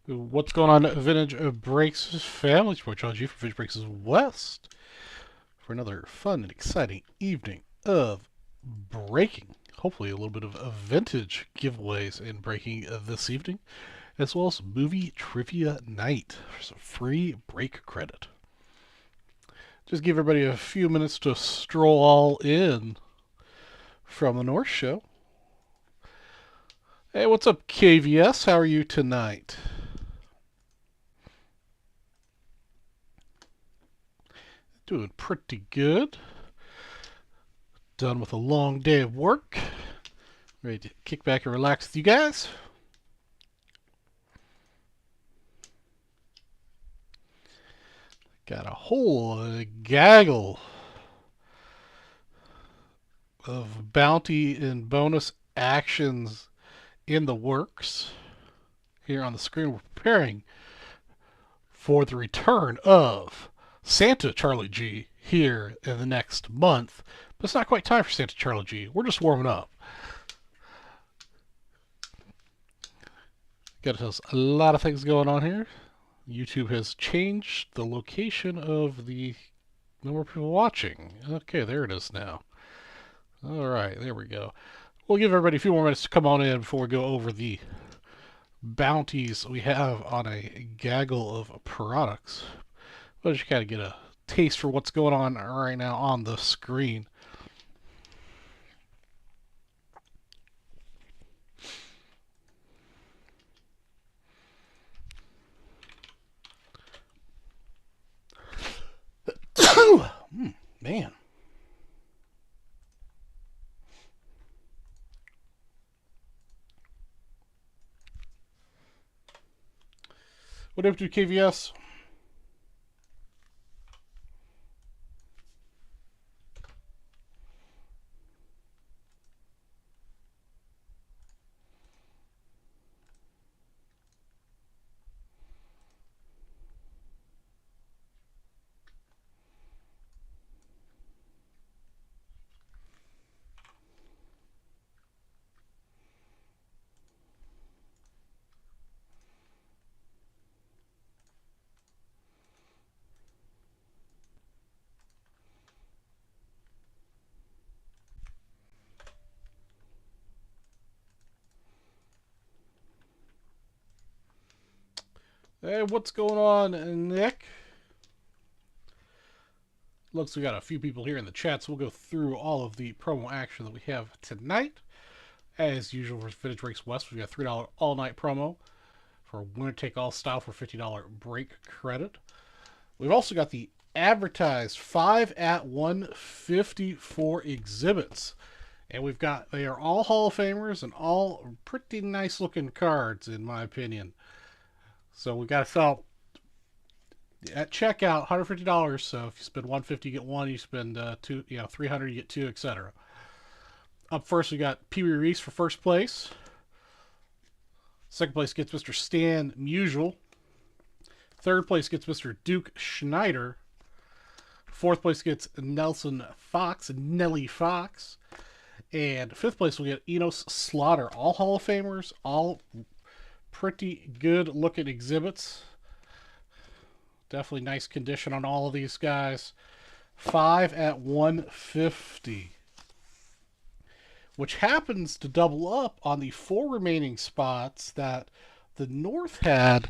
What's going on, Vintage Breaks family? It's Charles G from Vintage Breaks West for another fun and exciting evening of breaking. Hopefully, a little bit of vintage giveaways in breaking this evening, as well as movie trivia night for some free break credit. Just give everybody a few minutes to stroll all in from the North Show. Hey, what's up, KVS? How are you tonight? Doing pretty good. Done with a long day of work. Ready to kick back and relax with you guys. Got a whole gaggle of bounty and bonus actions in the works. Here on the screen, we're preparing for the return of Santa Charlie G here in the next month. But it's not quite time for Santa Charlie G. We're just warming up. Got us a lot of things going on here. YouTube has changed the location of the number of people watching. Okay, there it is now. Alright, there we go. We'll give everybody a few more minutes to come on in before we go over the bounties we have on a gaggle of products. But just kind of get a taste for what's going on right now on the screen. Man. What up to KVS? Hey, what's going on, Nick? Looks we got a few people here in the chat, so we'll go through all of the promo action that we have tonight. As usual for Vintage Breaks West, we've got a $3 all-night promo for winner-take-all style for $50 break credit. We've also got the advertised 5 at 154 exhibits. And we've got, they are all Hall of Famers and all pretty nice looking cards, in my opinion. So we got to sell at checkout $150. So if you spend $150, you get one. You spend two, $300, you get two, etc. Up first, we got Pee Wee Reese for first place. Second place gets Mr. Stan Musial. Third place gets Mr. Duke Schneider. Fourth place gets Nelson Fox, Nelly Fox. And fifth place will get Enos Slaughter. All Hall of Famers, all pretty good looking exhibits. Definitely nice condition on all of these guys. 5 at 150. Which happens to double up on the 4 remaining spots that the North had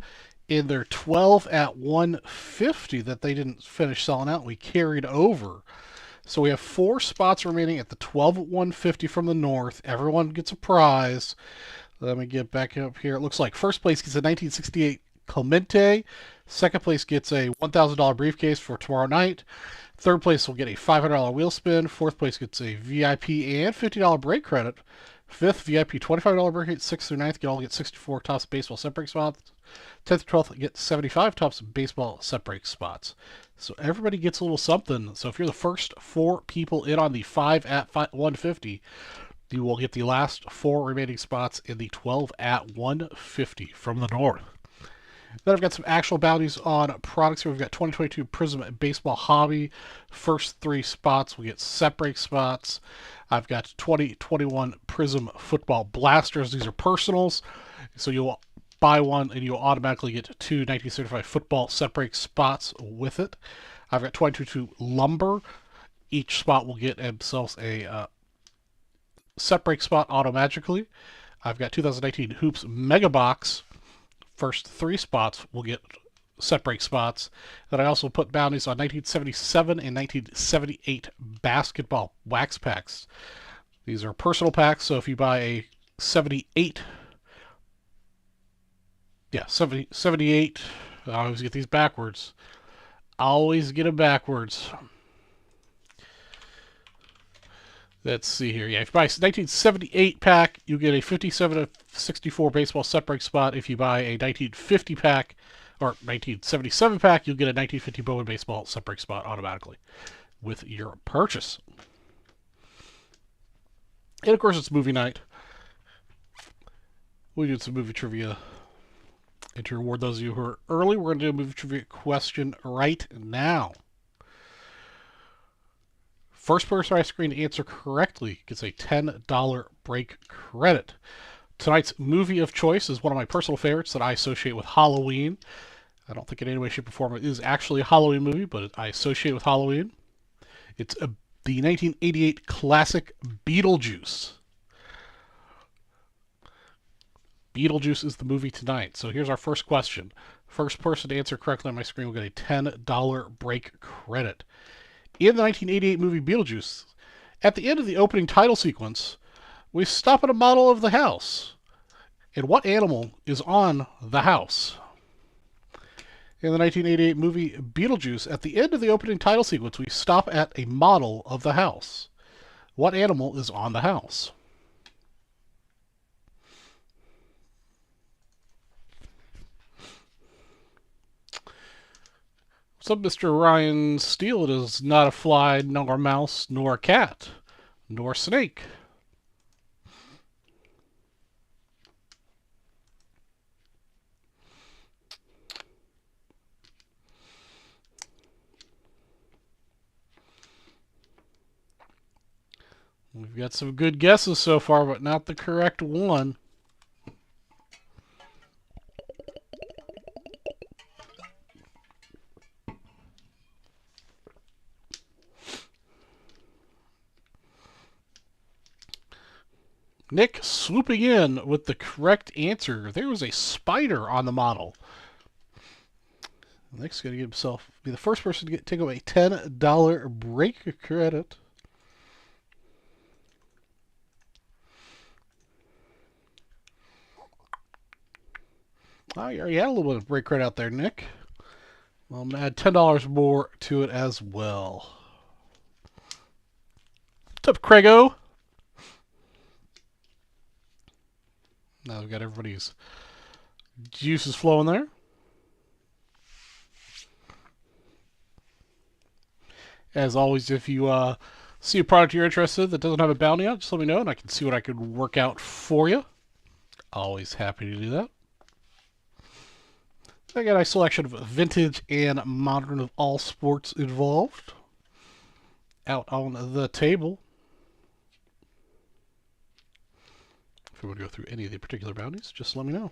in their 12 at 150 that they didn't finish selling out. We carried over. So we have 4 spots remaining at the 12 at 150 from the North. Everyone gets a prize. Let me get back up here. It looks like first place gets a 1968 Clemente. Second place gets a $1,000 briefcase for tomorrow night. Third place will get a $500 wheel spin. Fourth place gets a VIP and $50 break credit. Fifth, VIP $25 break credit. Sixth through ninth get 64 tops baseball set break spots. 10th through 12th get 75 tops baseball set break spots. So everybody gets a little something. So if you're the first 4 people in on the 5 at 150, you will get the last 4 remaining spots in the 12 at 150 from the North. Then I've got some actual bounties on products here. We've got 2022 Prism Baseball Hobby. First 3 spots will get set break spots. I've got 2021 Prism Football Blasters. These are personals, so you'll buy one and you'll automatically get 2 1975 football set break spots with it. I've got 2022 Lumber. Each spot will get themselves a set break spot automatically. I've got 2019 Hoops Mega Box. First 3 spots will get set break spots. Then I also put bounties on 1977 and 1978 basketball wax packs. These are personal packs, so if you buy a 78, 78, I always get these backwards. Always get them backwards. Let's see here. Yeah, if you buy a 1978 pack, you get a 57 of 64 baseball set break spot. If you buy a 1950 pack or 1977 pack, you'll get a 1950 Bowman baseball set break spot automatically with your purchase. And of course, it's movie night. We did some movie trivia. And to reward those of you who are early, we're going to do a movie trivia question right now. First person on my screen to answer correctly gets a $10 break credit. Tonight's movie of choice is one of my personal favorites that I associate with Halloween. I don't think in any way, shape, or form it is actually a Halloween movie, but I associate with Halloween. It's the 1988 classic Beetlejuice. Beetlejuice is the movie tonight. So here's our first question. First person to answer correctly on my screen will get a $10 break credit. In the 1988 movie Beetlejuice, at the end of the opening title sequence, we stop at a model of the house. And what animal is on the house? In the 1988 movie Beetlejuice, at the end of the opening title sequence, we stop at a model of the house. What animal is on the house? What's up, Mr. Ryan Steele? It is not a fly, nor a mouse, nor a cat, nor a snake. We've got some good guesses so far, but not the correct one. Nick swooping in with the correct answer. There was a spider on the model. Nick's going to give himself, be the first person to take away a $10 break credit. Oh, you already had a little bit of break credit out there, Nick. Well, I'm going to add $10 more to it as well. What's up, Craigo? Now we've got everybody's juices flowing there. As always, if you see a product you're interested in that doesn't have a bounty on it, just let me know and I can see what I could work out for you. Always happy to do that. I got a selection of vintage and modern of all sports involved out on the table. If you want to go through any of the particular bounties, just let me know.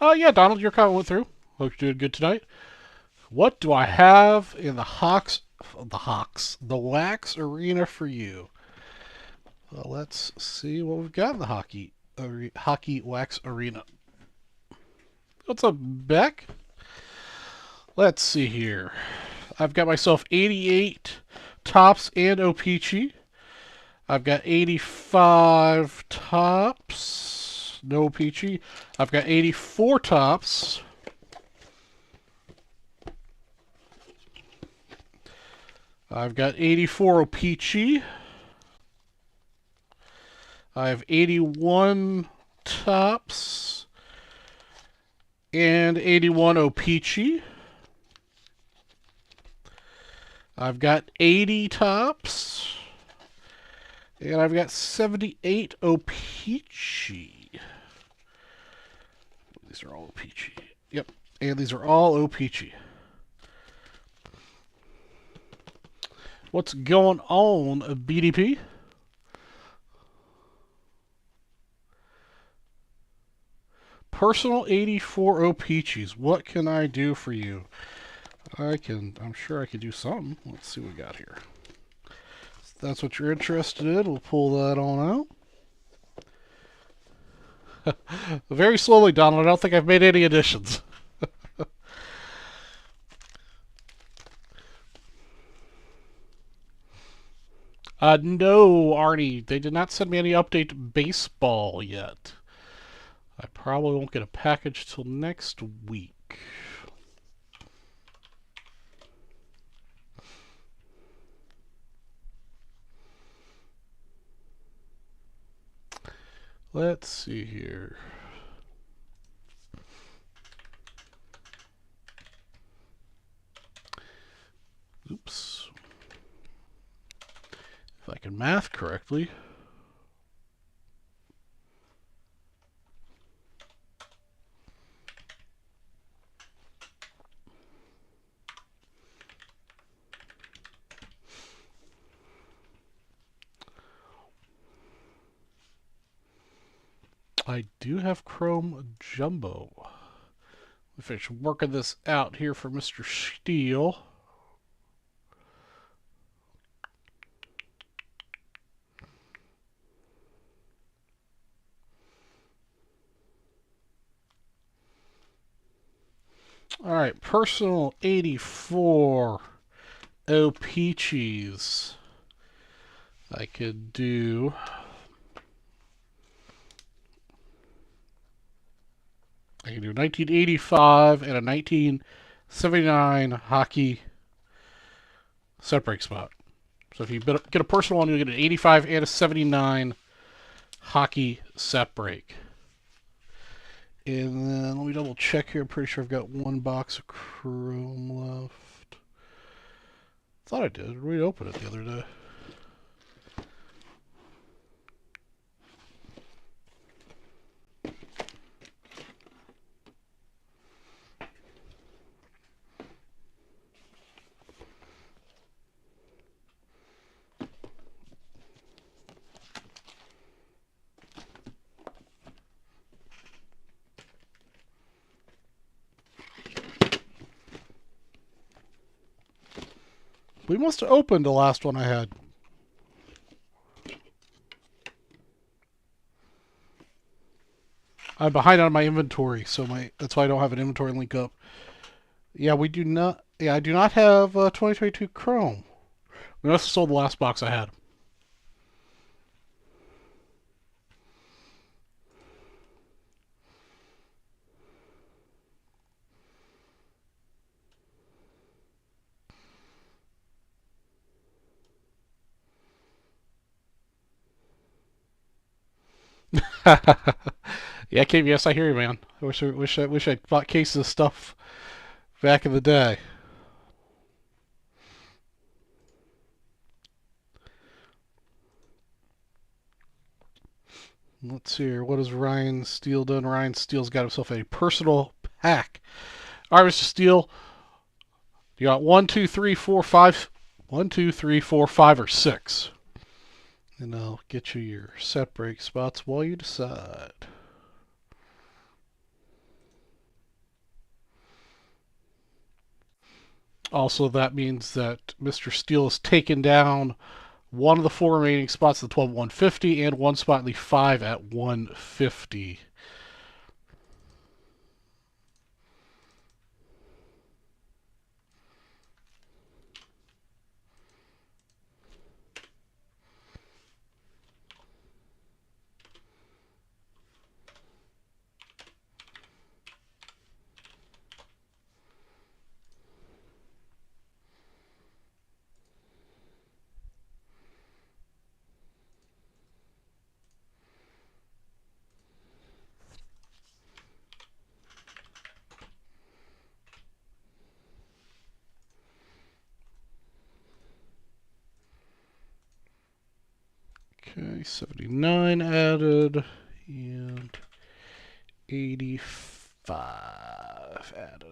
Oh, yeah, Donald, your comment went through. Hope you're doing good tonight. What do I have in the wax arena for you? Well, let's see what we've got in the hockey wax arena. What's up, Beck? Let's see here. I've got myself 88 Tops and O-Pee-Chee. I've got 85 Tops, no Peachy. I've got 84 Tops. I've got 84 O-Pee-Chee. I have 81 Tops. and 81 O-Pee-Chee. I've got 80 Tops. And I've got 78 O-Pee-Chee. These are all O-Pee-Chee. Yep. And these are all O-Pee-Chee. What's going on, BDP? Personal 84 O-Pee-Chees. What can I do for you? I'm sure I could do something. Let's see what we got here. If that's what you're interested in, we'll pull that on out. Very slowly, Donald. I don't think I've made any additions. No, Arnie. They did not send me any update to baseball yet. I probably won't get a package till next week. Let's see here. Oops. If I can math correctly. I do have Chrome Jumbo. We finish working this out here for Mr. Steele. All right, personal 84 O-Pee-Chees. I could do I can do 1985 and a 1979 hockey set break spot. So if you get a personal one, you'll get an 85 and a 79 hockey set break. And then let me double check here. I'm pretty sure I've got one box of Chrome left. Thought I did. We opened it the other day. We must have opened the last one I had. I'm behind on my inventory, so that's why I don't have an inventory link up. Yeah, we do not. Yeah, I do not have 2022 Chrome. We must have sold the last box I had. Yeah, KBS, I hear you, man. I wish I bought cases of stuff back in the day. Let's see here. What has Ryan Steele done? Ryan Steele's got himself a personal pack. All right, Mr. Steele. You got 1, 2, 3, 4, 5. 1, 2, 3, 4, 5, or 6. And I'll get you your set break spots while you decide. Also, that means that Mr. Steele has taken down one of the 4 remaining spots at the 12 150 and one spot in the 5 at 150. Okay, 79 added, and 85 added.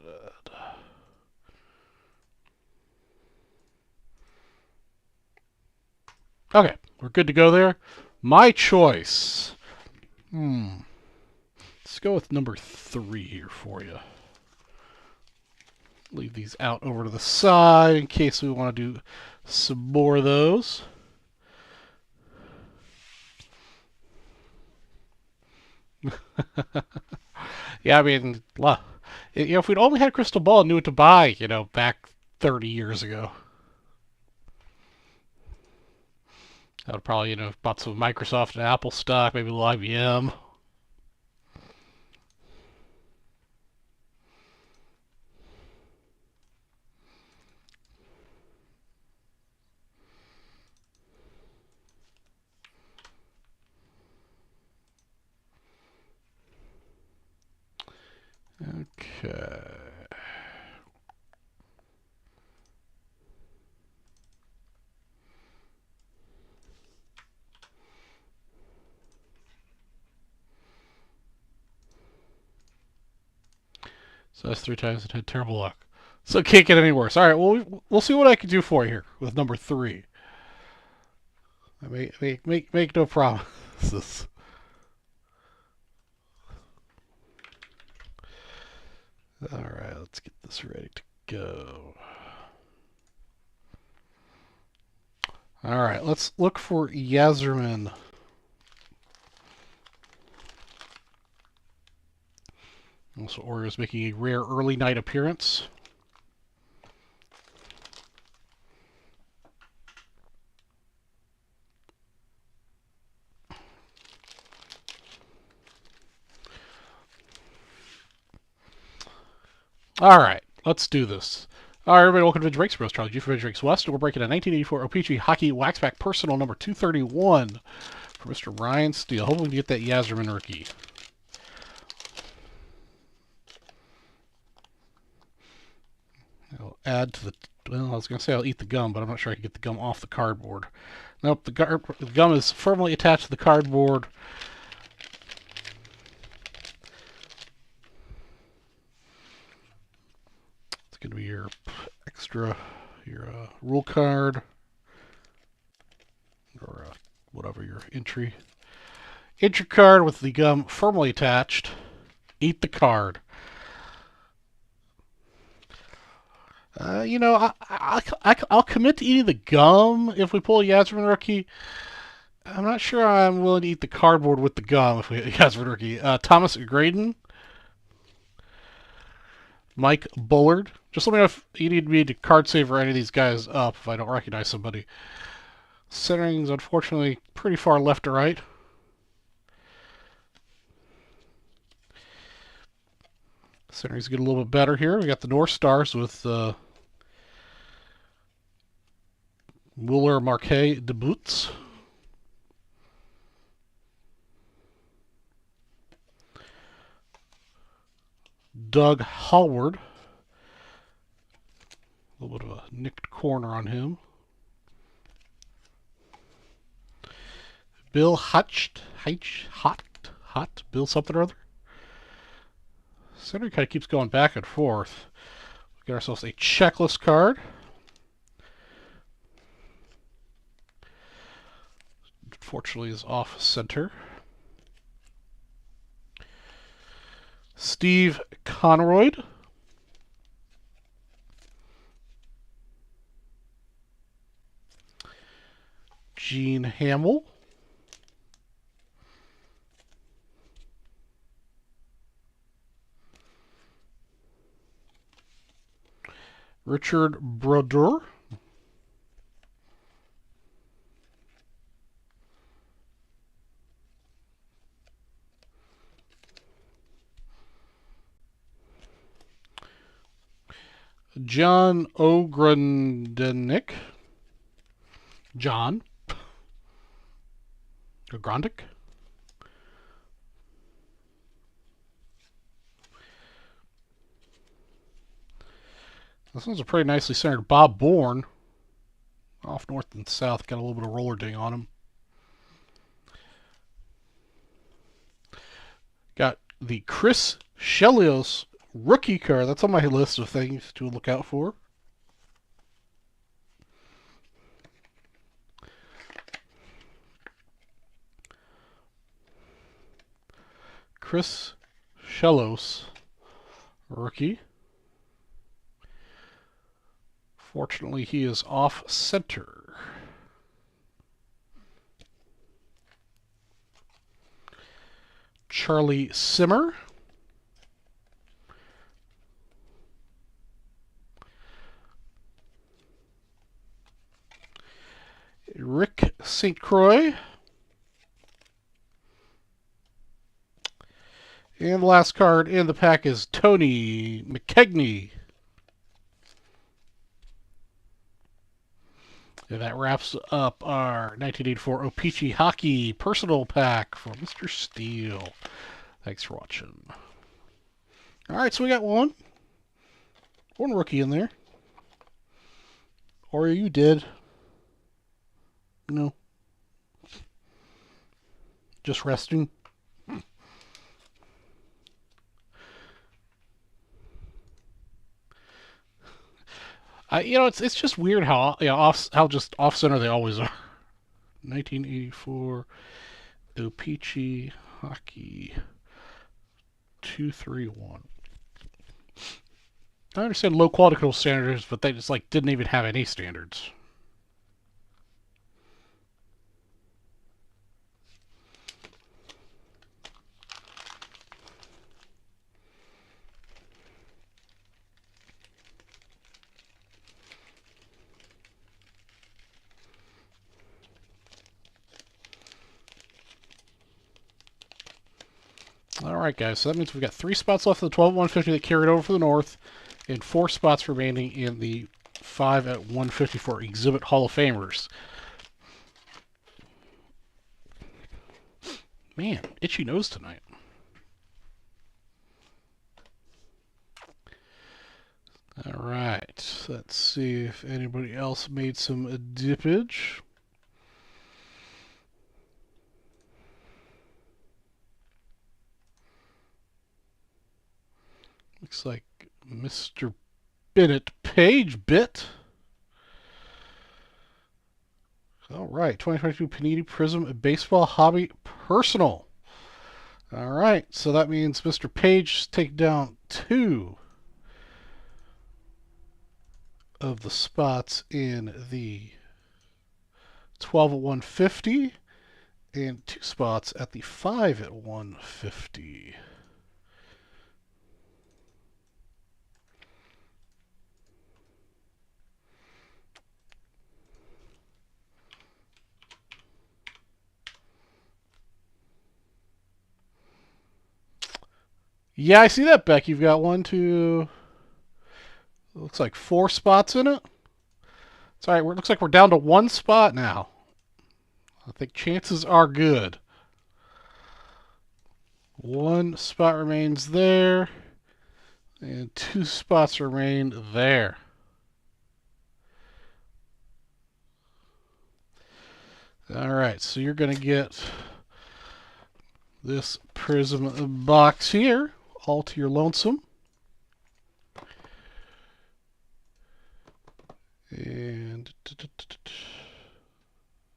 Okay, we're good to go there. My choice. Let's go with number 3 here for you. Leave these out over to the side in case we want to do some more of those. Yeah, I mean, if we'd only had Crystal Ball and knew what to buy, back 30 years ago, I would probably, bought some Microsoft and Apple stock, maybe a little IBM. Okay. So that's 3 times it had terrible luck. So it can't get any worse. All right, well, we'll see what I can do for you here with number 3. I make no promises. All right, let's get this ready to go. All right, let's look for Yazerman. Also, Orioles making a rare early night appearance. All right, let's do this. All right, everybody, welcome to Vintage Breaks Bros. Charlie G for Vintage Breaks West. We're breaking a 1984 O-Pee-Chee Hockey Waxpack Personal number 231 for Mr. Ryan Steele. Hopefully we can get that Yazerman rookie. I'll add to the... Well, I was going to say I'll eat the gum, but I'm not sure I can get the gum off the cardboard. Nope, the gum is firmly attached to the cardboard. It's going to be your extra, your rule card, or whatever your entry card with the gum firmly attached. Eat the card. I'll commit to eating the gum if we pull a Yazerman rookie. I'm not sure I'm willing to eat the cardboard with the gum if we get a Yazerman rookie. Thomas Graydon. Mike Bullard. Just let me know if you need me to card save or any of these guys up if I don't recognize somebody. Centering's unfortunately pretty far left to right. Centering's getting a little bit better here. We got the North Stars with Mueller, Marquet, DeBoots. Doug Hallward. A little bit of a nicked corner on him. Bill Hot, Bill something or other. Center kind of keeps going back and forth. We get ourselves a checklist card. Unfortunately, is off center. Steve Conroyd. Gene Hamill. Richard Brodeur. John Ogrodnik. John Ogrodnik. This one's a pretty nicely centered Bob Bourne. Off north and south, got a little bit of roller ding on him. the Chris Chelios rookie card. That's on my list of things to look out for. Chris Chelios rookie. Fortunately, he is off center. Charlie Simmer. Rick St. Croix. And the last card in the pack is Tony McKegney. And that wraps up our 1984 O-Pee-Chee Hockey personal pack for Mr. Steele. Thanks for watching. All right, so we got one rookie in there. Or you did. No. Just resting. It's just weird how how just off center they always are. 1984 O-Pee-Chee Hockey 231. I understand low quality control standards, but they just didn't even have any standards. All right, guys. So that means we've got 3 spots left in the 12 at 150 that carried over for the North, and 4 spots remaining in the 5 at 150 for Exhibit Hall of Famers. Man, itchy nose tonight. All right. Let's see if anybody else made some dippage. Looks like Mr. Bennett Page bit. All right, 2022 Panini Prism Baseball Hobby Personal. All right, so that means Mr. Page take down 2 of the spots in the 12 at 150 and 2 spots at the 5 at 150. Yeah, I see that, Beck. You've got 1, 2, looks like 4 spots in it. It's all right. It looks like we're down to 1 spot now. I think chances are good. 1 spot remains there, and 2 spots remain there. All right, so you're going to get this Prism box here, all to your lonesome. And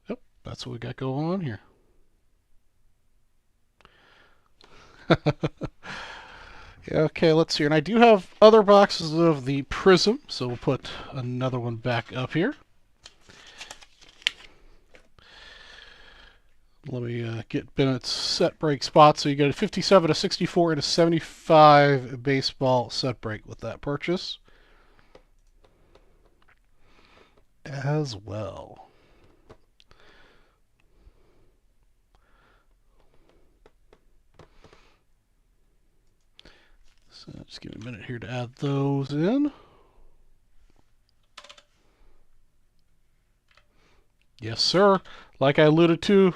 yep, that's what we got going on here. Okay, let's see. And I do have other boxes of the Prism, so we'll put another one back up here. Let me get Bennett's set break spot. So you get a 57, a 64, and a 75 baseball set break with that purchase as well. So just give me a minute here to add those in. Yes, sir. Like I alluded to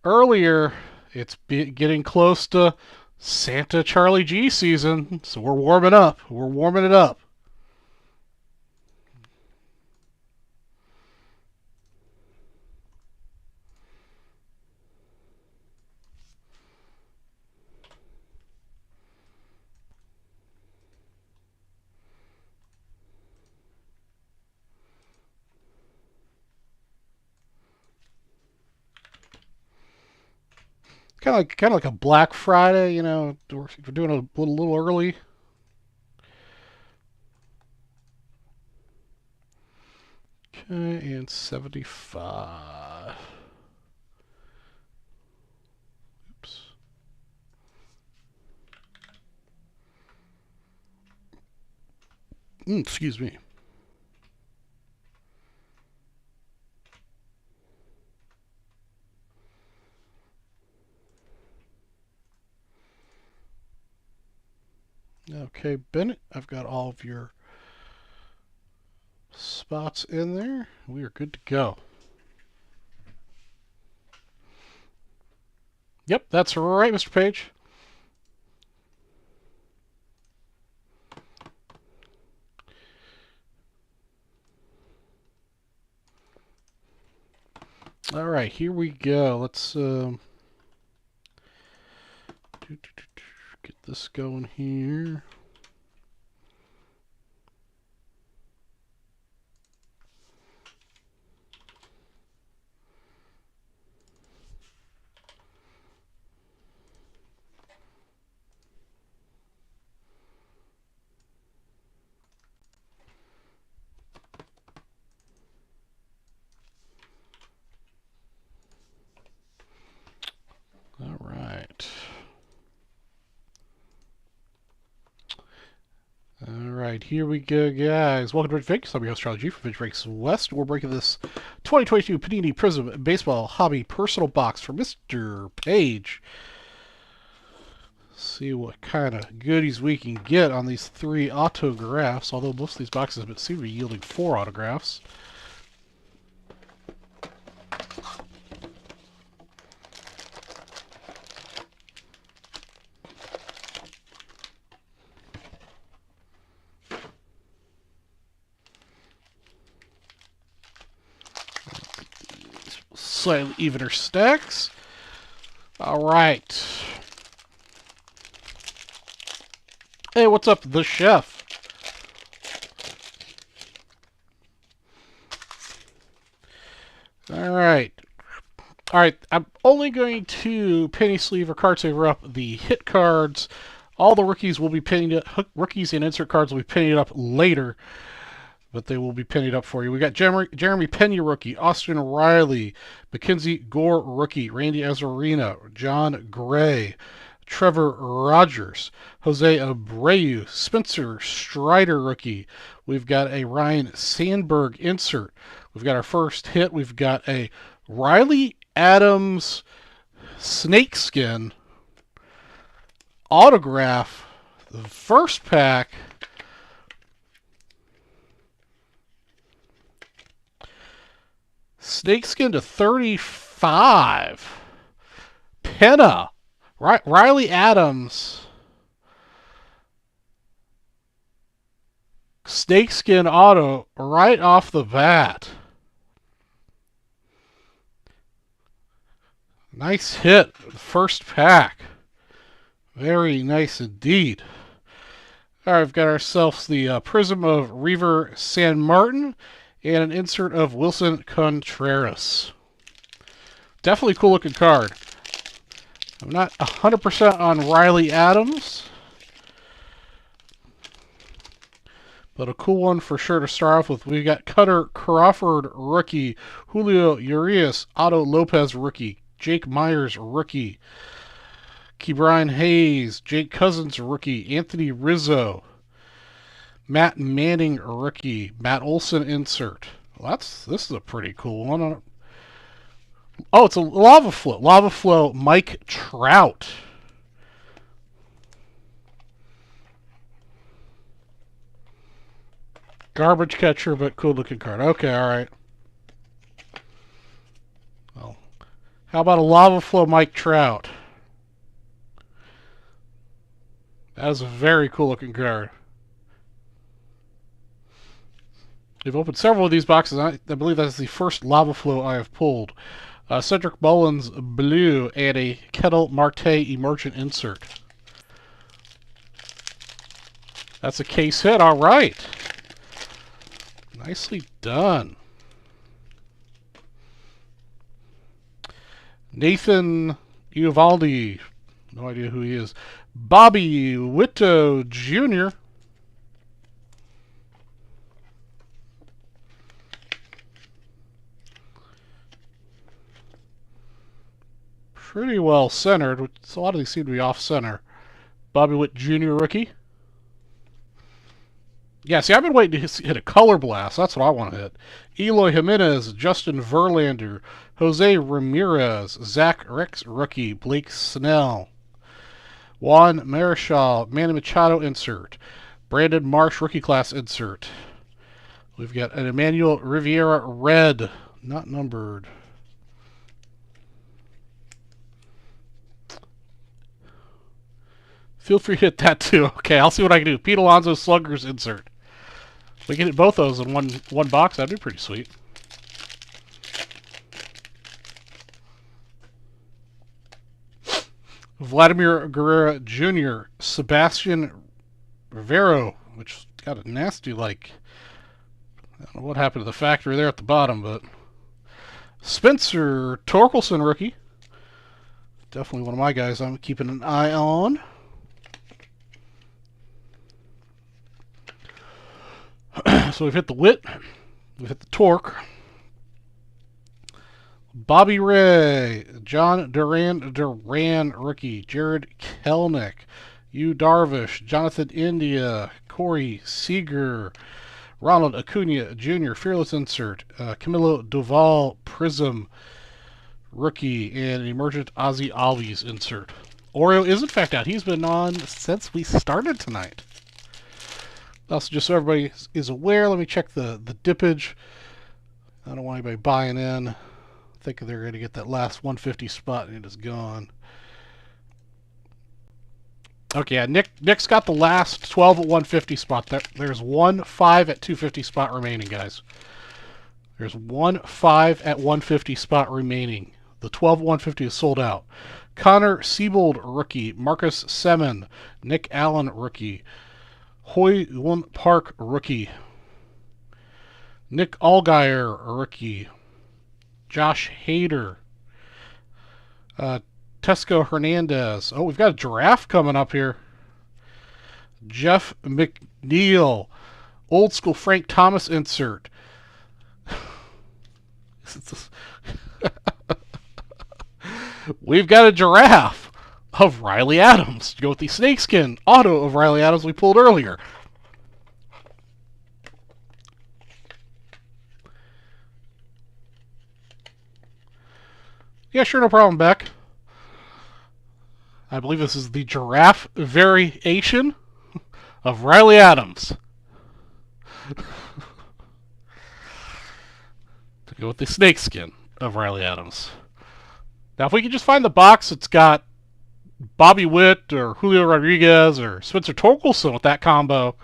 earlier, it's getting close to Santa Charlie G season, so we're warming up. We're warming it up. kind of like a Black Friday, you know. We're doing a little early. Okay, and 75. Oops. Excuse me. Okay, Bennett, I've got all of your spots in there. We are good to go. Yep, that's right, Mr. Page. All right, here we go. Let's get this going here. All right. Alright, here we go, guys. Welcome to Red Fix. I'm your host, Charlie G from Vintage Breaks West. We're breaking this 2022 Panini Prism Baseball Hobby Personal Box for Mr. Page. See what kind of goodies we can get on these 3 autographs, although most of these boxes seem to be yielding 4 autographs. Slightly evener stacks. All right. Hey, what's up, the chef? All right. All right, I'm only going to penny sleeve or card saver up the hit cards. All the rookies will be pennied up. Rookies and insert cards will be pennied up later, but they will be pennied up for you. We got Jeremy Pena rookie, Austin Riley, Mackenzie Gore rookie, Randy Arozarena, John Gray, Trevor Rogers, Jose Abreu, Spencer Strider rookie. We've got a Ryan Sandberg insert. We've got our first hit. We've got a Riley Adams snakeskin autograph. The first pack. Snakeskin to 35. Pena. Riley Adams. Snakeskin auto right off the bat. Nice hit. First pack. Very nice indeed. All right, we've got ourselves the Prism of Reaver San Martin and an insert of Wilson Contreras. Definitely cool looking card. I'm not 100% on Riley Adams, but a cool one for sure to start off with. We got Cutter Crawford rookie, Julio Urias, Otto Lopez rookie, Jake Myers rookie, Ke'Bryan Hayes, Jake Cousins rookie, Anthony Rizzo, Matt Manning rookie, Matt Olson insert. Well, this is a pretty cool one. Oh, it's a Lava Flow Mike Trout. Garbage catcher, but cool looking card. Okay, all right. Well, how about a Lava Flow Mike Trout? That is a very cool looking card. We've opened several of these boxes. I believe that's the first Lava Flow I have pulled. Cedric Mullins blue and a Kettle Marte emergent insert. That's a case hit. All right. Nicely done. Nathan Uvalde. No idea who he is. Bobby Witt Jr. Pretty well centered, which a lot of these seem to be off center. Bobby Witt Jr. rookie. Yeah, see, I've been waiting to hit a color blast. That's what I want to hit. Eloy Jimenez, Justin Verlander, Jose Ramirez, Zach Rex rookie, Blake Snell, Juan Marichal, Manny Machado insert, Brandon Marsh rookie class insert. We've got an Emmanuel Rivera red, not numbered. Feel free to hit that too. Okay, I'll see what I can do. Pete Alonso sluggers insert. We can hit both those in one box. That'd be pretty sweet. Vladimir Guerrero Jr., Sebastian Rivero, which got a nasty, like, I don't know what happened to the factory there at the bottom, but Spencer Torkelson rookie. Definitely one of my guys I'm keeping an eye on. So we've hit the Witt, we've hit the Torque, Bobby Ray, John Duran rookie, Jared Kelnick, Yu Darvish, Jonathan India, Corey Seager, Ronald Acuna Jr., Fearless insert, Camilo Doval Prism rookie, and Emergent Ozzy Albies insert. Oreo is in fact out. He's been on since we started tonight. Also, just so everybody is aware, let me check the dippage. I don't want anybody buying in, thinking they're going to get that last 150 spot and it is gone. Okay, yeah, Nick's got the last 12 at 150 spot. There's 1 5 at 250 spot remaining, guys. There's 1 5 at 150 spot remaining. The 12 at 150 is sold out. Connor Siebold rookie, Marcus Semien, Nick Allen rookie, Hoy Won Park rookie, Nick Allgaier rookie, Josh Hader, Tesco Hernandez. Oh, we've got a giraffe coming up here. Jeff McNeil, old school Frank Thomas insert. We've got a giraffe of Riley Adams to go with the snakeskin auto of Riley Adams we pulled earlier. Yeah, sure, no problem, Beck. I believe this is the giraffe variation of Riley Adams. To go with the snakeskin of Riley Adams. Now, if we can just find the box that's got Bobby Witt or Julio Rodriguez or Spencer Torkelson with that combo,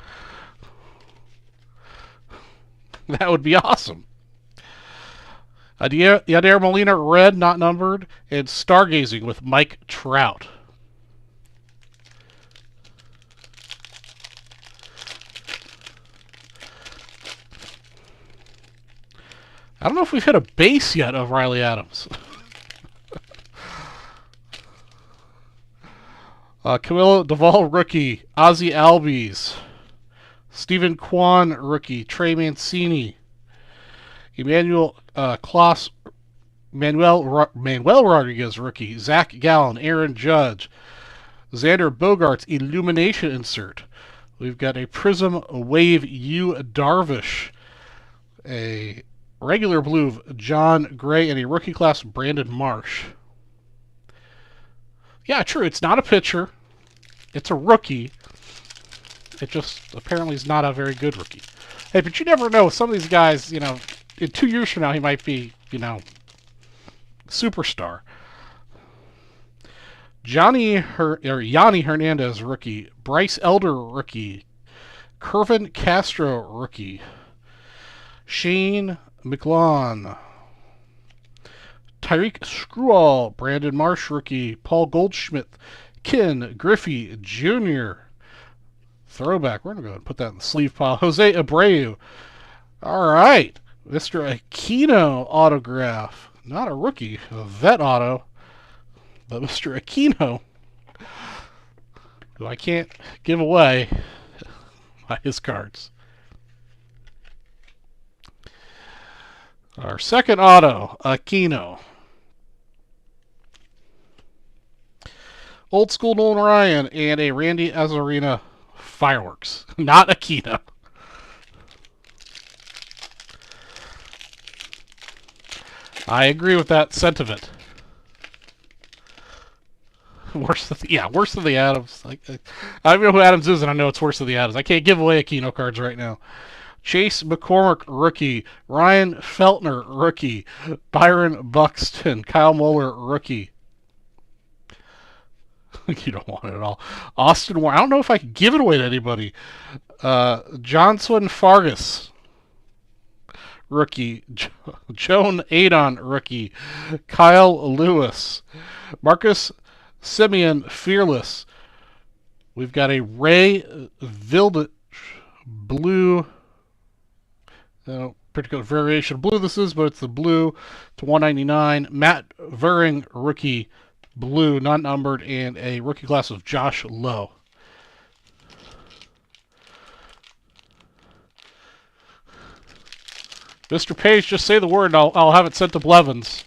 that would be awesome. Yadier Molina red, not numbered, and Stargazing with Mike Trout. I don't know if we've hit a base yet of Riley Adams. Camilo Doval rookie, Ozzy Albies, Stephen Kwan rookie, Trey Mancini, Manuel Rodriguez rookie, Zach Gallen, Aaron Judge, Xander Bogaerts illumination insert. We've got a Prism Wave Yu Darvish, a regular blue John Gray, and a rookie class Brandon Marsh. Yeah, true. It's not a pitcher. It's a rookie. It just apparently is not a very good rookie. Hey, but you never know. Some of these guys, you know, in 2 years from now, he might be, you know, superstar. Yanni Hernandez, rookie. Bryce Elder, rookie. Kervin Castro, rookie. Shane McLawn. Tyreek Screwall, Brandon Marsh, rookie. Paul Goldschmidt, Ken Griffey Jr. Throwback. We're going to go ahead and put that in the sleeve pile. Jose Abreu. All right. Mr. Aquino autograph. Not a rookie, a vet auto. But Mr. Aquino, who I can't give away by his cards. Our second auto, Aquino. Old School Nolan Ryan and a Randy Arozarena Fireworks. Not Aquino. I agree with that sentiment. Worse than the Adams. I don't even know who Adams is, and I know it's worse than the Adams. I can't give away Aquino cards right now. Chase McCormick, rookie. Ryan Feltner, rookie. Byron Buxton. Kyle Muller, rookie. You don't want it at all. Austin Warren. I don't know if I can give it away to anybody. Johnson Fargas, rookie. Joan Adon, rookie. Kyle Lewis. Marcus Simeon, fearless. We've got a Ray Vildich, blue. Particular variation of blue this is, but it's the blue to 199. Matt Vering, rookie, blue, not numbered, and a rookie class of Josh Lowe. Mr. Page, just say the word and I'll have it sent to Blevins.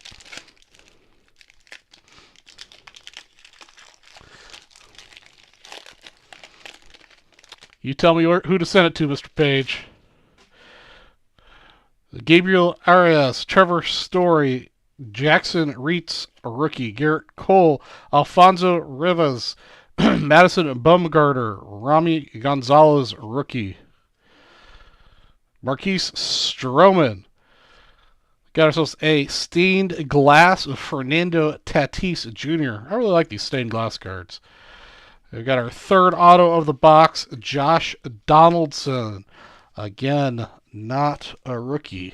You tell me who to send it to, Mr. Page. Gabriel Arias, Trevor Story, Jackson Reitz, a rookie. Garrett Cole, Alfonso Rivas, Madison Bumgarner, Rami Gonzalez, rookie. Marquise Stroman. Got ourselves a stained glass of Fernando Tatis Jr. I really like these stained glass cards. We've got our third auto of the box, Josh Donaldson. Again, not a rookie.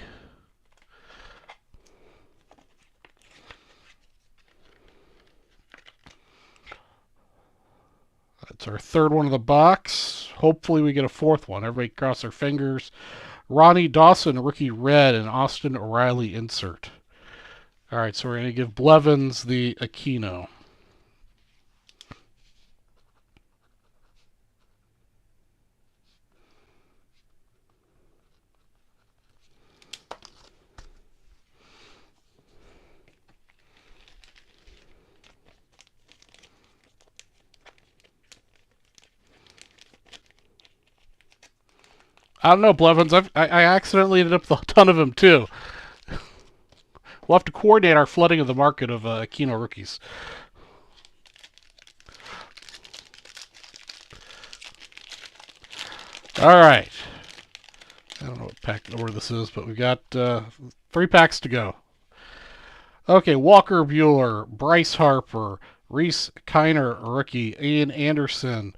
That's our third one of the box. Hopefully we get a fourth one. Everybody cross their fingers. Ronnie Dawson, rookie red, and Austin O'Reilly insert. All right, so we're going to give Blevins the Aquino. I don't know, Blevins. I accidentally ended up with a ton of them, too. We'll have to coordinate our flooding of the market of Aquino rookies. All right. I don't know what pack order this is, but we've got 3 packs to go. Okay, Walker Buehler, Bryce Harper, Reese Kiner, rookie, Ian Anderson,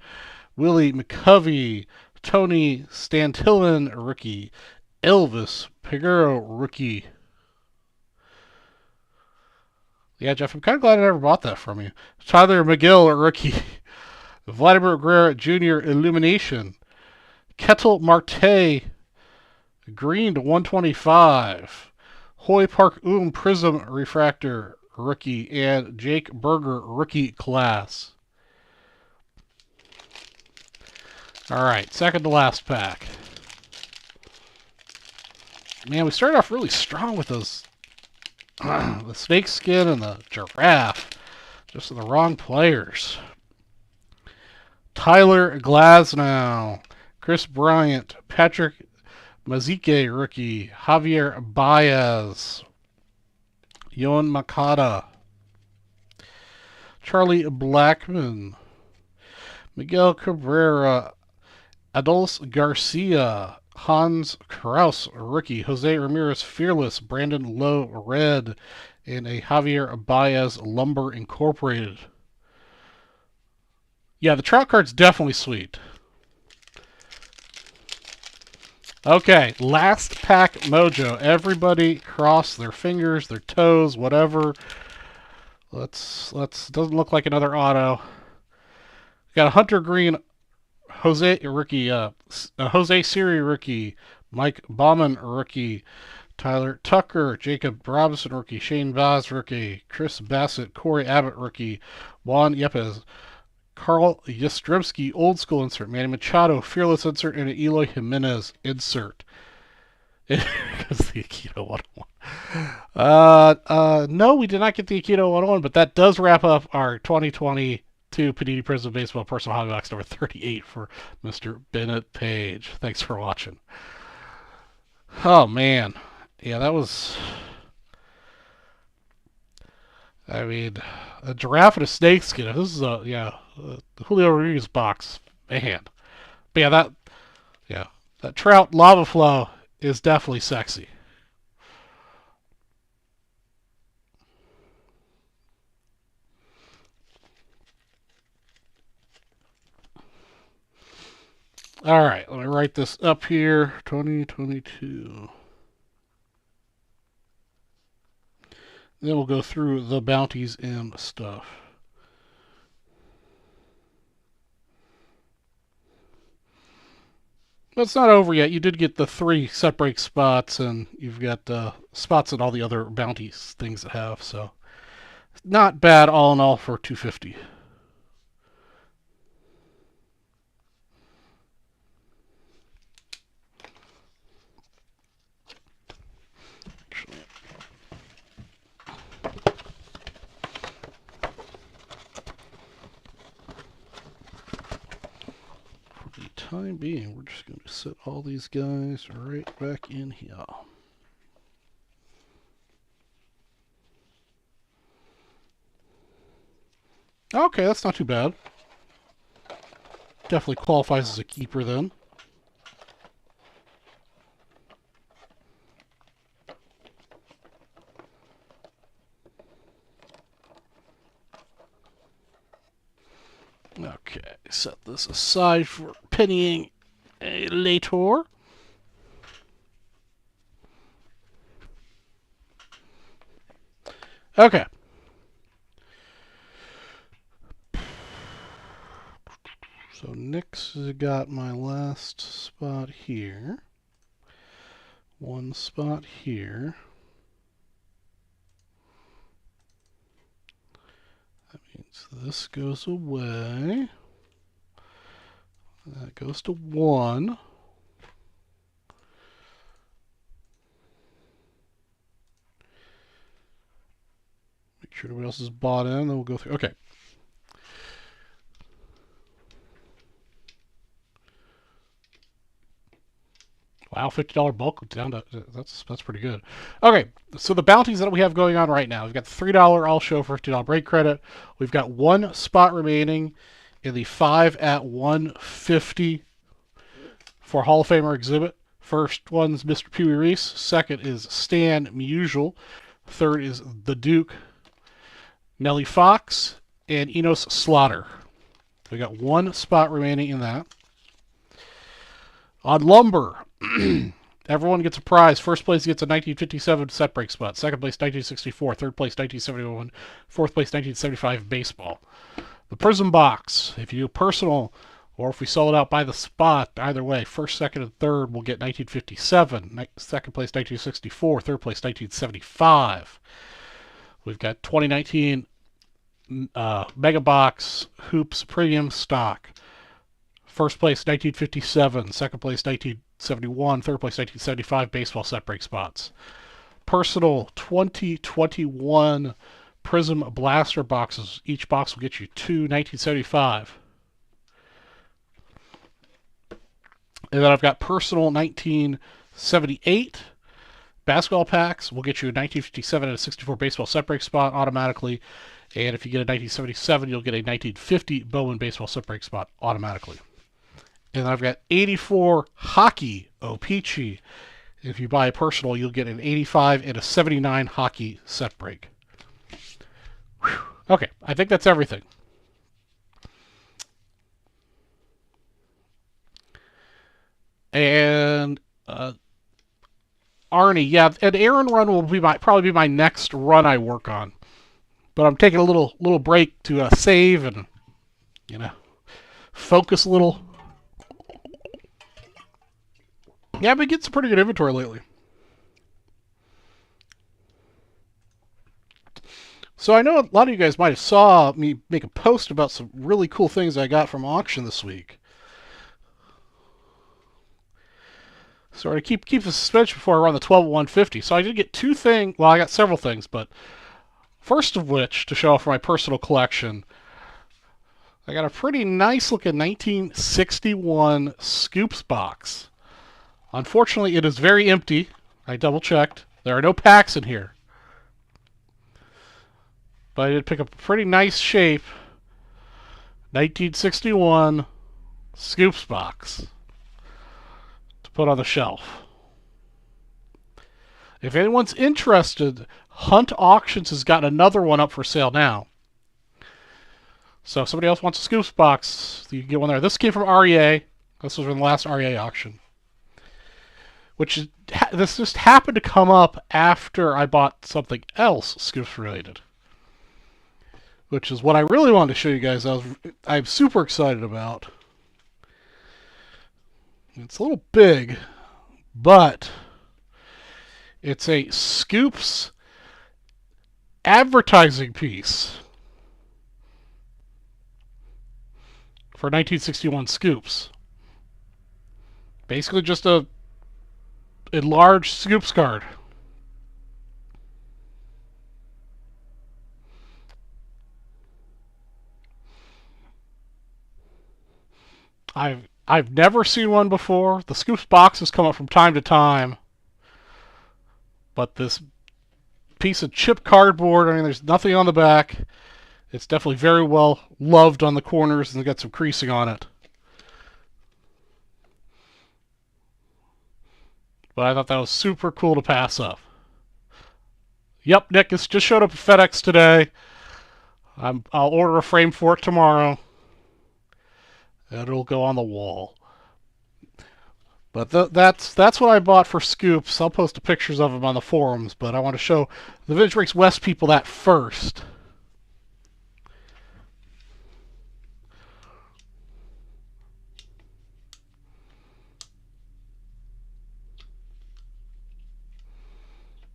Willie McCovey, Tony Stantillan, rookie. Elvis Peguero, rookie. Yeah, Jeff, I'm kind of glad I never bought that from you. Tyler McGill, rookie. Vladimir Guerrero Jr., Illumination. Ketel Marte, green to 125. Hoy Park Prism Refractor, rookie. And Jake Berger, rookie class. All right, second to last pack. Man, we started off really strong with those the snake skin and the giraffe. Just the wrong players. Tyler Glasnow, Chris Bryant, Patrick Mazike, rookie, Javier Baez, Yohan Makata, Charlie Blackmon, Miguel Cabrera, Adolis Garcia, Hans Kraus, rookie, Jose Ramirez, fearless, Brandon Lowe, red, and a Javier Baez, Lumber Incorporated. Yeah, the trout card's definitely sweet. Okay, last pack mojo. Everybody cross their fingers, their toes, whatever. Doesn't look like another auto. Got a Hunter Green Jose rookie, Jose Siri rookie, Mike Bauman rookie, Tyler Tucker, Jacob Robinson rookie, Shane Vaz rookie, Chris Bassett, Corey Abbott rookie, Juan Yepes, Carl Yastrzemski old school insert, Manny Machado fearless insert, and an Eloy Jimenez insert. Because the Aikido 101. No, we did not get the Aikido 101, but that does wrap up our 2022 Panini Prism Baseball Personal Hobby Box number 38 for Mr. Bennett Page. Thanks for watching. Oh, man. Yeah, that was... I mean, a giraffe and a snakeskin. If this is the Julio Rodriguez box, man. But that Trout Lava Flow is definitely sexy. All right, let me write this up here. 2022. Then we'll go through the bounties and stuff. But it's not over yet. You did get the 3 set break spots, and you've got spots in all the other bounties things that have. So not bad all in all for 250. Time being, we're just going to set all these guys right back in here. Okay, that's not too bad. Definitely qualifies as a keeper then. Okay, set this aside for pennying later. Okay. So Nick's got my last spot here. One spot here. That means this goes away. That goes to 1. Make sure nobody else is bought in, then we'll go through. Okay. Wow, $50 bulk down to that's pretty good. Okay, so the bounties that we have going on right now, we've got the $3 all show for $50 break credit. We've got 1 spot remaining in the 5 at 150 for Hall of Famer exhibit. First one's Mr. Pee Wee Reese. Second is Stan Musial. Third is the Duke, Nellie Fox, and Enos Slaughter. We got 1 spot remaining in that. On lumber, everyone gets a prize. First place gets a 1957 set break spot. Second place, 1964. Third place, 1971. Fourth place, 1975 baseball. The Prism box, if you do personal or if we sell it out by the spot, either way, first, second, and third will get 1957. Second place, 1964. Third place, 1975. We've got 2019 Mega Box Hoops Premium Stock. First place, 1957. Second place, 1971. Third place, 1975 baseball set break spots. Personal 2021 Prism Blaster boxes. Each box will get you 2 1975. And then I've got personal 1978 basketball packs. Will get you a 1957 and a 64 baseball set break spot automatically. And if you get a 1977, you'll get a 1950 Bowman baseball set break spot automatically. And I've got 84 hockey O-Pee-Chee. If you buy a personal, you'll get an 85 and a 79 hockey set break. Whew. Okay, I think that's everything. And Arnie, yeah, an Aaron run will be probably be my next run I work on. But I'm taking a little break to save and focus a little. Yeah, I've been getting some pretty good inventory lately. So I know a lot of you guys might have saw me make a post about some really cool things I got from auction this week. So to keep the suspense before I run the 12 at 150. So I did get two things. Well, I got several things, but first of which, to show off for my personal collection, I got a pretty nice looking 1961 Scoops box. Unfortunately, it is very empty. I double checked. There are no packs in here. But I did pick up a pretty nice shape 1961 Scoops box to put on the shelf. If anyone's interested, Hunt Auctions has got another one up for sale now. So if somebody else wants a Scoops box, you can get one there. This came from REA. This was from the last REA auction. This just happened to come up after I bought something else Scoops related. Which is what I really wanted to show you guys. I'm super excited about. It's a little big, but it's a Scoops advertising piece for 1961 Scoops. Basically just a enlarged Scoops card. I've never seen one before. The Scoops boxes come up from time to time, but this piece of chip cardboard, I mean, there's nothing on the back. It's definitely very well loved on the corners and got some creasing on it. But I thought that was super cool to pass up. Yep, Nick, it's just showed up at FedEx today. I'll order a frame for it tomorrow. And it'll go on the wall. But that's what I bought for Scoops. I'll post the pictures of them on the forums, but I want to show the Vintage Breaks West people that first.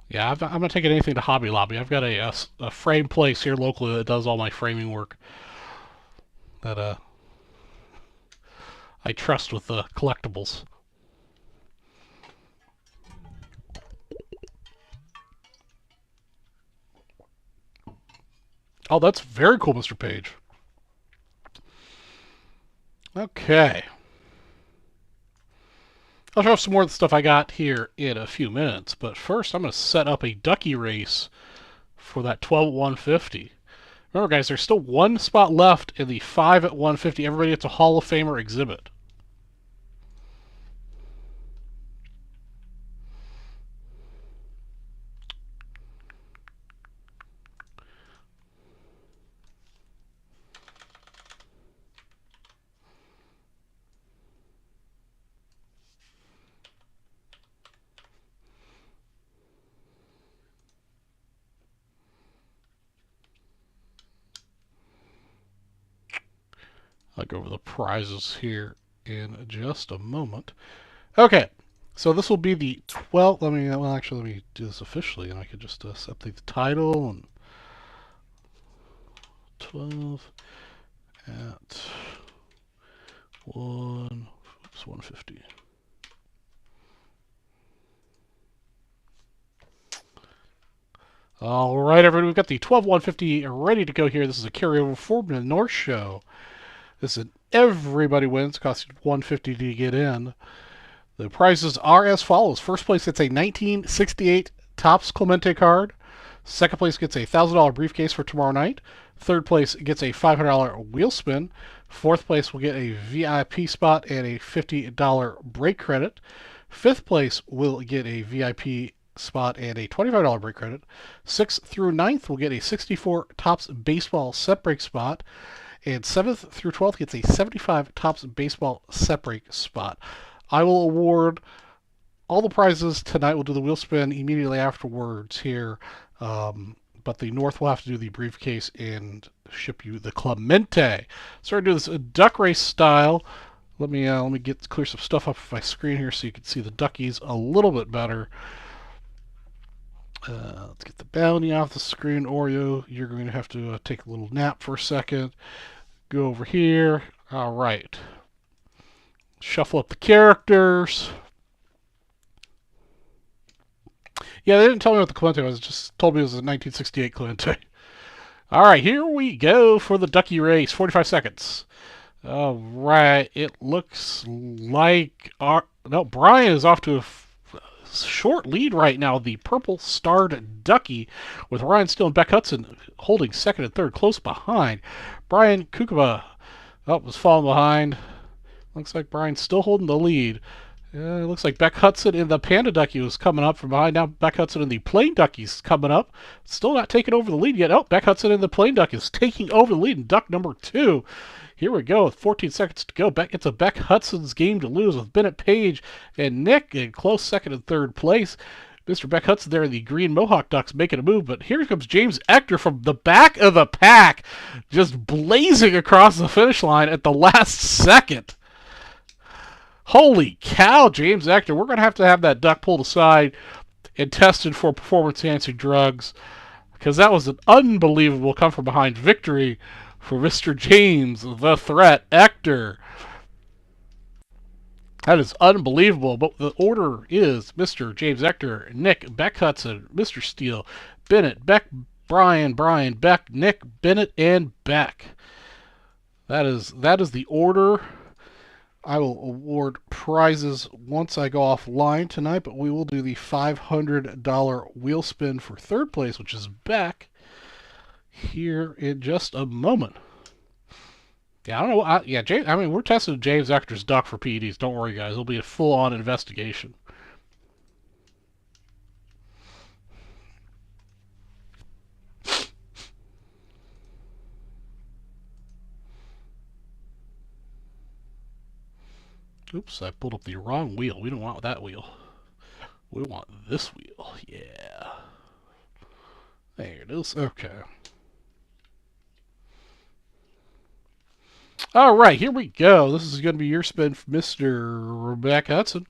Yeah, I'm not taking anything to Hobby Lobby. I've got a frame place here locally that does all my framing work. That I trust with the collectibles. Oh, that's very cool, Mr. Page. Okay. I'll show off some more of the stuff I got here in a few minutes, but first I'm going to set up a ducky race for that 12 at 150. Remember, guys, there's still one spot left in the 5 at 150. Everybody gets a Hall of Famer exhibit. I'll go over the prizes here in just a moment. Okay, so this will be the 12th. Let me do this officially, and I could just update the title and 12 at 150. All right, everybody, we've got the 12-150 ready to go here. This is a carryover from the North Show. This is an everybody wins. Costs you $150 to get in. The prizes are as follows. First place gets a 1968 Topps Clemente card. Second place gets a $1,000 briefcase for tomorrow night. Third place gets a $500 wheel spin. Fourth place will get a VIP spot and a $50 break credit. Fifth place will get a VIP spot and a $25 break credit. 6th through 9th will get a 64 Topps baseball set break spot. And 7th through 12th gets a 75 Topps baseball set break spot. I will award all the prizes tonight. We'll do the wheel spin immediately afterwards here. But the North will have to do the briefcase and ship you the Clemente. So we're going to do this duck race style. Let me clear some stuff up my screen here so you can see the duckies a little bit better. Let's get the bounty off the screen. Oreo, you're going to have to take a little nap for a second. Go over here. All right. Shuffle up the characters. Yeah, they didn't tell me what the Clemente was. Just told me it was a 1968 Clemente. All right, here we go for the ducky race. 45 seconds. All right, it looks like Brian is off to a short lead right now. The purple starred ducky with Ryan Steele and Beck Hudson holding second and third close behind. Brian Kukaba was falling behind. Looks like Brian's still holding the lead. It looks like Beck Hudson in the Panda Ducky was coming up from behind. Now Beck Hudson in the Plain Ducky's coming up. Still not taking over the lead yet. Oh, Beck Hudson in the Plain Ducky is taking over the lead in duck number 2. Here we go with 14 seconds to go. It's a Beck Hudson's game to lose with Bennett Page and Nick in close second and third place. Mr. Beck Hudson there in the green Mohawk Ducks making a move, but here comes James Ector from the back of the pack, just blazing across the finish line at the last second. Holy cow, James Ector. We're going to have that duck pulled aside and tested for performance-enhancing drugs, because that was an unbelievable come-from-behind victory for Mr. James the Threat Ector. That is unbelievable, but the order is Mr. James Ector, Nick, Beck Hudson, Mr. Steele, Bennett, Beck, Brian, Beck, Nick, Bennett, and Beck. That is the order. I will award prizes once I go offline tonight, but we will do the $500 wheel spin for third place, which is Beck, here in just a moment. Yeah, I don't know. James, we're testing James Ector's duck for PEDs. Don't worry, guys. It'll be a full-on investigation. Oops, I pulled up the wrong wheel. We don't want that wheel. We want this wheel. Yeah. There it is. Okay. All right, here we go. This is going to be your spin for Mr. Beck Hudson.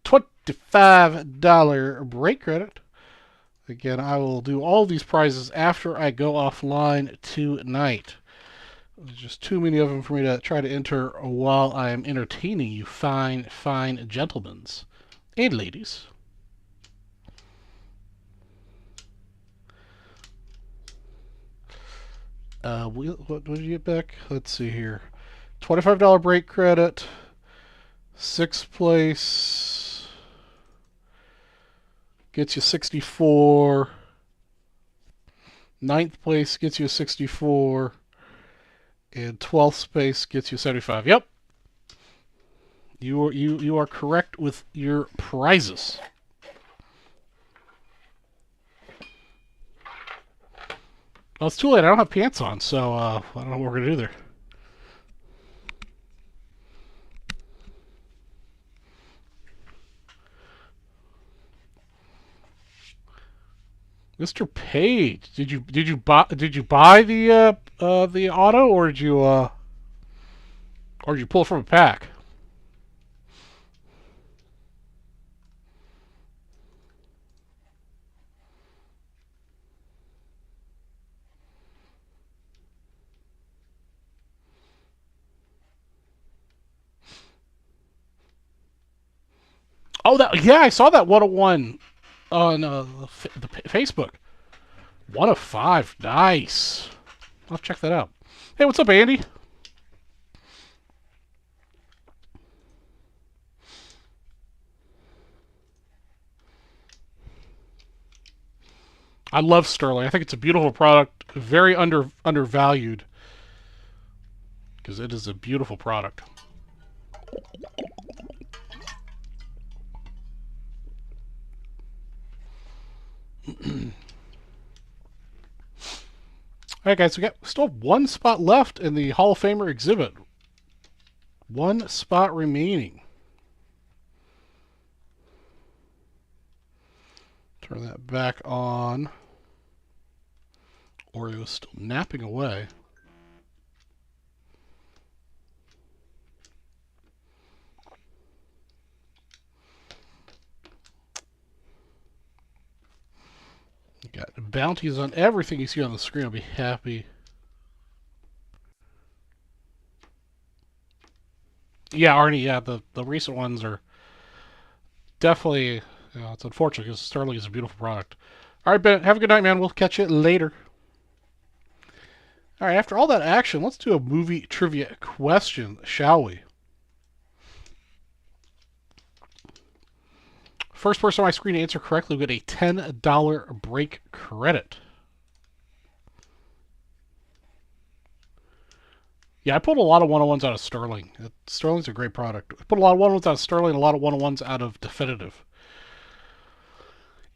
$25 break credit. Again, I will do all these prizes after I go offline tonight. There's just too many of them for me to try to enter while I am entertaining you fine, fine gentlemen and ladies. What did you get back? Let's see here. $25 break credit. 6th place gets you 64. 9th place gets you 64. And 12th place gets you 75. Yep. You are correct with your prizes. Well, it's too late. I don't have pants on, so I don't know what we're going to do there. Mr. Page, did you buy the auto, or did you pull it from a pack? Oh, I saw that 101 on the Facebook. 1 of 5, nice. I'll check that out. Hey, what's up, Andy? I love Sterling. I think it's a beautiful product, very undervalued, because it is a beautiful product. Alright, guys, we still have 1 spot left in the Hall of Famer exhibit. 1 spot remaining. Turn that back on. Oreo's still napping away. Got bounties on everything you see on the screen. I'll be happy. Yeah, Arnie, yeah, the recent ones are definitely, it's unfortunate because Sterling is a beautiful product. All right, Ben, have a good night, man. We'll catch you later. All right, after all that action, let's do a movie trivia question, shall we? First person on my screen to answer correctly will get a $10 break credit. Yeah, I pulled a lot of 101s out of Sterling. Sterling's a great product. I put a lot of 101s out of Sterling and a lot of 101s out of Definitive.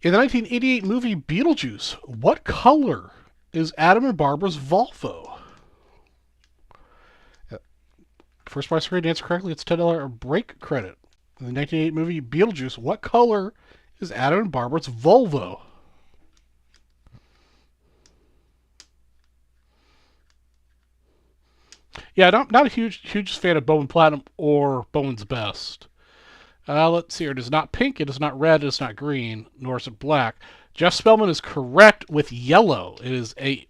In the 1988 movie Beetlejuice, what color is Adam and Barbara's Volvo? First person screen to answer correctly, it's $10 break credit. In the 1988 movie Beetlejuice, what color is Adam and Barbara's Volvo? Yeah, not a huge fan of Bowman Platinum or Bowman's Best. Let's see here. It is not pink, it is not red, it is not green, nor is it black. Jeff Spellman is correct with yellow. It is a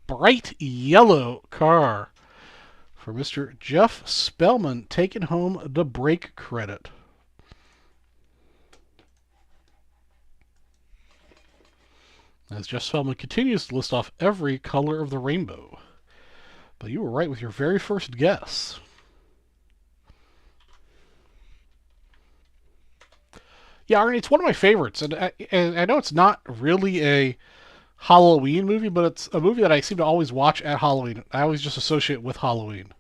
bright yellow car for Mr. Jeff Spellman, taking home the break credit. As Jeff Spellman continues to list off every color of the rainbow. But you were right with your very first guess. Yeah, Arnie, it's one of my favorites. And I know it's not really a Halloween movie, but it's a movie that I seem to always watch at Halloween. I always just associate it with Halloween.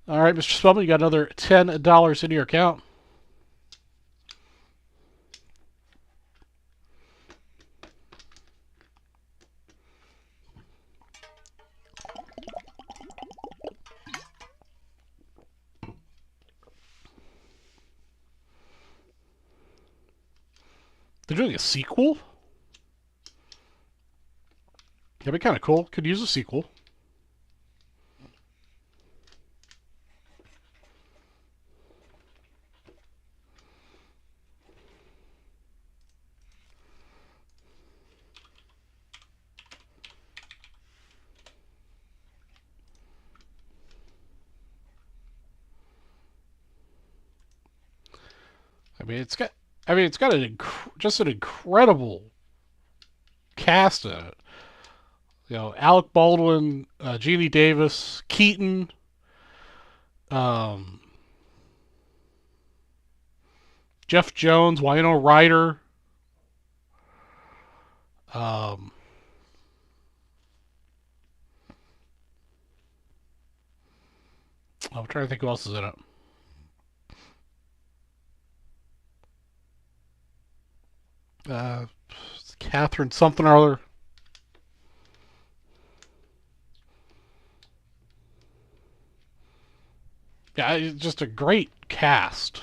All right, Mr. Spellman, you got another $10 in your account. They're doing a sequel? That'd be kind of cool. Could use a sequel. It's got just an incredible cast in it. You know, Alec Baldwin, Jeannie Davis, Keaton, um, Jeff Jones, Winona Ryder. Um, I'm trying to think who else is in it. Catherine something or other. Yeah, it's just a great cast.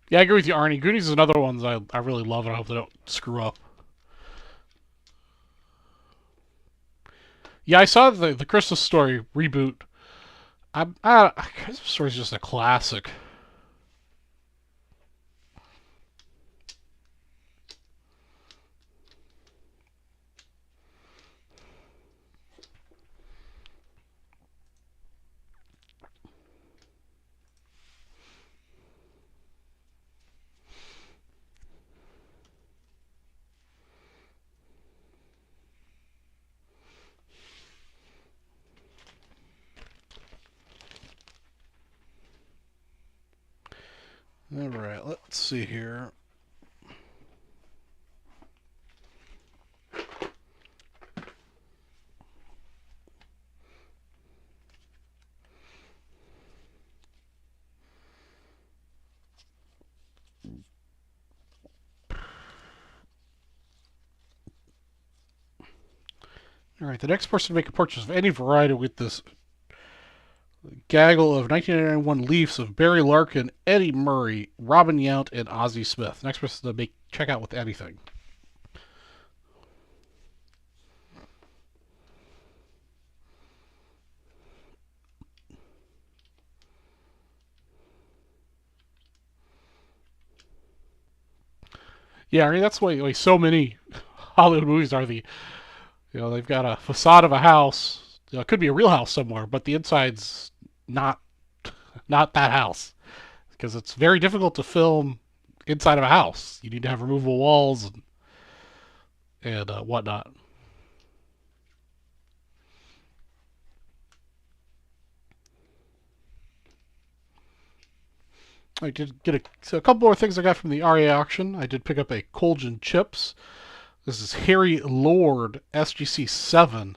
Yeah, I agree with you, Arnie. Goonies is another one that I really love, and I hope they don't screw up. Yeah, I saw the Christmas Story reboot. Christmas Story is just a classic. All right, let's see here. All right, the next person to make a purchase of any variety with this Gaggle of 1991 Leafs of Barry Larkin, Eddie Murray, Robin Yount, and Ozzie Smith. Next person to check out with anything. Yeah, I mean, that's why so many Hollywood movies are they've got a facade of a house. It could be a real house somewhere, but the inside's not not that house because it's very difficult to film inside of a house. You need to have removable walls and whatnot. I did get a couple more things I got from the RA auction. I did pick up a Colgin Chips. This is Harry Lord SGC 7.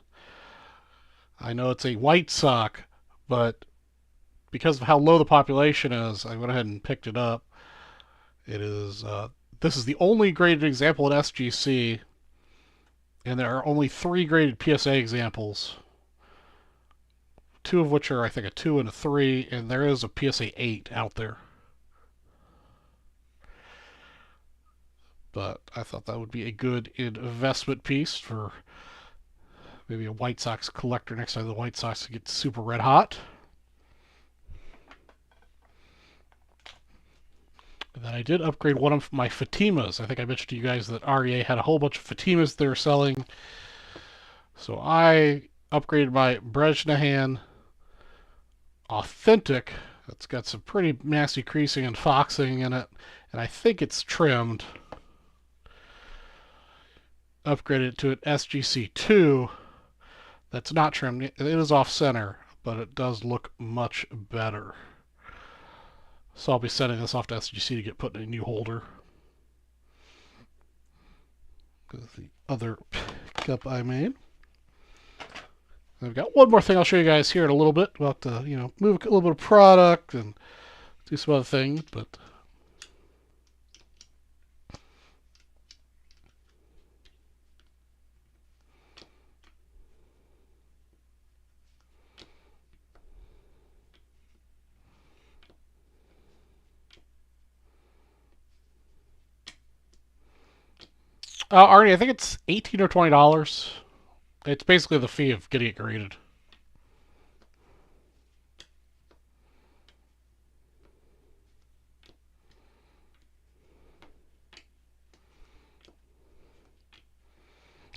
I know it's a white sock, but because of how low the population is, I went ahead and picked it up. It is this is the only graded example in SGC, and there are only 3 graded PSA examples. 2 of which are, I think, a 2 and a 3, and there is a PSA 8 out there. But I thought that would be a good investment piece for maybe a White Sox collector next time the White Sox get super red hot. And then I did upgrade one of my Fatimas. I think I mentioned to you guys that REA had a whole bunch of Fatimas they were selling. So I upgraded my Brezhnehan Authentic. It's got some pretty nasty creasing and foxing in it, and I think it's trimmed. Upgraded it to an SGC2 that's not trimmed. It is off center, but it does look much better. So I'll be sending this off to SGC to get put in a new holder. Because the other pickup I made. I've got one more thing I'll show you guys here in a little bit. We'll have to, move a little bit of product and do some other things, but Arnie, I think it's $18 or $20. It's basically the fee of getting it graded.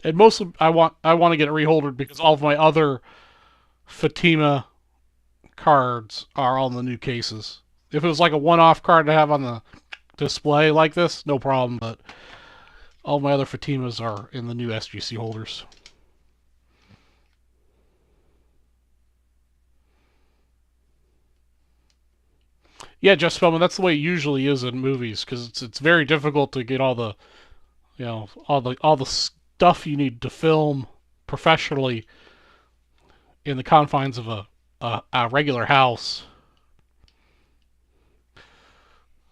And mostly, I want to get it reholdered because all of my other Fatima cards are on the new cases. If it was like a one-off card to have on the display like this, no problem. But all my other Fatimas are in the new SGC holders. Yeah, Jeff Spellman, that's the way it usually is in movies because it's very difficult to get all the all the stuff you need to film professionally in the confines of a regular house.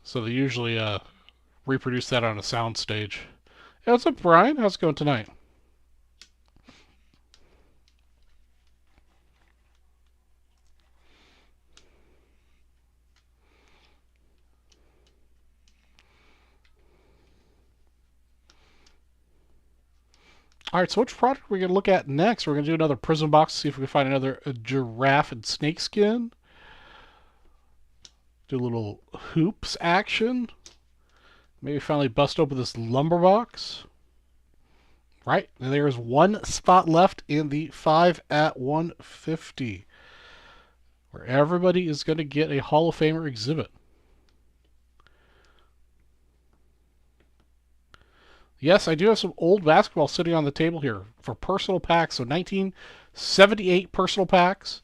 So they usually reproduce that on a soundstage. Hey, what's up, Brian? How's it going tonight? All right, so which product are we going to look at next? We're going to do another Prism box, see if we can find another giraffe and snakeskin. Do a little hoops action. Maybe finally bust open this lumber box. Right, and there's one spot left in the 5 at 150, where everybody is going to get a Hall of Famer exhibit. Yes, I do have some old basketball sitting on the table here for personal packs. So 1978 personal packs.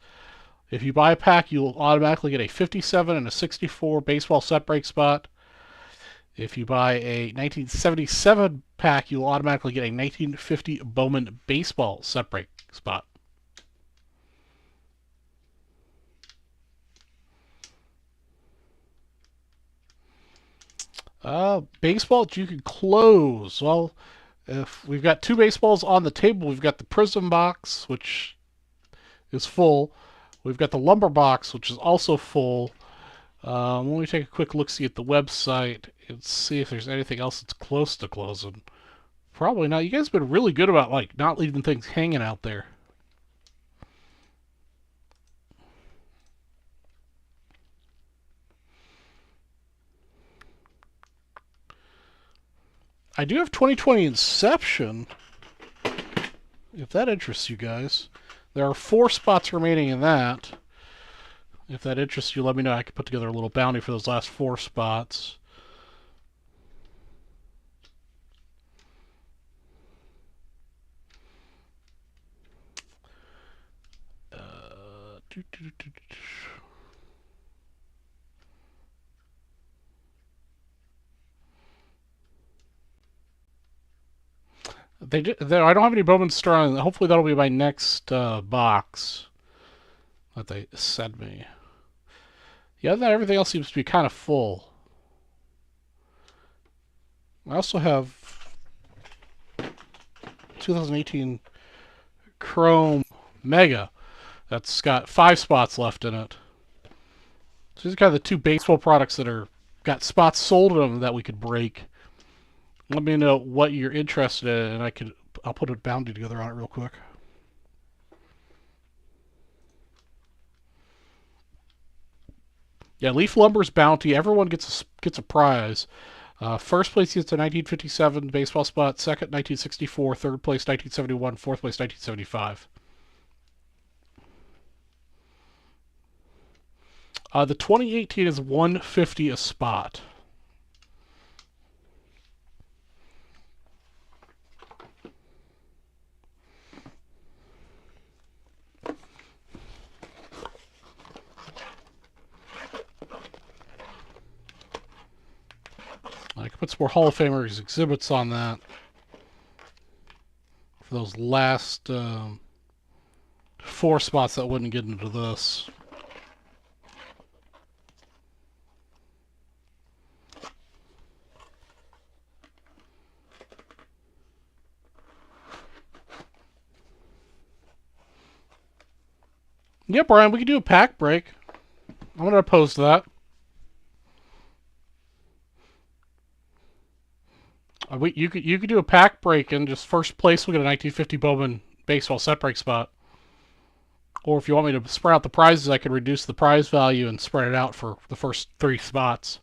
If you buy a pack, you'll automatically get a 57 and a 64 baseball set break spot. If you buy a 1977 pack, you'll automatically get a 1950 Bowman baseball set break spot. Baseball you can close. Well, if we've got 2 baseballs on the table, we've got the Prism box, which is full. We've got the lumber box, which is also full. Let me take a quick look-see at the website and see if there's anything else that's close to closing. Probably not. You guys have been really good about like not leaving things hanging out there. I do have 2020 Inception, if that interests you guys. There are 4 spots remaining in that. If that interests you, let me know. I can put together a little bounty for those last 4 spots. I don't have any Bowman Star. Hopefully that'll be my next box that they send me. Yeah, other than that, everything else seems to be kind of full. I also have 2018 Chrome Mega. That's got 5 spots left in it. So these are kind of the 2 baseball products that are got spots sold in them that we could break. Let me know what you're interested in, and I'll put a bounty together on it real quick. Yeah, Leaf Lumber's bounty. Everyone gets a prize. First place gets a 1957 baseball spot. Second, 1964. Third place, 1971. Fourth place, 1975. The 2018 is 150 a spot. I can put some more Hall of Famers exhibits on that for those last 4 spots that wouldn't get into this. Yeah, Brian, we can do a pack break. I'm going to oppose that. You could do a pack break and just first place we get a 1950 Bowman baseball set break spot. Or if you want me to spread out the prizes, I could reduce the prize value and spread it out for the first 3 spots.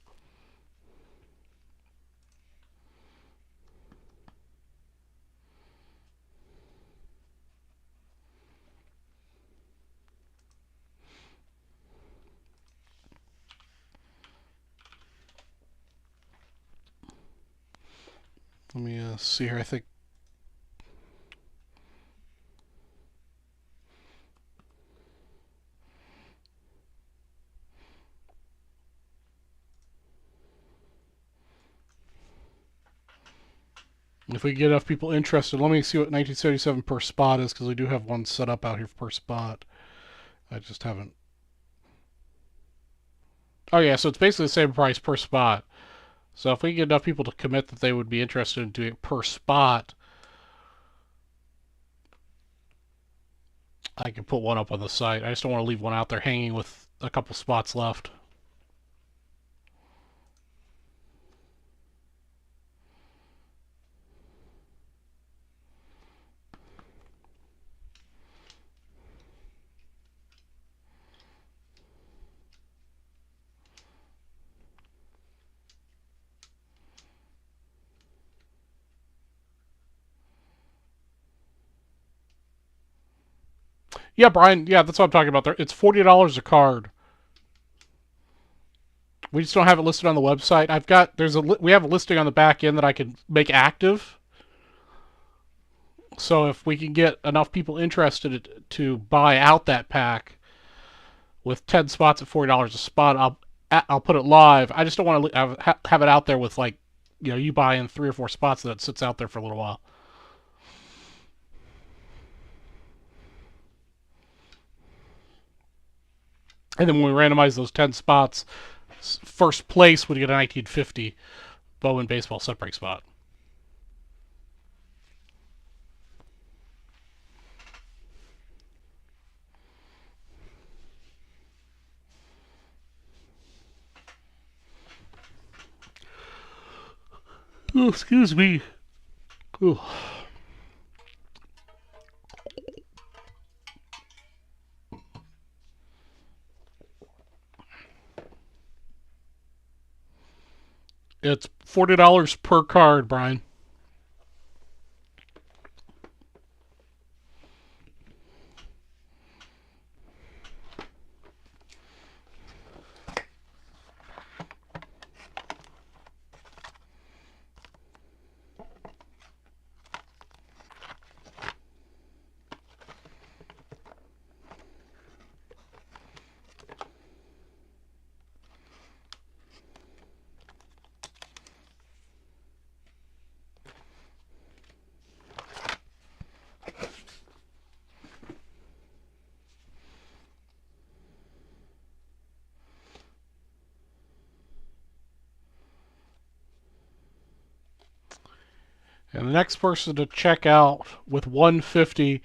Let me see here. I think if we get enough people interested, let me see what 1977 per spot is, because we do have one set up out here per spot. I just haven't. Oh yeah, so it's basically the same price per spot. So if we get enough people to commit that they would be interested in doing it per spot, I can put one up on the site. I just don't want to leave one out there hanging with a couple spots left. Yeah, Brian. Yeah, that's what I'm talking about. There, it's $40 a card. We just don't have it listed on the website. We have a listing on the back end that I can make active. So if we can get enough people interested to buy out that pack with 10 spots at $40 a spot, I'll put it live. I just don't want to have it out there with like, you buy in 3 or 4 spots that it sits out there for a little while. And then when we randomize those 10 spots, first place would get a 1950 Bowman baseball set break spot. Oh, excuse me. Ooh. It's $40 per card, Brian. And the next person to check out with 150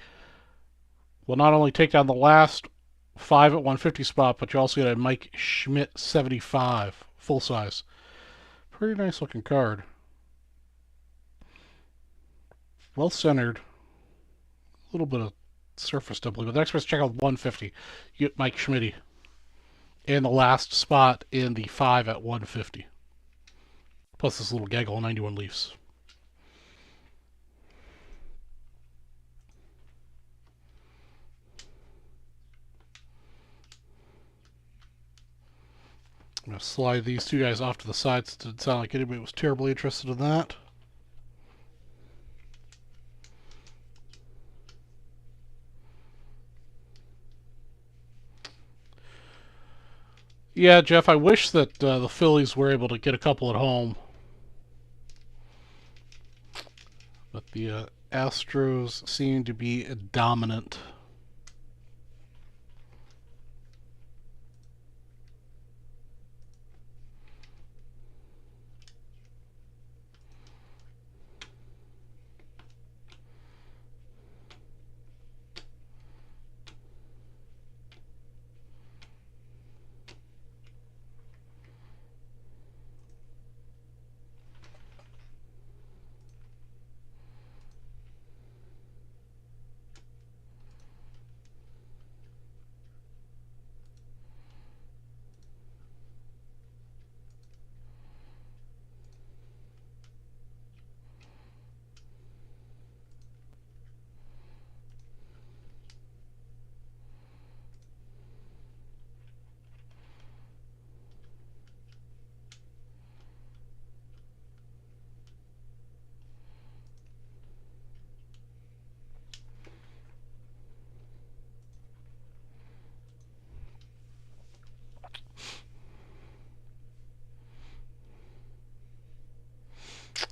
will not only take down the last 5 at 150 spot, but you also get a Mike Schmidt 75 full size. Pretty nice looking card. Well centered. A little bit of surface dimpling. But the next person to check out 150, you get Mike Schmidt in the last spot in the 5 at 150. Plus this little gaggle 91 Leafs. I'm going to slide these two guys off to the side since it didn't sound like anybody was terribly interested in that. Yeah, Jeff, I wish that the Phillies were able to get a couple at home. But the Astros seem to be dominant.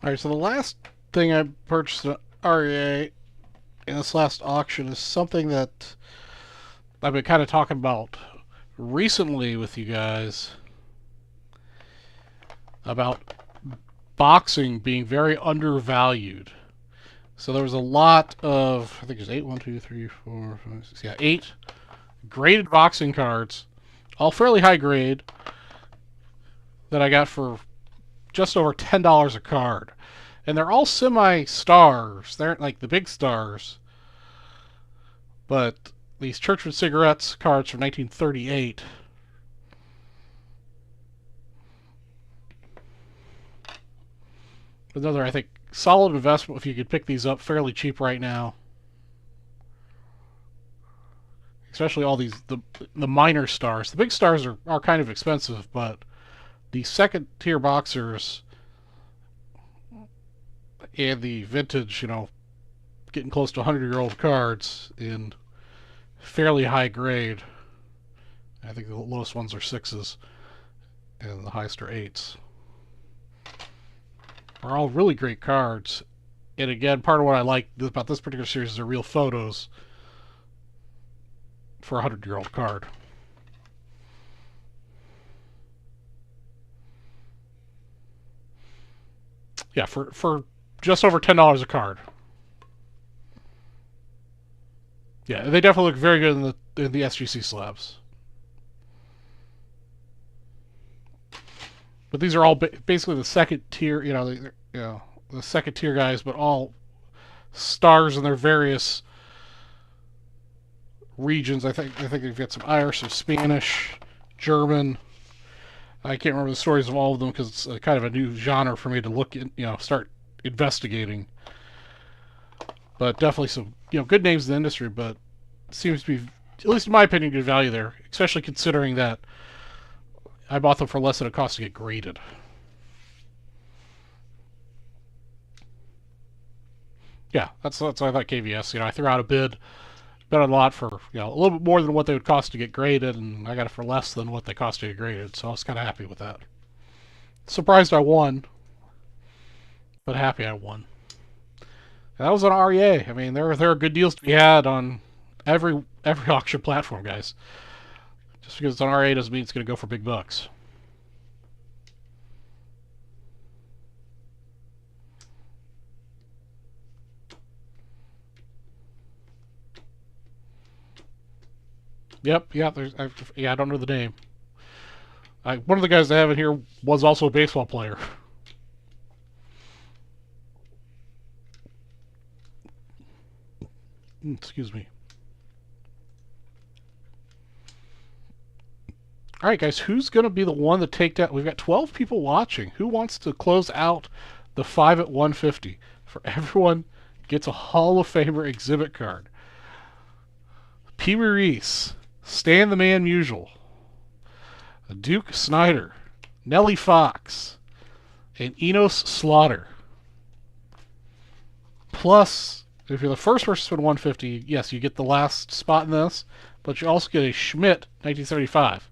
Alright, so the last thing I purchased an REA in this last auction is something that I've been kind of talking about recently with you guys about boxing being very undervalued. So there was a lot of, I think there's 8, 1, 2, 3, 4, 5, 6, yeah, 8 graded boxing cards, all fairly high grade, that I got for just over $10 a card. And they're all semi-stars. They aren't like the big stars. But these Churchman Cigarettes cards from 1938. Another, I think, solid investment if you could pick these up fairly cheap right now. Especially all these, the minor stars. The big stars are kind of expensive, but the second tier boxers and the vintage, you know, getting close to 100-year-old cards in fairly high grade. I think the lowest ones are 6s and the highest are 8s. Are all really great cards. And again, part of what I like about this particular series is the real photos for a 100-year-old card. Yeah, for just over $10 a card. Yeah, they definitely look very good in the SGC slabs. But these are all basically the second tier, the second tier guys, but all stars in their various regions. I think they've got some Irish, some Spanish, German. I can't remember the stories of all of them because it's kind of a new genre for me to look at, start investigating. But definitely some, good names in the industry, but seems to be, at least in my opinion, good value there, especially considering that I bought them for less than it cost to get graded. Yeah, that's what I thought KVS. I threw out a bid, bet a lot for a little bit more than what they would cost to get graded, and I got it for less than what they cost to get graded. So I was kind of happy with that. Surprised I won, but happy I won. That was an REA. I mean, there are good deals to be had on every auction platform, guys. Just because it's on REA doesn't mean it's going to go for big bucks. Yep, yeah, I don't know the name. One of the guys I have in here was also a baseball player. Excuse me. All right, guys, who's going to be the one to take that? We've got 12 people watching. Who wants to close out the 5 at 150? For everyone gets a Hall of Famer exhibit card. Pee Wee Reese, Stan the Man Musial, Duke Snyder, Nellie Fox, and Enos Slaughter. Plus, if you're the first person to spend 150, yes, you get the last spot in this, but you also get a Schmidt 1975.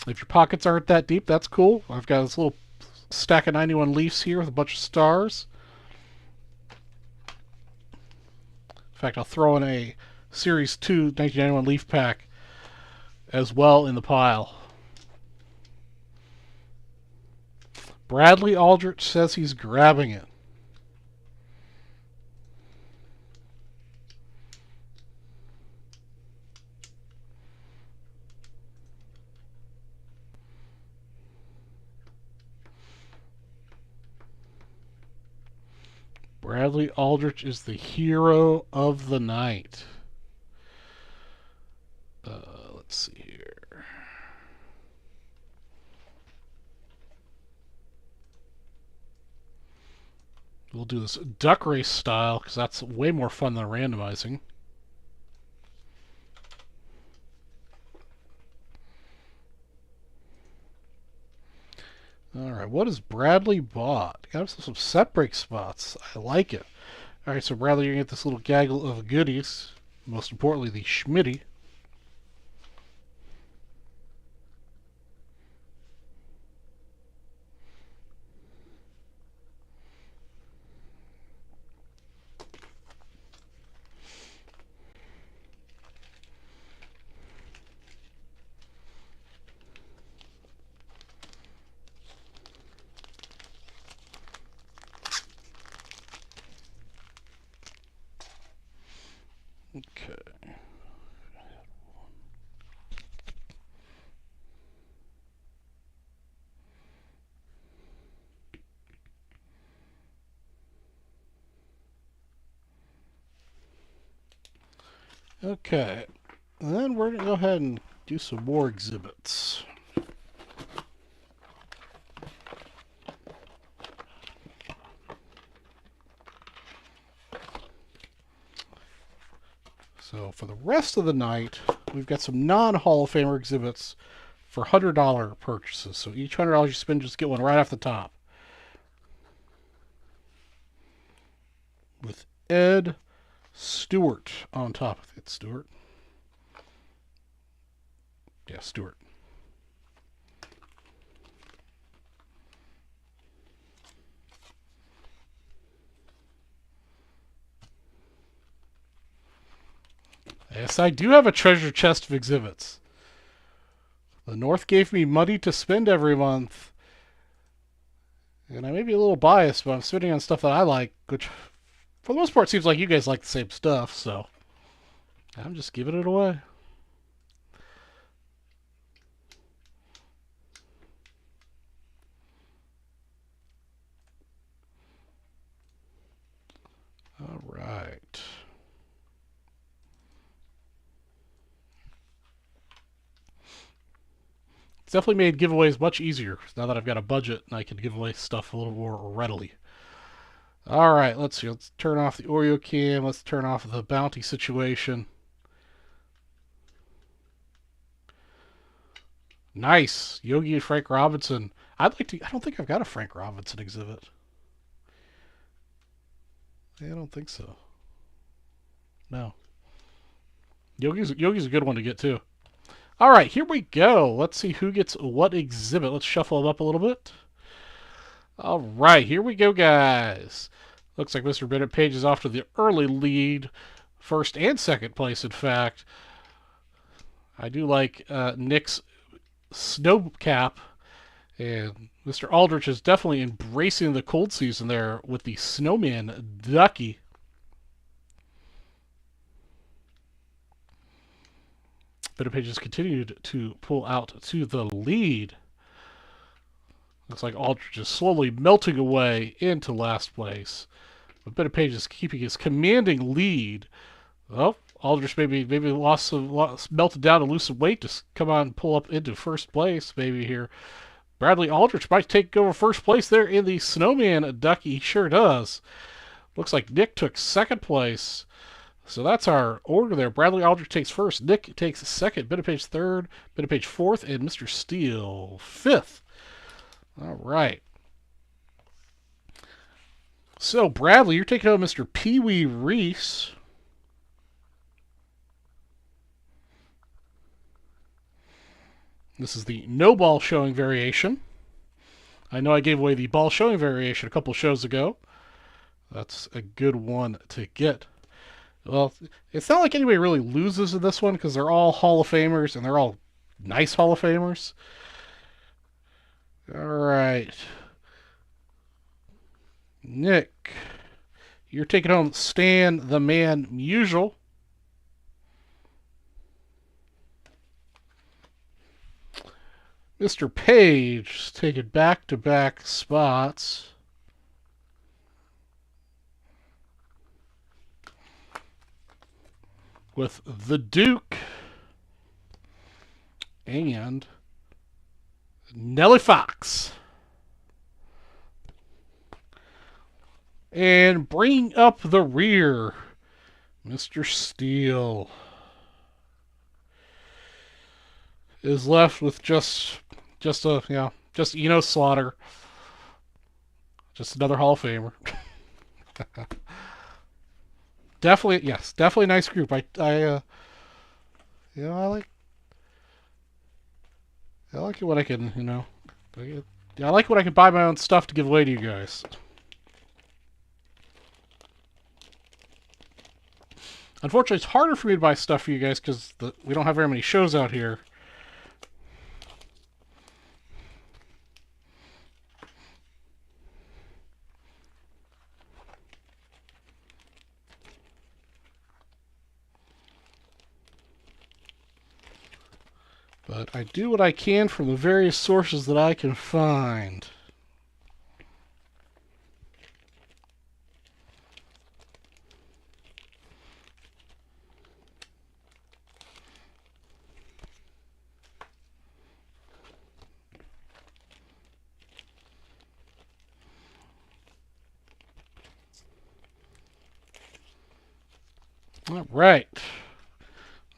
If your pockets aren't that deep, that's cool. I've got this little stack of 91 Leafs here with a bunch of stars. In fact, I'll throw in a Series 2 1991 Leaf pack as well in the pile. Bradley Aldrich says he's grabbing it. Bradley Aldrich is the hero of the night. Let's see here. We'll do this duck race style because that's way more fun than randomizing. Alright, what has Bradley bought? Got some set break spots. I like it. Alright, so Bradley, you're going to get this little gaggle of goodies. Most importantly, the Schmitty. Okay. Okay. And then we're going to go ahead and do some more exhibits. So for the rest of the night, we've got some non-Hall of Famer exhibits for $100 purchases. So each $100 you spend, just get one right off the top. With Ed Stewart on top of it. Stewart. Yeah, Stewart. Yes, I do have a treasure chest of exhibits. The North gave me money to spend every month. And I may be a little biased, but I'm spending on stuff that I like, which for the most part seems like you guys like the same stuff, so I'm just giving it away. It's definitely made giveaways much easier now that I've got a budget and I can give away stuff a little more readily. All right, let's see. Let's turn off the Oreo cam. Let's turn off the bounty situation. Nice. Yogi and Frank Robinson. I'd like to. I don't think I've got a Frank Robinson exhibit. I don't think so. No. Yogi's a good one to get too. All right, here we go. Let's see who gets what exhibit. Let's shuffle it up a little bit. All right, here we go, guys. Looks like Mr. Bennett Page is off to the early lead. First and second place, in fact. I do like Nick's snow cap. And Mr. Aldrich is definitely embracing the cold season there with the snowman ducky. Bennett Page has continued to pull out to the lead. Looks like Aldrich is slowly melting away into last place. But Bennett Page is keeping his commanding lead. Oh, Aldrich maybe melted down to lose some weight to come on and pull up into first place maybe here. Bradley Aldrich might take over first place there in the snowman ducky. He sure does. Looks like Nick took second place. So that's our order there. Bradley Aldrich takes first. Nick takes second. Bennett Page third. Bennett Page fourth. And Mr. Steele fifth. All right. So, Bradley, you're taking out Mr. Pee Wee Reese. This is the no ball showing variation. I know I gave away the ball showing variation a couple shows ago. That's a good one to get. Well, it's not like anybody really loses in this one because they're all Hall of Famers and they're all nice Hall of Famers. All right. Nick, you're taking home Stan the Man Musial. Mr. Page taking back-to-back spots. With the Duke and Nellie Fox. And bringing up the rear, Mr. Steele is left with just Slaughter. Just another Hall of Famer. Definitely a nice group. I like it when I can, I like when I can buy my own stuff to give away to you guys. Unfortunately, it's harder for me to buy stuff for you guys because we don't have very many shows out here. But I do what I can from the various sources that I can find. All right.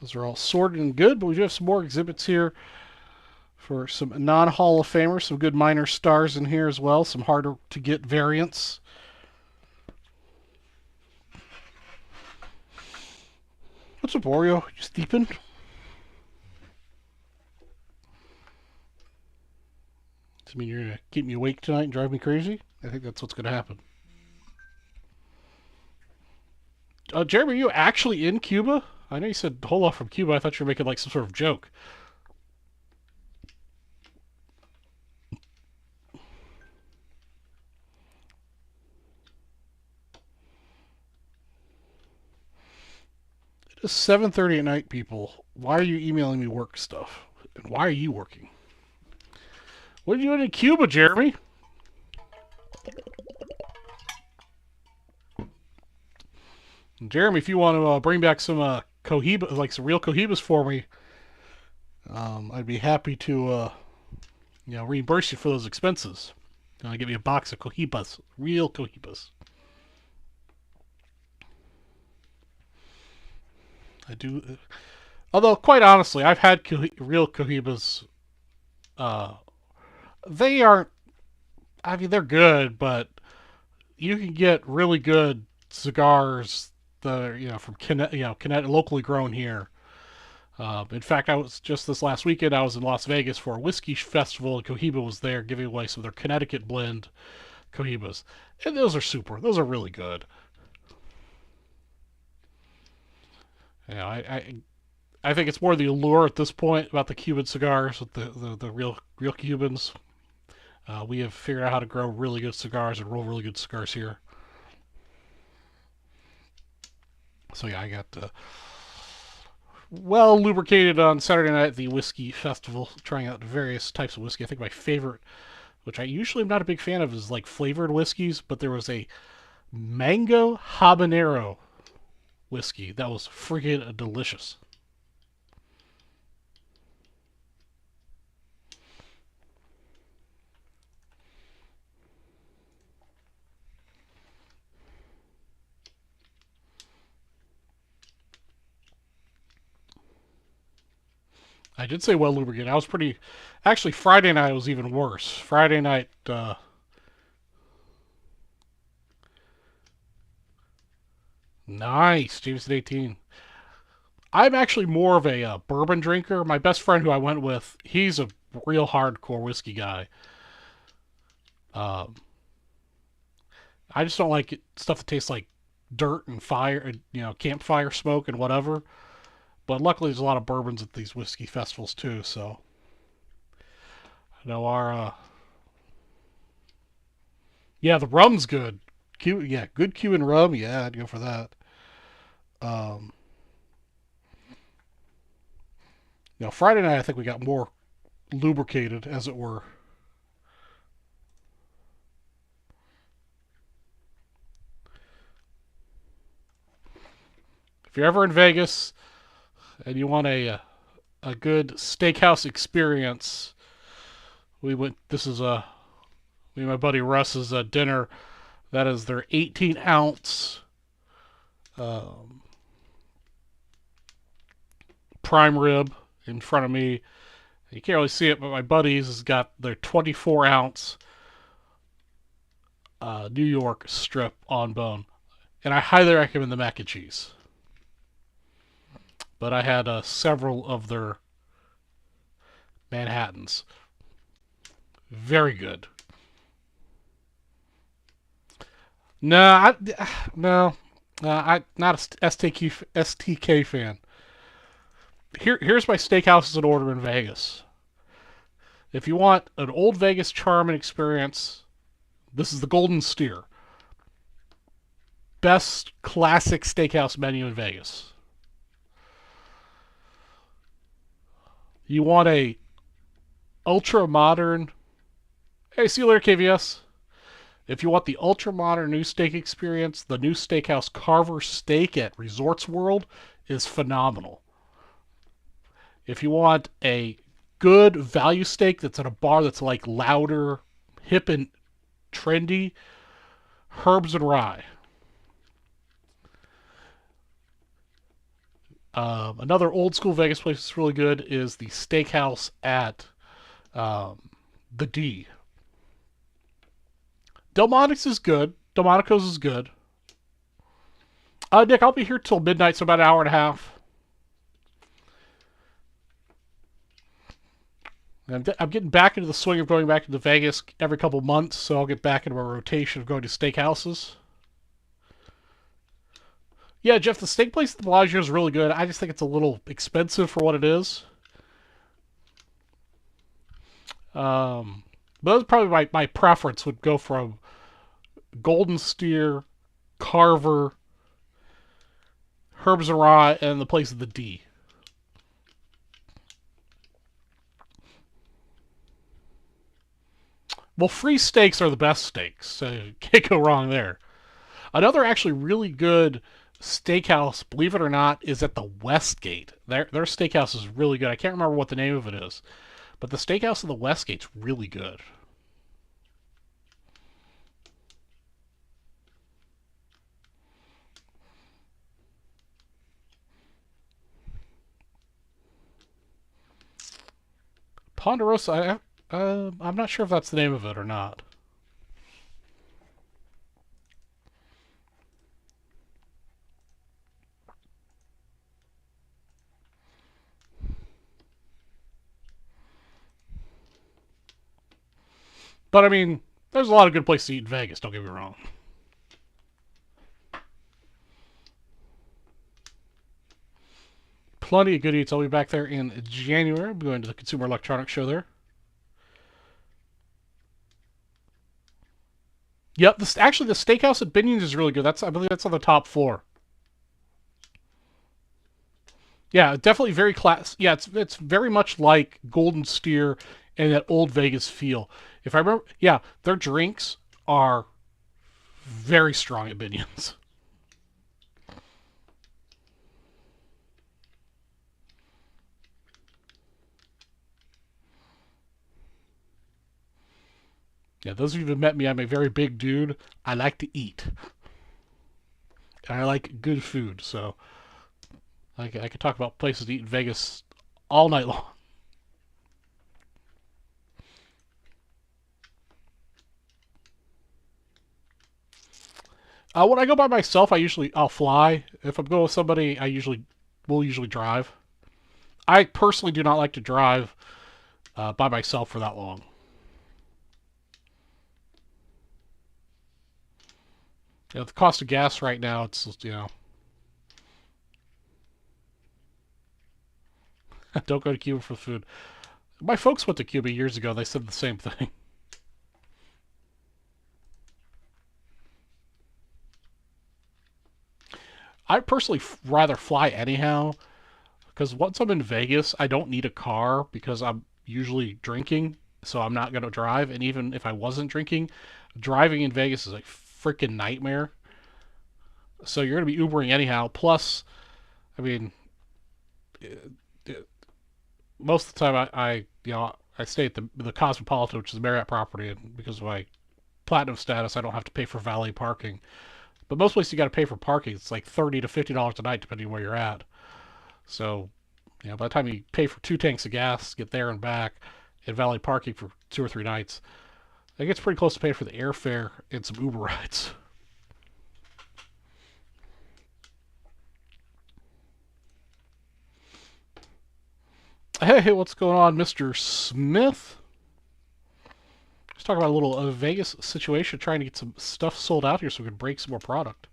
Those are all sorted and good, but we do have some more exhibits here for some non-Hall of Famers, some good minor stars in here as well, some harder to get variants. What's up, Oreo? You sleeping? Does it mean you're going to keep me awake tonight and drive me crazy? I think that's what's going to happen. Jeremy, are you actually in Cuba? I know you said a whole lot from Cuba. I thought you were making like some sort of joke. It is 7:30 at night, people. Why are you emailing me work stuff? And why are you working? What are you doing in Cuba, Jeremy? Jeremy, if you want to bring back some Cohiba, like some real Cohibas for me, I'd be happy to reimburse you for those expenses. Give me a box of cohibas, real cohibas. I do. Although, quite honestly, I've had real cohibas. They aren't. I mean, they're good, but you can get really good cigars that are, from locally grown here. In fact, I was just this last weekend. I was in Las Vegas for a whiskey festival, and Cohiba was there giving away some of their Connecticut blend Cohibas, and those are super. Those are really good. I think it's more the allure at this point about the Cuban cigars with the real Cubans. We have figured out how to grow really good cigars and roll really good cigars here. So yeah, I got well lubricated on Saturday night at the whiskey festival, trying out various types of whiskey. I think my favorite, which I usually am not a big fan of, is like flavored whiskeys, but there was a mango habanero whiskey that was freaking delicious. I did say well lubricated. I was pretty. Actually, Friday night was even worse. Friday night. Nice, Jameson 18. I'm actually more of a bourbon drinker. My best friend who I went with, he's a real hardcore whiskey guy. Um, I just don't like stuff that tastes like dirt and fire, campfire smoke and whatever. But luckily, there's a lot of bourbons at these whiskey festivals too. So, I know yeah, the rum's good. Good Cuban rum. Yeah, I'd go for that. Um, Friday night I think we got more lubricated, as it were. If you're ever in Vegas and you want a good steakhouse experience, we went. This is me and my buddy Russ's dinner. That is their 18-ounce um, prime rib in front of me. You can't really see it, but my buddies has got their 24-ounce New York strip on bone, and I highly recommend the mac and cheese. But I had several of their Manhattans. Very good. No, no, I not a STK fan. Here's my steakhouses in order in Vegas. If you want an old Vegas charm and experience, this is the Golden Steer. Best classic steakhouse menu in Vegas. You want a ultra modern. Hey, see you later, KVS. If you want the ultra modern new steak experience, the new steakhouse Carver Steak at Resorts World is phenomenal. If you want a good value steak that's at a bar that's like louder, hip and trendy, Herbs and Rye. Another old school Vegas place that's really good is the steakhouse at the D. Delmonico's is good. Delmonico's is good. Nick, I'll be here till midnight, so about an hour and a half. I'm getting back into the swing of going back into Vegas every couple months, so I'll get back into a rotation of going to steakhouses. Yeah, Jeff, the steak place at the Bellagio is really good. I just think it's a little expensive for what it is. But that's probably my preference would go from Golden Steer, Carver, Herbs and Rye, and the place at the D. Well, free steaks are the best steaks, so you can't go wrong there. Another actually really good steakhouse, believe it or not, is at the Westgate. Their steakhouse is really good. I can't remember what the name of it is, But the steakhouse in the Westgate's really good. Ponderosa, I'm not sure if that's the name of it or not. But I mean, there's a lot of good places to eat in Vegas, don't get me wrong. Plenty of good eats. I'll be back there in January. I'll be going to the Consumer Electronics Show there. Yep, actually the steakhouse at Binion's is really good. I believe that's on the top floor. Yeah, definitely very class. Yeah, it's very much like Golden Steer and that old Vegas feel. If I remember, yeah, their drinks are very strong at Binion's. Yeah, those of you who have met me, I'm a very big dude. I like to eat. And I like good food, so I could talk about places to eat in Vegas all night long. When I go by myself, I'll fly. If I'm going with somebody, will usually drive. I personally do not like to drive by myself for that long. You know, the cost of gas right now, it's don't go to Cuba for food. My folks went to Cuba years ago. They said the same thing. I personally rather fly anyhow because once I'm in Vegas, I don't need a car because I'm usually drinking, so I'm not going to drive. And even if I wasn't drinking, driving in Vegas is a freaking nightmare. So you're going to be Ubering anyhow. Plus, I mean, most of the time I stay at the Cosmopolitan, which is the Marriott property, and because of my platinum status, I don't have to pay for valet parking. But most places you got to pay for parking. It's like $30 to $50 a night, depending on where you're at. So, by the time you pay for 2 tanks of gas, get there and back, and valet parking for 2 or 3 nights, it gets pretty close to paying for the airfare and some Uber rides. Hey, what's going on, Mr. Smith? Let's talk about a little Vegas situation, trying to get some stuff sold out here so we can break some more product.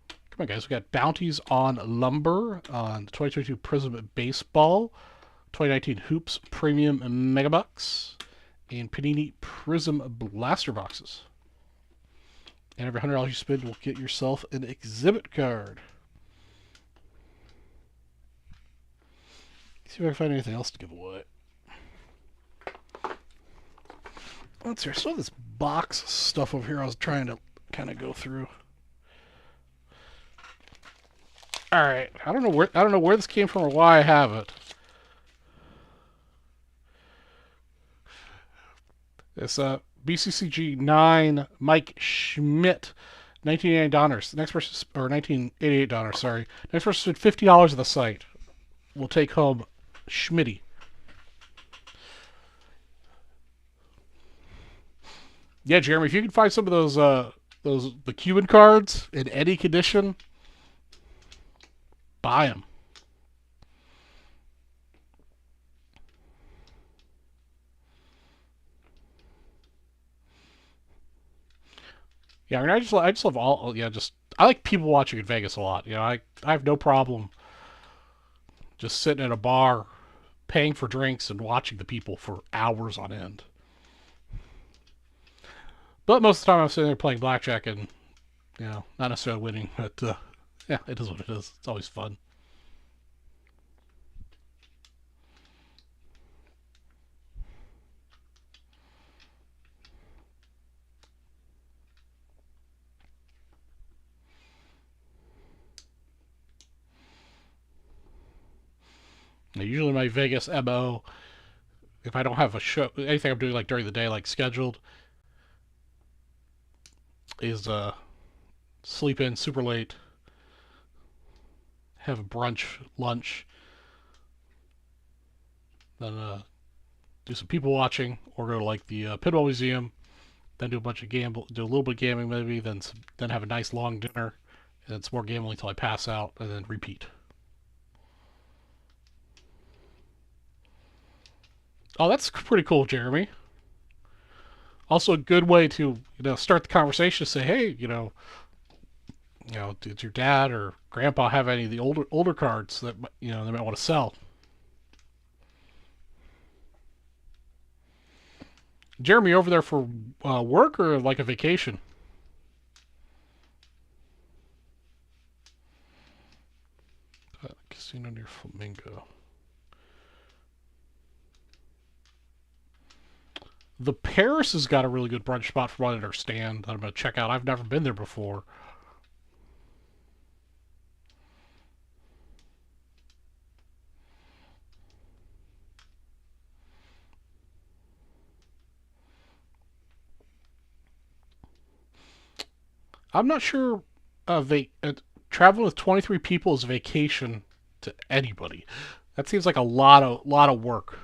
Come on, guys. We got bounties on lumber, on the 2022 Prism Baseball, 2019 Hoops Premium Megabucks, and Panini Prism Blaster Boxes. And every $100 you spend will get yourself an exhibit card. See if I can find anything else to give away. Let's see. I saw this box stuff over here I was trying to kind of go through. All right. I don't know where this came from or why I have it. It's BCCG 9 Mike Schmidt, $1989. Next person, or $1988. Sorry. Next person spent $50 of the site. We'll take home Schmitty. Yeah, Jeremy, if you can find some of the Cuban cards in any condition, buy them. Yeah, I mean, I just love all. Yeah, I like people watching in Vegas a lot. I have no problem just sitting at a bar, paying for drinks and watching the people for hours on end. But most of the time, I'm sitting there playing blackjack and not necessarily winning. But yeah, it is what it is. It's always fun. Now, usually my Vegas MO if I don't have a show, anything I'm doing like during the day, like scheduled, is sleep in super late, have a brunch, lunch, then do some people watching, or go to like the pinball museum, then do a bunch of do a little bit of gambling maybe, then have a nice long dinner, and then some more gambling until I pass out, and then repeat. Oh, that's pretty cool, Jeremy. Also, a good way to start the conversation. To say, hey, did your dad or grandpa have any of the older cards that they might want to sell? Jeremy, over there for work or like a vacation? Casino near Flamingo. The Paris has got a really good brunch spot from what I understand that I'm going to check out. I've never been there before. I'm not sure traveling with 23 people is vacation to anybody. That seems like a lot of work.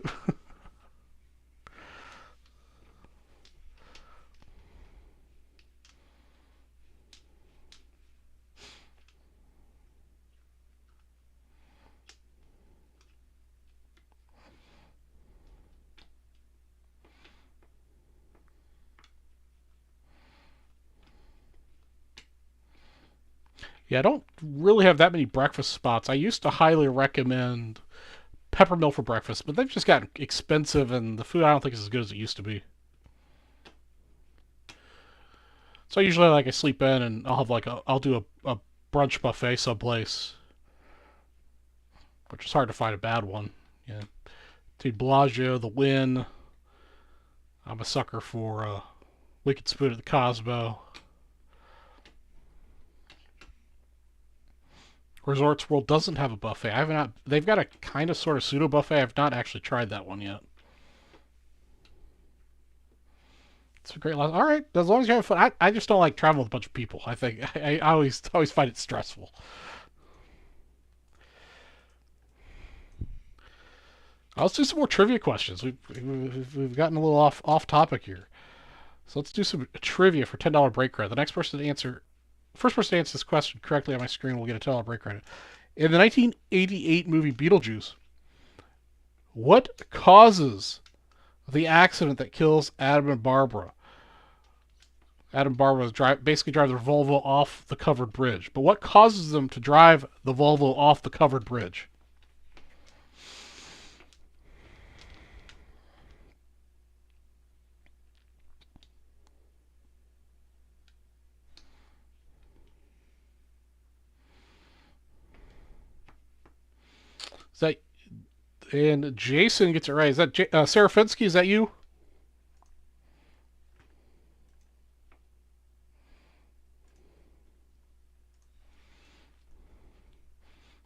Yeah, I don't really have that many breakfast spots. I used to highly recommend Peppermill for breakfast, but they've just gotten expensive, and the food I don't think is as good as it used to be. So usually, like, I sleep in, and I'll do a brunch buffet someplace, which is hard to find a bad one. Yeah, Dude, Bellagio, the Wynn. I'm a sucker for Wicked Spoon at the Cosmo. Resorts World doesn't have a buffet. I have not. They've got a kind of sort of pseudo buffet. I've not actually tried that one yet. It's a great last. All right, as long as you have fun. I just don't like traveling with a bunch of people. I think I always find it stressful. Let's do some more trivia questions. We've gotten a little off topic here. So let's do some trivia for $10 break credit. The first person to answer this question correctly on my screen will get a $10 break credit. In the 1988 movie Beetlejuice, what causes the accident that kills Adam and Barbara? Adam and Barbara basically drive their Volvo off the covered bridge. But what causes them to drive the Volvo off the covered bridge? Is that and Jason gets it right? Is that Sarah Finsky? Is that you?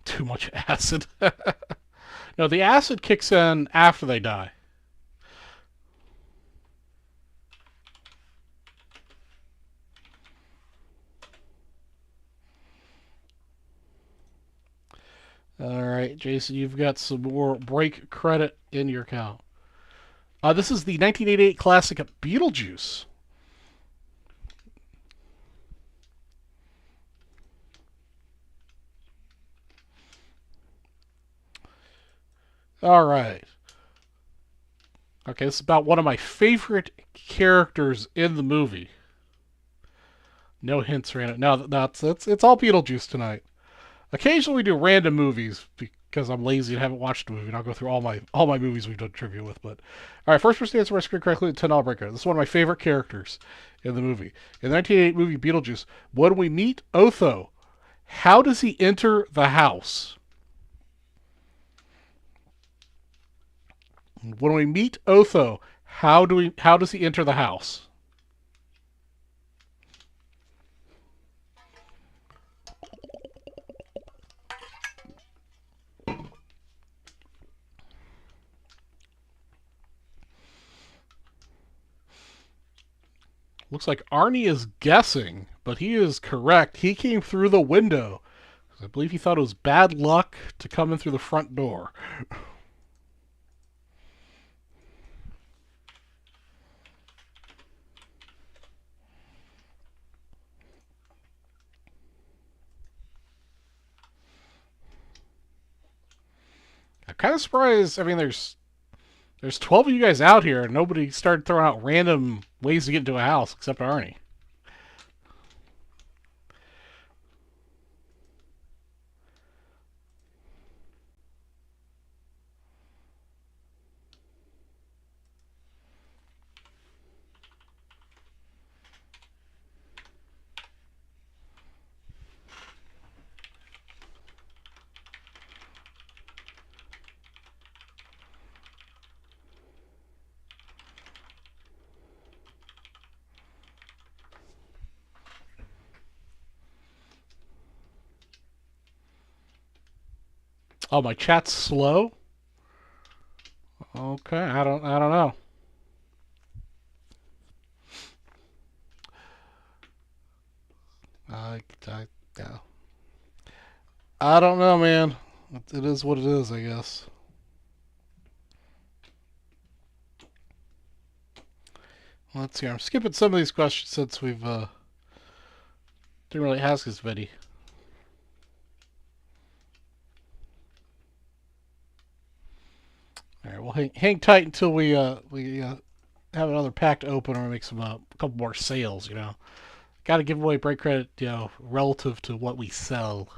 Too much acid. No, the acid kicks in after they die. All right, Jason, you've got some more break credit in your account. This is the 1988 classic Beetlejuice. All right. Okay, this is about one of my favorite characters in the movie. No hints or anything. No, it's all Beetlejuice tonight. Occasionally we do random movies because I'm lazy and haven't watched a movie, and I'll go through all my movies we've done trivia with. But all right, first person to answer my screen correctly, $10 breaker. This is one of my favorite characters in the movie. In the 1988 movie Beetlejuice, when we meet Otho, how does he enter the house? When we meet Otho, how does he enter the house? Looks like Arnie is guessing, but he is correct. He came through the window. I believe he thought it was bad luck to come in through the front door. I'm kind of surprised. I mean, there's 12 of you guys out here, and nobody started throwing out random ways to get into a house except Arnie. Oh, my chat's slow. Okay, I don't know. Yeah. I don't know, man. It is what it is, I guess. Let's see. I'm skipping some of these questions since we've didn't really ask this many. All right, well, hang tight until we have another pack to open or make some a couple more sales. Got to give away break credit, relative to what we sell.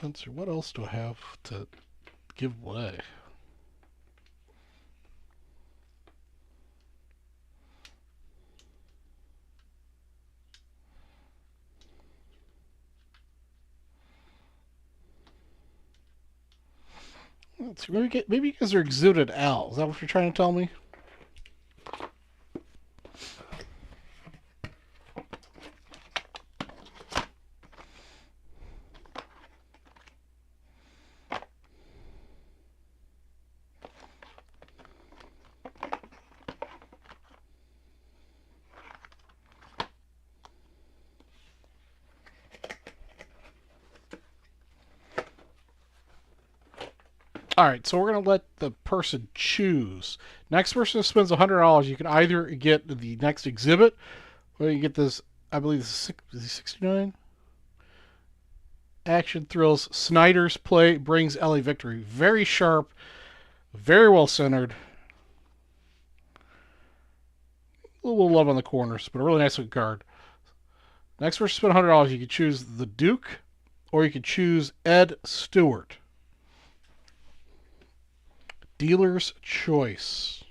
Let's see, what else do I have to give away? Let's see, maybe you guys are exuded out. Is that what you're trying to tell me? All right, so we're going to let the person choose. Next person who spends $100, you can either get the next exhibit, or you get this, I believe this is 69? Action Thrills Snyder's Play Brings LA Victory. Very sharp, very well centered. A little love on the corners, but a really nice looking card. Next person spend $100, you can choose the Duke, or you can choose Ed Stewart. Dealer's choice.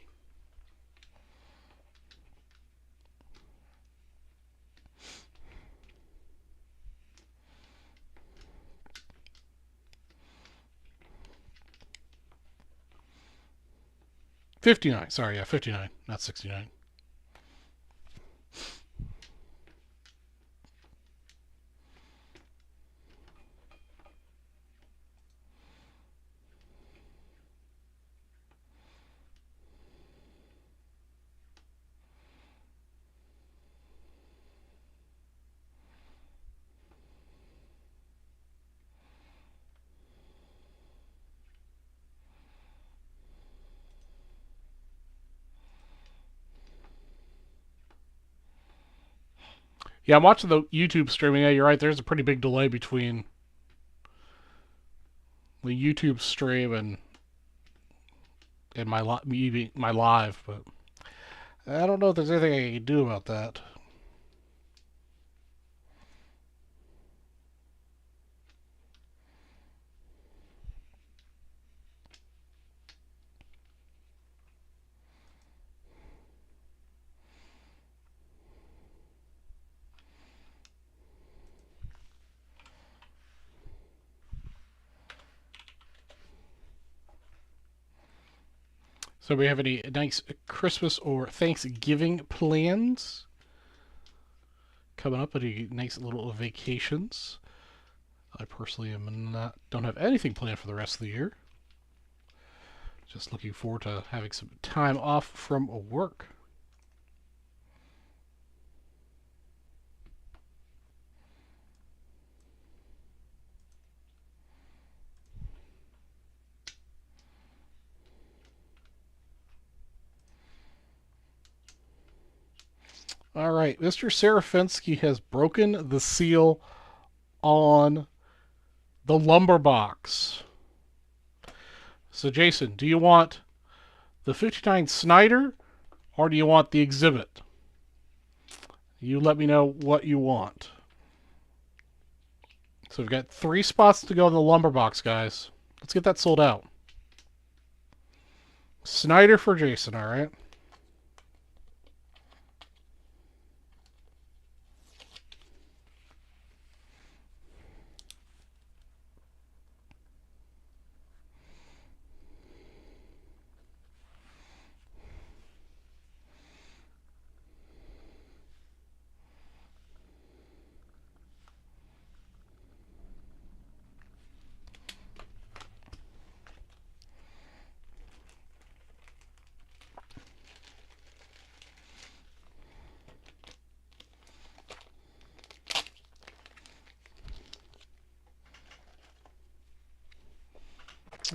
$59. Sorry, yeah, $59, not $69. Yeah, I'm watching the YouTube streaming. Yeah, you're right. There's a pretty big delay between the YouTube stream and my live, but I don't know if there's anything I can do about that. So, we have any nice Christmas or Thanksgiving plans coming up? Any nice little vacations? I personally don't have anything planned for the rest of the year. Just looking forward to having some time off from work. All right, Mr. Serafinsky has broken the seal on the lumber box. So, Jason, do you want the 59 Snyder or do you want the exhibit? You let me know what you want. So we've got 3 spots to go in the lumber box, guys. Let's get that sold out. Snyder for Jason, all right?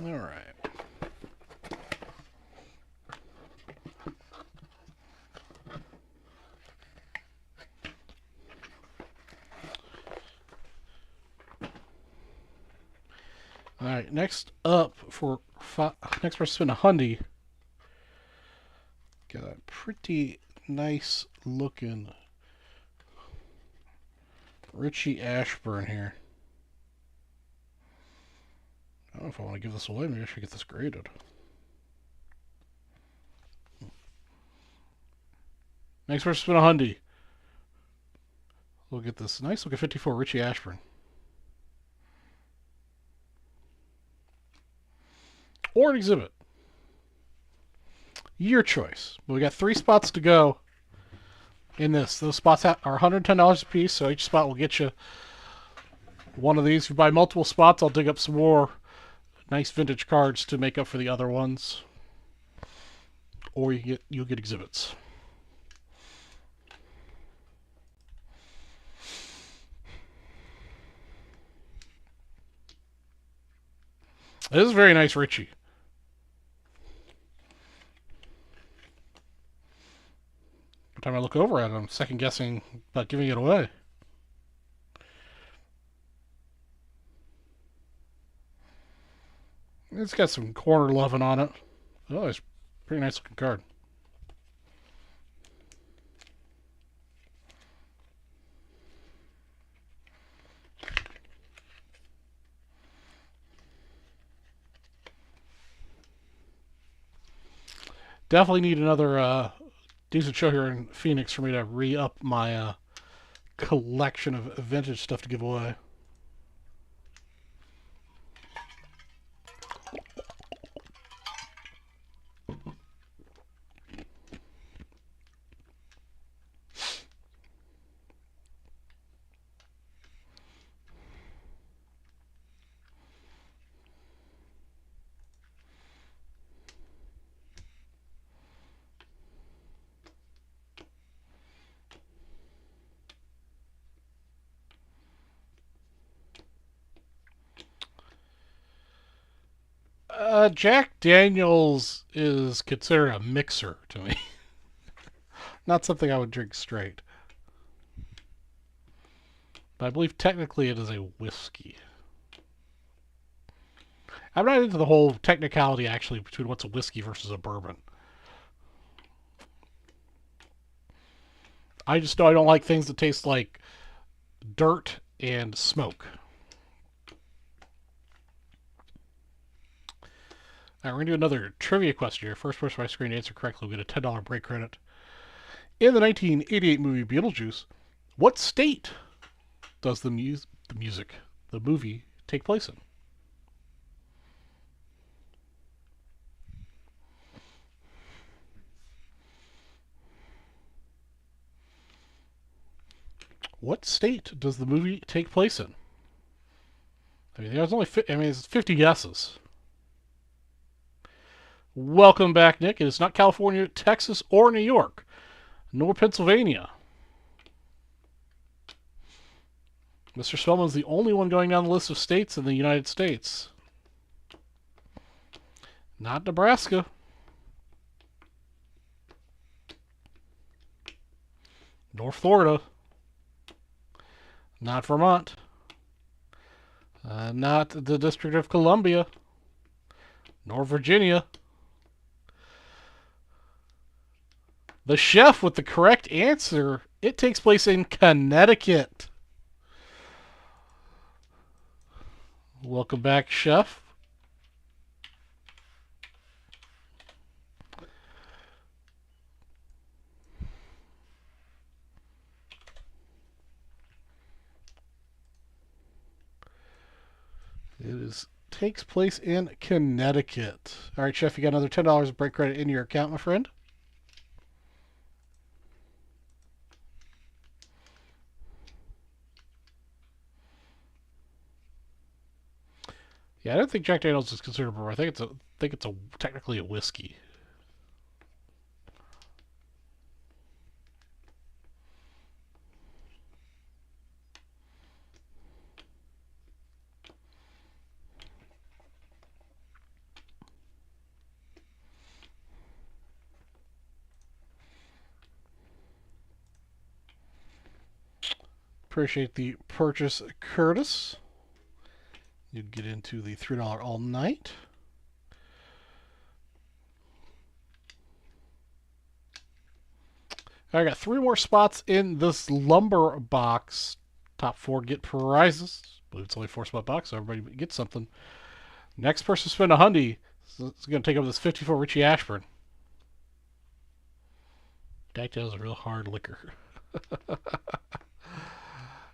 All right. All right, next up for next person spin a hundy. Got a pretty nice looking Richie Ashburn here. I don't know if I want to give this away. Maybe I should get this graded. Next person spin a hundy. We'll get this nice looking 54 Richie Ashburn. Or an exhibit. Your choice. But we got 3 spots to go in this. Those spots are $110 a piece, so each spot will get you one of these. If you buy multiple spots, I'll dig up some more nice vintage cards to make up for the other ones. Or you'll get exhibits. This is very nice Richie. Every time I look over at it, I'm second guessing about giving it away. It's got some corner loving on it. Oh, it's a pretty nice looking card. Definitely need another decent show here in Phoenix for me to re-up my collection of vintage stuff to give away. Jack Daniels is considered a mixer to me. Not something I would drink straight. But I believe technically it is a whiskey. I'm not into the whole technicality, actually, between what's a whiskey versus a bourbon. I just know I don't like things that taste like dirt and smoke. All right, we're going to do another trivia question here. First person by screen to answer correctly will get a $10 break credit. In the 1988 movie Beetlejuice, what state does the movie, take place in? What state does the movie take place in? I mean, there's only it's 50 guesses. Welcome back, Nick. It is not California, Texas, or New York, nor Pennsylvania. Mr. Spellman's the only one going down the list of states in the United States. Not Nebraska. Nor Florida. Not Vermont. Not the District of Columbia. Nor Virginia. The chef with the correct answer. It takes place in Connecticut. Welcome back, chef. Takes place in Connecticut. All right, chef, you got another $10 of break credit in your account, my friend. Yeah, I don't think Jack Daniels is considered a brewer. I think it's technically a whiskey. Appreciate the purchase, Curtis. You get into the $3 all night. I got 3 more spots in this lumber box. Top 4 get prizes. I believe it's only a 4-spot box, so everybody gets something. Next person to spend a $100 is going to take over this 54 Richie Ashburn. Jack Daniels is a real hard liquor.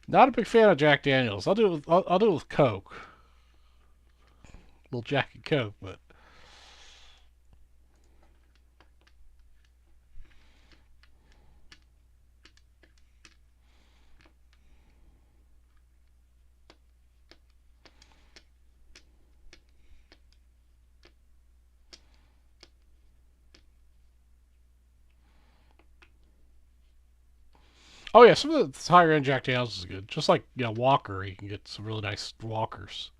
Not a big fan of Jack Daniels. I'll do it with Coke. Little Jack and Coke, but oh yeah, some of the higher end Jack Daniels is good. Just like Walker, you can get some really nice Walkers.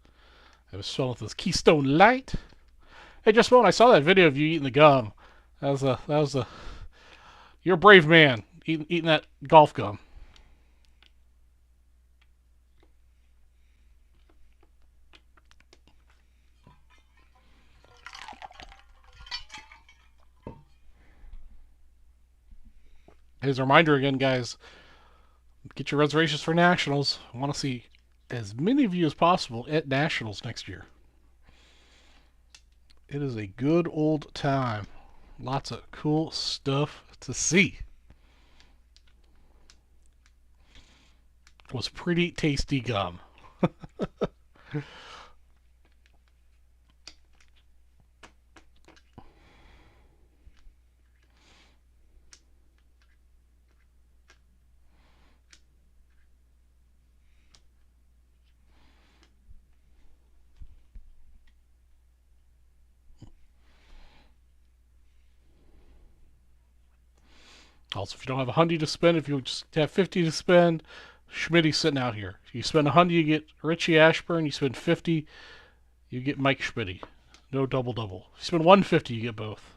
I was smelling with this Keystone Light. Hey, just when I saw that video of you eating the gum, that was a you're a brave man eating that golf gum. As a reminder again, guys, get your reservations for Nationals. I want to see as many of you as possible at Nationals next year. It is a good old time. Lots of cool stuff to see. It was pretty tasty gum. Also, if you don't have $100 to spend, if you just have $50 to spend, Schmitty's sitting out here. You spend $100, you get Richie Ashburn. You spend $50, you get Mike Schmitty. No double. If you spend $150, you get both.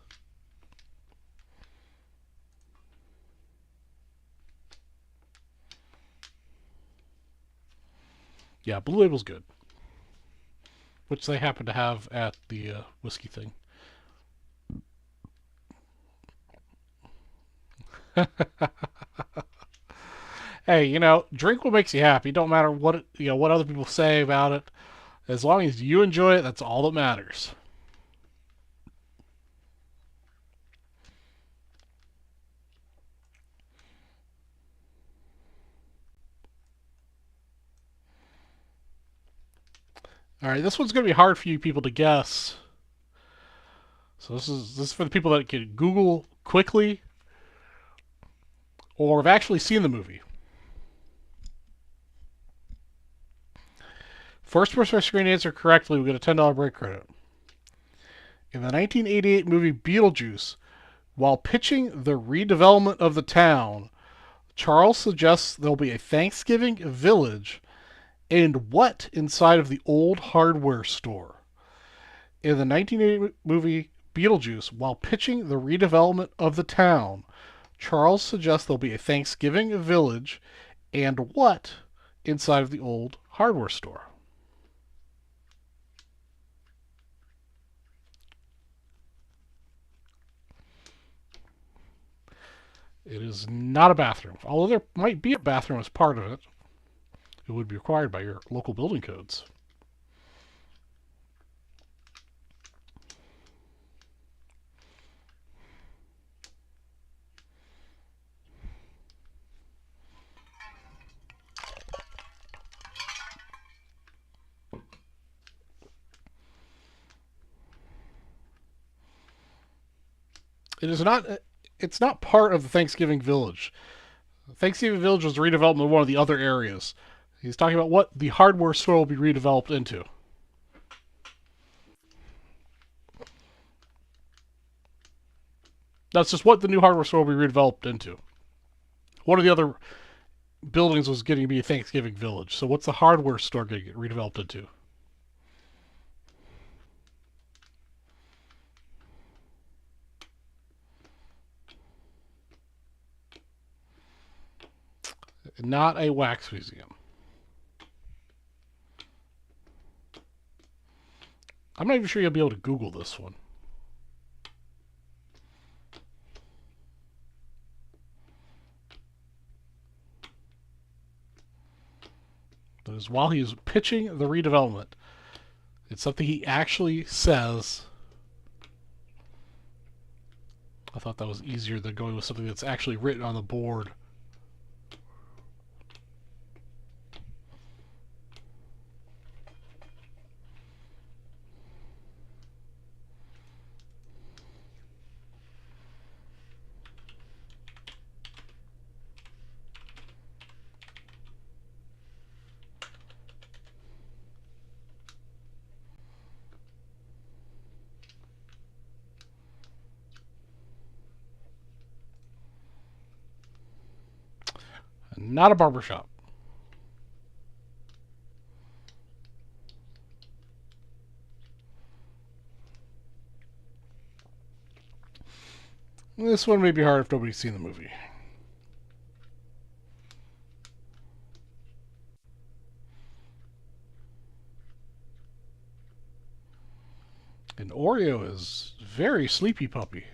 Yeah, Blue Label's good, which they happen to have at the whiskey thing. Hey, drink what makes you happy. Don't matter what what other people say about it. As long as you enjoy it, that's all that matters. All right, this one's going to be hard for you people to guess. So this is for the people that can Google quickly or have actually seen the movie. First person to screen answer correctly, we get a $10 break credit. In the 1988 movie Beetlejuice, while pitching the redevelopment of the town, Charles suggests there'll be a Thanksgiving village and what inside of the old hardware store. In the 1980 movie Beetlejuice, while pitching the redevelopment of the town, Charles suggests there'll be a Thanksgiving village and what inside of the old hardware store. It is not a bathroom. Although there might be a bathroom as part of it, it would be required by your local building codes. It is not. It's not part of the Thanksgiving Village. Thanksgiving Village was redevelopment of one of the other areas. He's talking about what the hardware store will be redeveloped into. That's just what the new hardware store will be redeveloped into. One of the other buildings was getting to be a Thanksgiving Village. So what's the hardware store going to get redeveloped into? Not a wax museum. I'm not even sure you'll be able to Google this one. That is while he is pitching the redevelopment. It's something he actually says. I thought that was easier than going with something that's actually written on the board. Not a barbershop. This one may be hard if nobody's seen the movie. And Oreo is very sleepy puppy.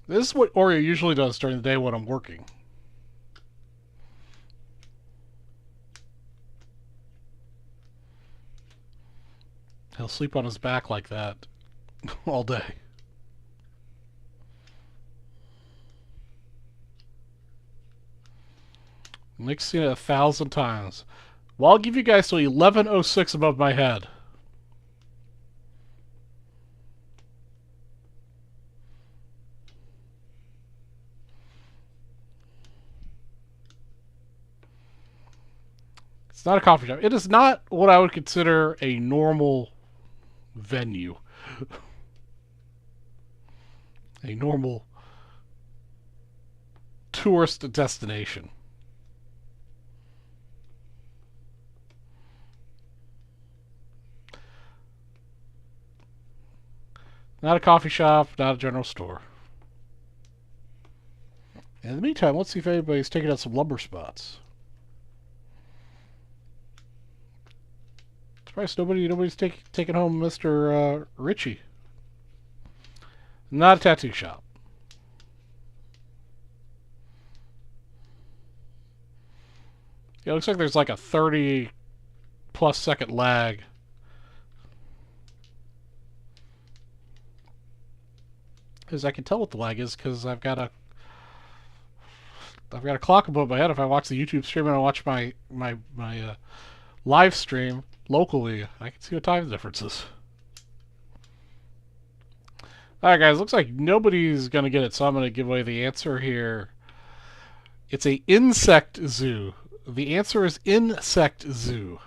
This is what Oreo usually does during the day when I'm working. He'll sleep on his back like that all day. Nick's seen it 1,000 times. Well, I'll give you guys till 11:06 above my head. It's not a coffee shop. It is not what I would consider a normal venue. A normal tourist destination. Not a coffee shop, not a general store. In the meantime, let's see if anybody's taking out some lumber spots. Surprised nobody's taking home Mr. Richie. Not a tattoo shop. Yeah, it looks like there's like a 30+ second lag. Because I can tell what the lag is because I've got a clock above my head. If I watch the YouTube stream and I watch my live stream locally, I can see what time difference is. Alright guys, looks like nobody's going to get it, so I'm going to give away the answer here. It's a insect zoo. The answer is insect zoo.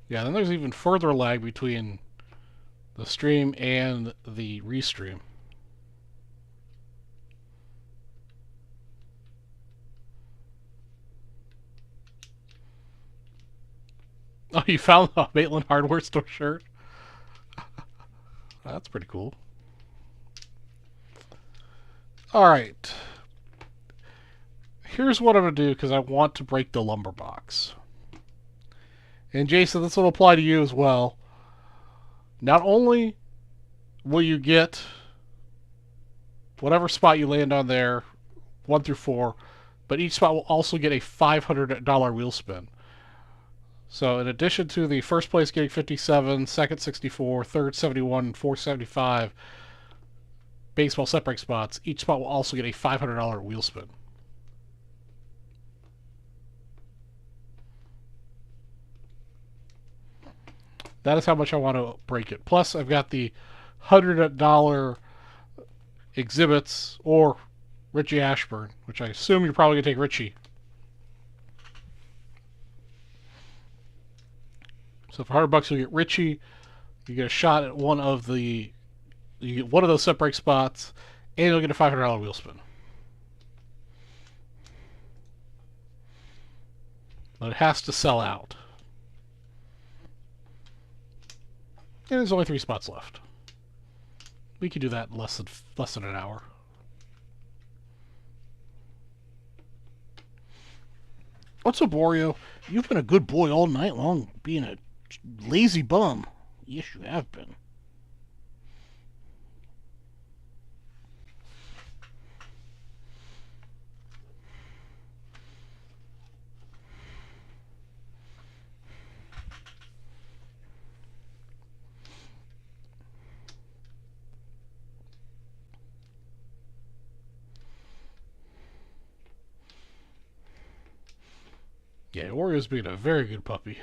Yeah, then there's even further lag between the stream and the restream. Oh, you found the Maitland Hardware Store shirt? That's pretty cool. Alright. Here's what I'm going to do because I want to break the lumber box. And Jason, this will apply to you as well. Not only will you get whatever spot you land on there, 1 through 4, but each spot will also get a $500 wheel spin. So in addition to the first place getting 57, second 64, third 71, and fourth 75 baseball set break spots, each spot will also get a $500 wheel spin. That is how much I want to break it. Plus, I've got the $100 exhibits or Richie Ashburn, which I assume you're probably going to take Richie. So for $100, you'll get Richie. You get a shot at one of the, you get one of those set break spots, and you'll get a $500 wheel spin. But it has to sell out. And there's only 3 spots left. We can do that in less than an hour. What's up, Wario? You've been a good boy all night long, being a lazy bum. Yes, you have been. Yeah, Wario's being a very good puppy.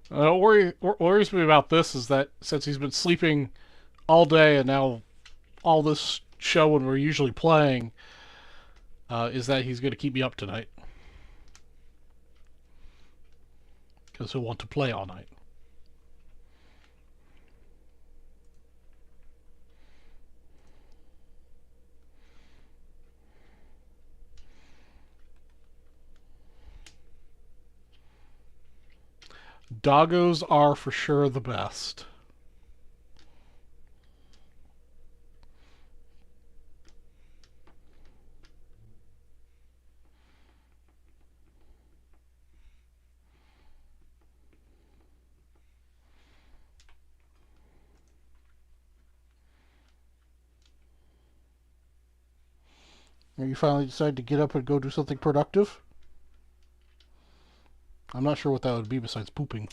What worries me about this is that since he's been sleeping all day and now all this show when we're usually playing, is that he's going to keep me up tonight. Because he'll want to play all night. Doggos are for sure the best. Are you finally decided to get up and go do something productive? I'm not sure what that would be besides pooping.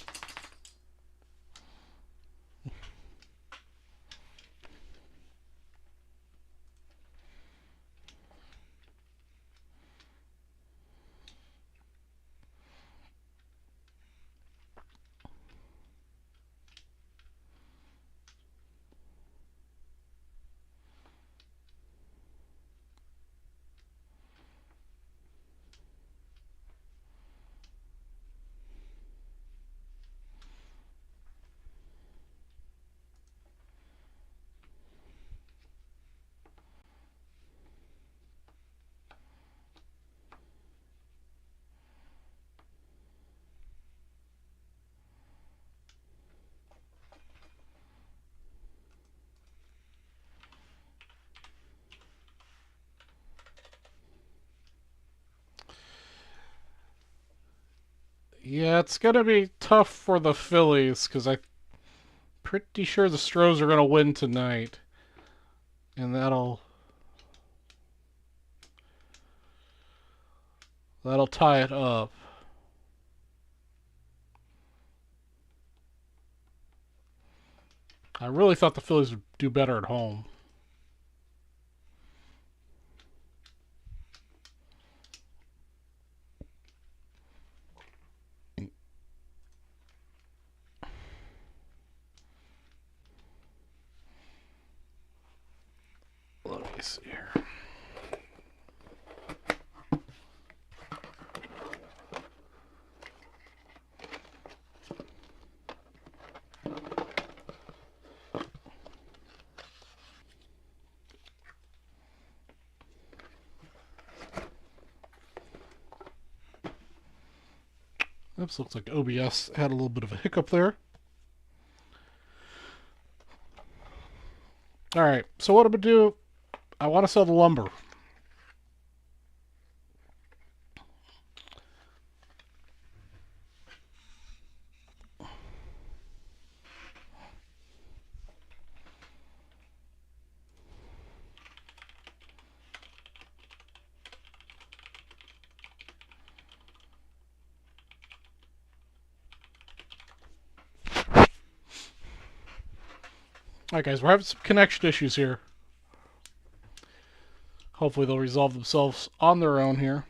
Yeah, it's going to be tough for the Phillies because I'm pretty sure the Stros are going to win tonight. And that'll tie it up. I really thought the Phillies would do better at home. see here. Oops, looks like OBS had a little bit of a hiccup there. Alright, so what I'm going to do, I want to sell the lumber. Alright guys, we're having some connection issues here. Hopefully they'll resolve themselves on their own here.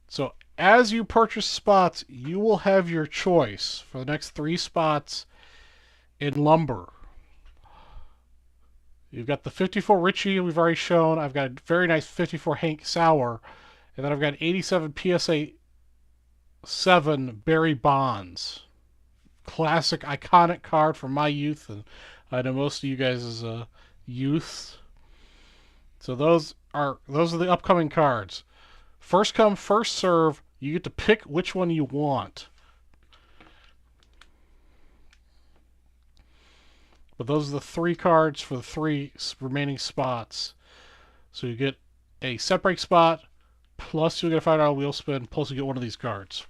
So as you purchase spots, you will have your choice for the next 3 spots in lumber. You've got the 54 Ritchie we've already shown. I've got a very nice 54 Hank Sauer. And then I've got 87 PSA 7 Barry Bonds. Classic, iconic card from my youth, and I know most of you guys' youth. So those are the upcoming cards. First come, first serve. You get to pick which one you want. But those are the 3 cards for the 3 remaining spots. So you get a set break spot, plus you get a $5 wheel spin, plus you get one of these cards.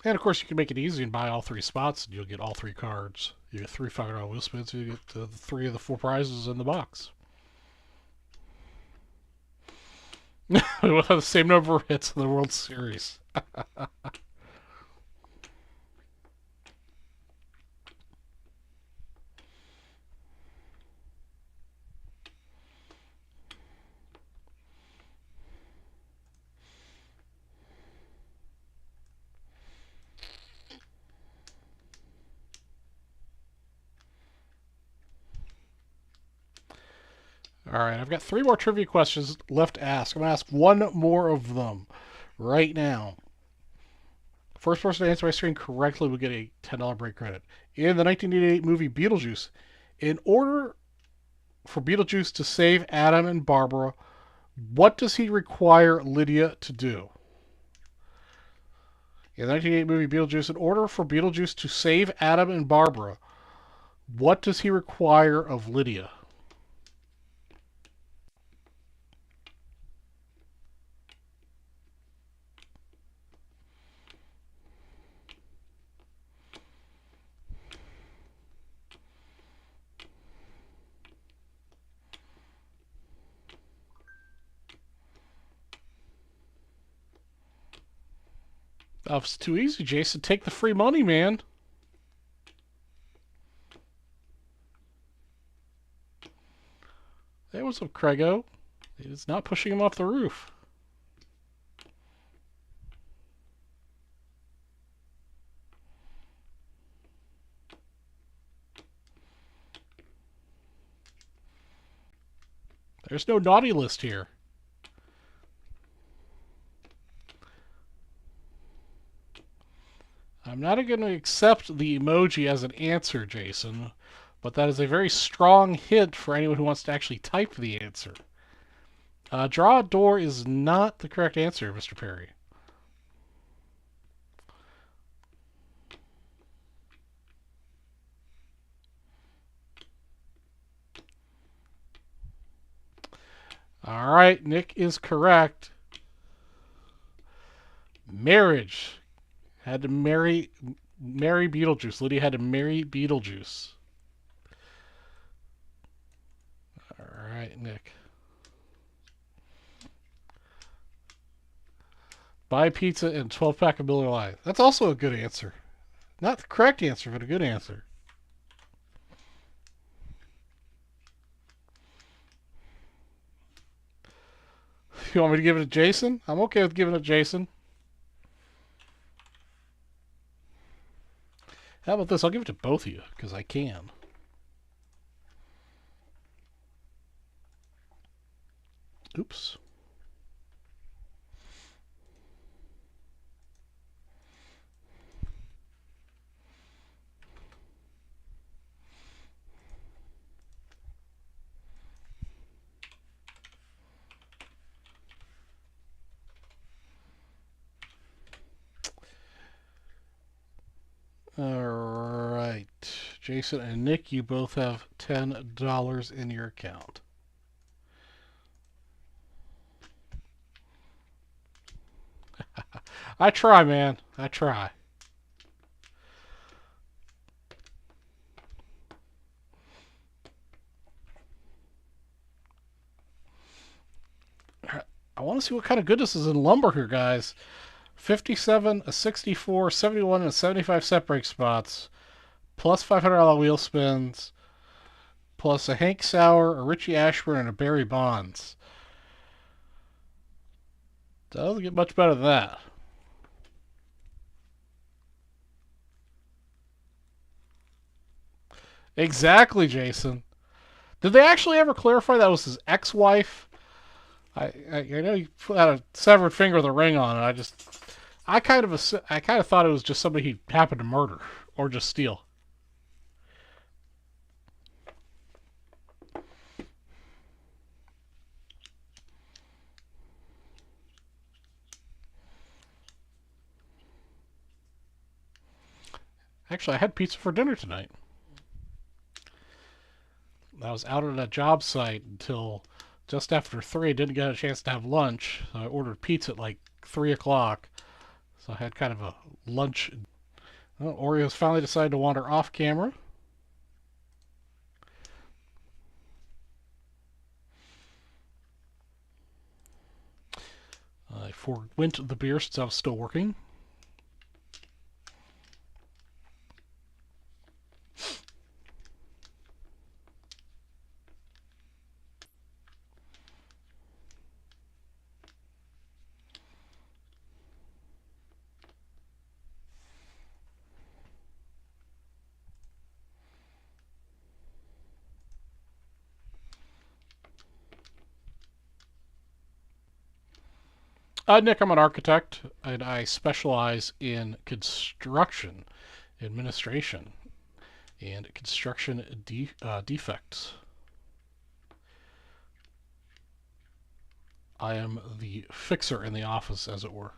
And of course, you can make it easy and buy all 3 spots, and you'll get all 3 cards. You get 3 $5 wheel spins, and you get 3 of the 4 prizes in the box. We'll have the same number of hits in the World Series. All right, I've got 3 more trivia questions left to ask. I'm going to ask one more of them right now. First person to answer my screen correctly will get a $10 break credit. In the 1988 movie Beetlejuice, in order for Beetlejuice to save Adam and Barbara, what does he require Lydia to do? In the 1988 movie Beetlejuice, in order for Beetlejuice to save Adam and Barbara, what does he require of Lydia? Oh, it's too easy, Jason. Take the free money, man. Hey, what's up, Craigo? It's not pushing him off the roof. There's no naughty list here. I'm not going to accept the emoji as an answer, Jason, but that is a very strong hint for anyone who wants to actually type the answer. Draw a door is not the correct answer, Mr. Perry. All right, Nick is correct. Marriage. Had to marry Beetlejuice. Lydia had to marry Beetlejuice. All right, Nick. Buy pizza and 12-pack of Miller Lite. That's also a good answer. Not the correct answer, but a good answer. You want me to give it to Jason? I'm okay with giving it to Jason. How about this? I'll give it to both of you, because I can. Oops. Alright. Jason and Nick, you both have $10 in your account. I try, man. I try. I want to see what kind of goodness is in lumber here, guys. 57, a 64, 71, and a 75 set brake spots. Plus $500 wheel spins. Plus a Hank Sauer, a Richie Ashburn, and a Barry Bonds. Doesn't get much better than that. Exactly, Jason. Did they actually ever clarify that was his ex-wife? I know he had a severed finger with a ring on it. I kind of thought it was just somebody he happened to murder or just steal. Actually, I had pizza for dinner tonight. I was out at a job site until just after 3. I didn't get a chance to have lunch, so I ordered pizza at like 3 o'clock. So I had kind of a lunch. Well, Oreos finally decided to wander off camera. I forwent the beer since I was still working. Nick, I'm an architect, and I specialize in construction administration and construction defects. I am the fixer in the office, as it were.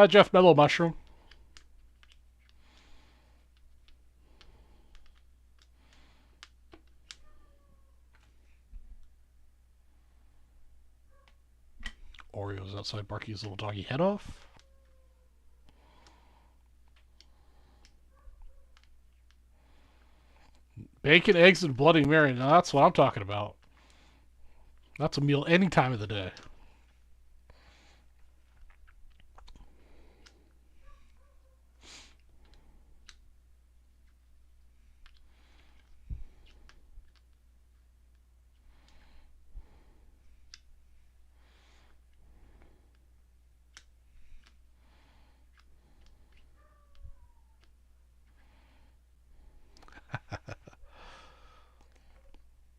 Jeff Mellow Mushroom. Oreos outside barking his little doggy head off. Bacon, eggs, and Bloody Mary. Now that's what I'm talking about. That's a meal any time of the day.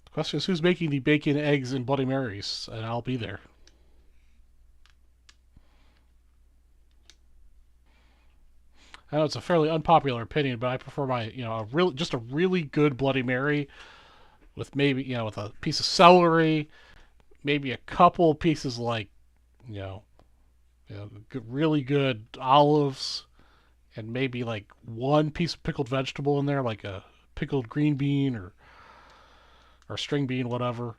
The question is, who's making the bacon, eggs, and Bloody Marys? And I'll be there. I know it's a fairly unpopular opinion, but I prefer my, just a really good Bloody Mary with maybe, with a piece of celery, maybe a couple pieces like, really good olives, and maybe like one piece of pickled vegetable in there, like a pickled green bean or string bean, whatever.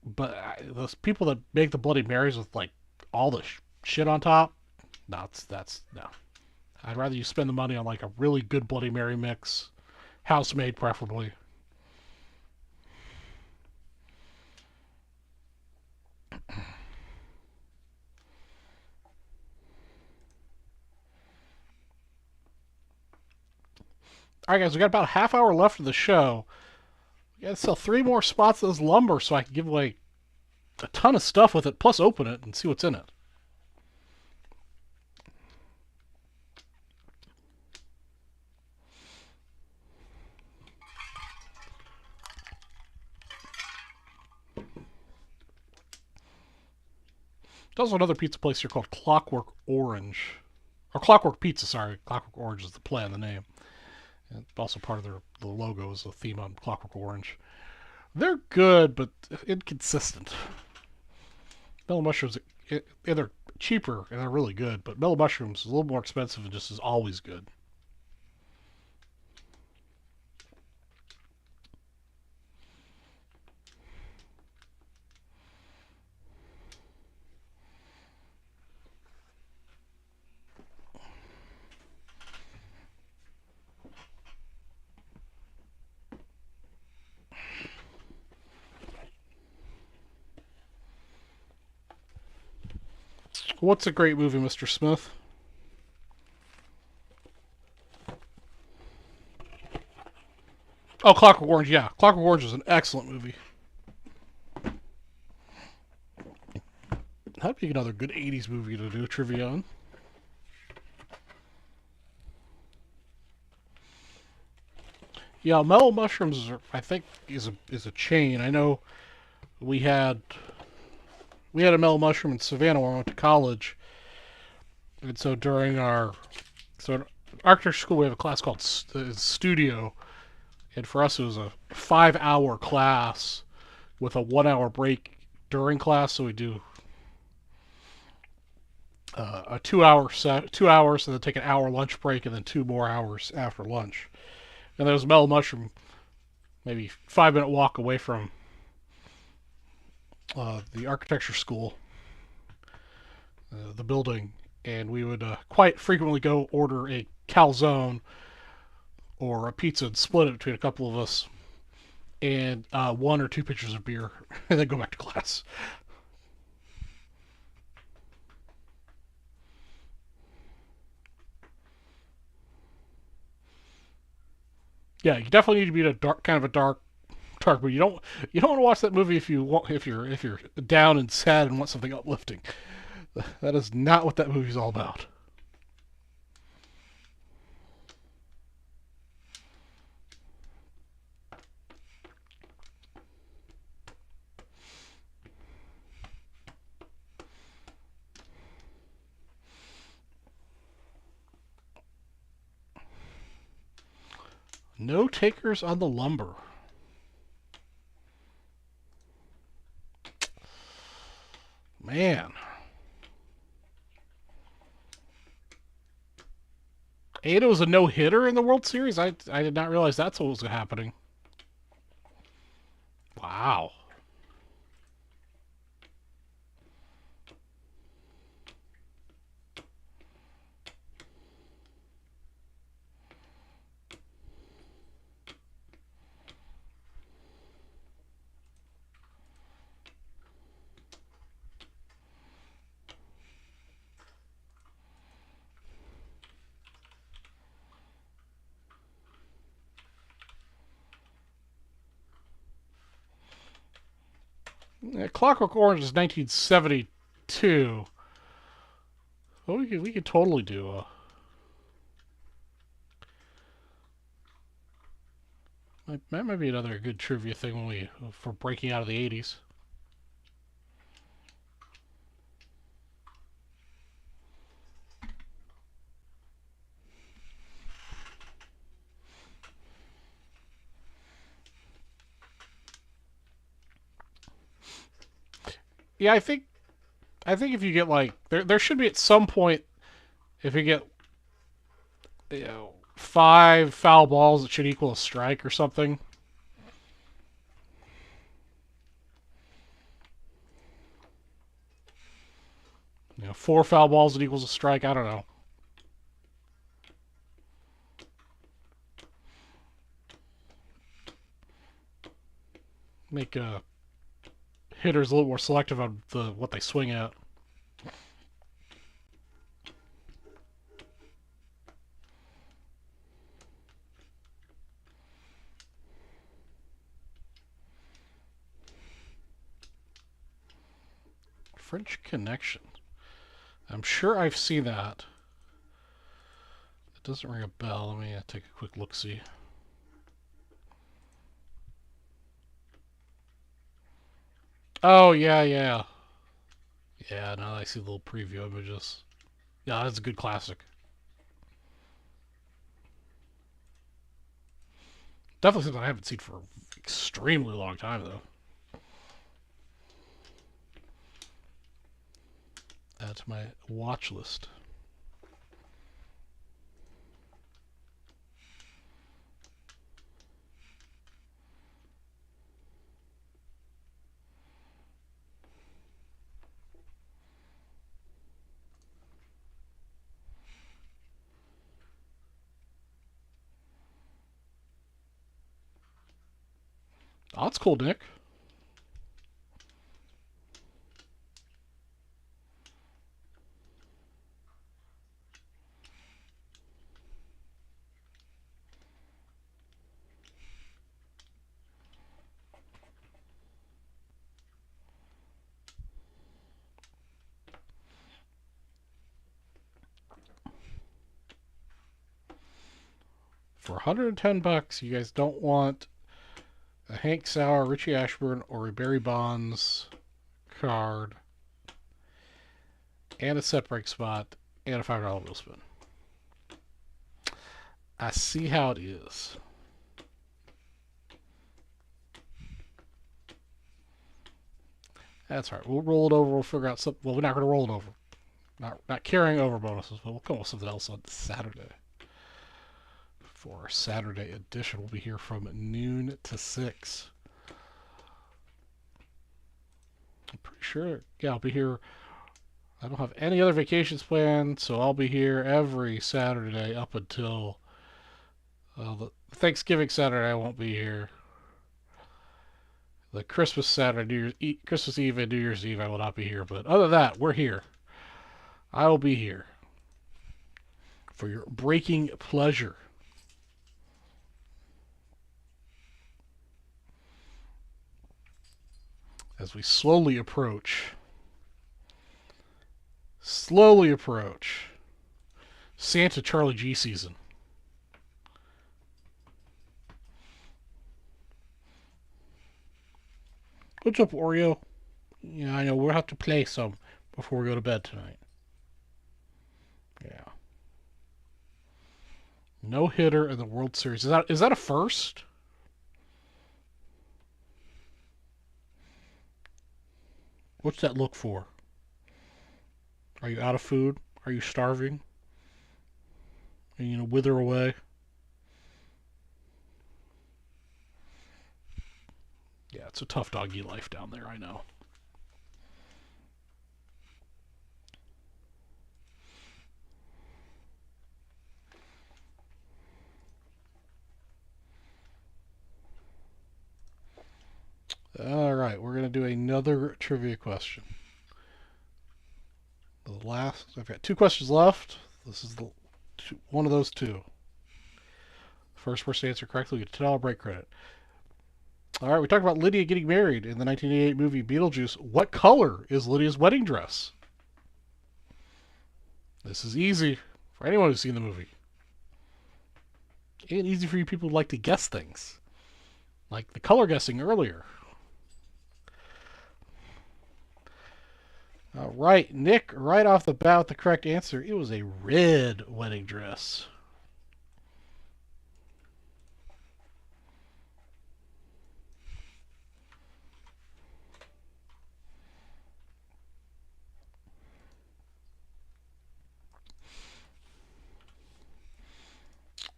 But those people that make the Bloody Marys with like all the shit on top, no, that's no. I'd rather you spend the money on like a really good Bloody Mary mix, house made preferably. All right, guys, we got about a half hour left of the show. We gotta sell 3 more spots of this lumber so I can give away a ton of stuff with it, plus open it and see what's in it. There's also another pizza place here called Clockwork Orange. Or Clockwork Pizza, sorry. Clockwork Orange is the play on the name. And also part of the logo is a theme on Clockwork Orange. They're good, but inconsistent. Mellow mushrooms, they're cheaper and they're really good, but mellow mushrooms is a little more expensive and just is always good. What's a great movie, Mr. Smith? Oh, Clockwork Orange, yeah. Clockwork Orange is an excellent movie. That'd be another good 80s movie to do trivia on. Yeah, Mellow Mushrooms, I think, is a chain. I know we had a Mellow Mushroom in Savannah where I went to college, and so during our in architecture school we have a class called Studio, and for us it was a 5-hour class with a 1-hour break during class. So we do a 2-hour set, 2 hours, and then take an hour lunch break, and then 2 more hours after lunch. And there was Mellow Mushroom, maybe 5-minute walk away from the architecture school, the building, and we would quite frequently go order a calzone or a pizza and split it between a couple of us, and 1 or 2 pitchers of beer, and then go back to class. Yeah, you definitely need to be in a dark, kind of a dark but you don't want to watch that movie if you're down and sad and want something uplifting. That is not what that movie's all about. No takers on the lumber. Man. Ada was a no-hitter in the World Series? I did not realize that's what was happening. Wow. Yeah, Clockwork Orange is 1972. Well, we could totally do that might be another good trivia thing for breaking out of the 80s. Yeah, I think if you get like there should be at some point, if you get 5 foul balls, it should equal a strike or something. 4 foul balls, it equals a strike. I don't know. Make hitters a little more selective on what they swing at. French Connection. I'm sure I've seen that. It doesn't ring a bell. Let me take a quick look-see. Oh, yeah, yeah. Yeah, now I see the little preview images. Yeah, that's a good classic. Definitely something I haven't seen for an extremely long time, though. Add to my watch list. Oh, that's cool, Nick. For $110, you guys don't want a Hank Sauer, Richie Ashburn, or a Barry Bonds card, and a set break spot, and a $5 wheel spin. I see how it is. That's right. We'll roll it over. We'll figure out something. Well, we're not going to roll it over. Not carrying over bonuses, but we'll come up with something else on Saturday. For our Saturday edition, we'll be here from noon to 6. I'm pretty sure. Yeah, I'll be here. I don't have any other vacations planned, so I'll be here every Saturday up until the Thanksgiving Saturday. I won't be here. The Christmas Saturday, Christmas Eve and New Year's Eve, I will not be here. But other than that, we're here. I will be here for your breaking pleasure. As we slowly approach Santa Charlie G season. What's up, Oreo? Yeah, I know. We'll have to play some before we go to bed tonight. Yeah. No hitter in the World Series. Is that a first? What's that look for? Are you out of food? Are you starving? Are you gonna wither away? Yeah, it's a tough doggy life down there, I know. All right, we're going to do another trivia question. The last, I've got 2 questions left. This is one of those 2. First person to answer correctly, we get a $10 break credit. All right, we talked about Lydia getting married in the 1988 movie Beetlejuice. What color is Lydia's wedding dress? This is easy for anyone who's seen the movie. And easy for you people who like to guess things. Like the color guessing earlier. All right, Nick, right off the bat with the correct answer. It was a red wedding dress.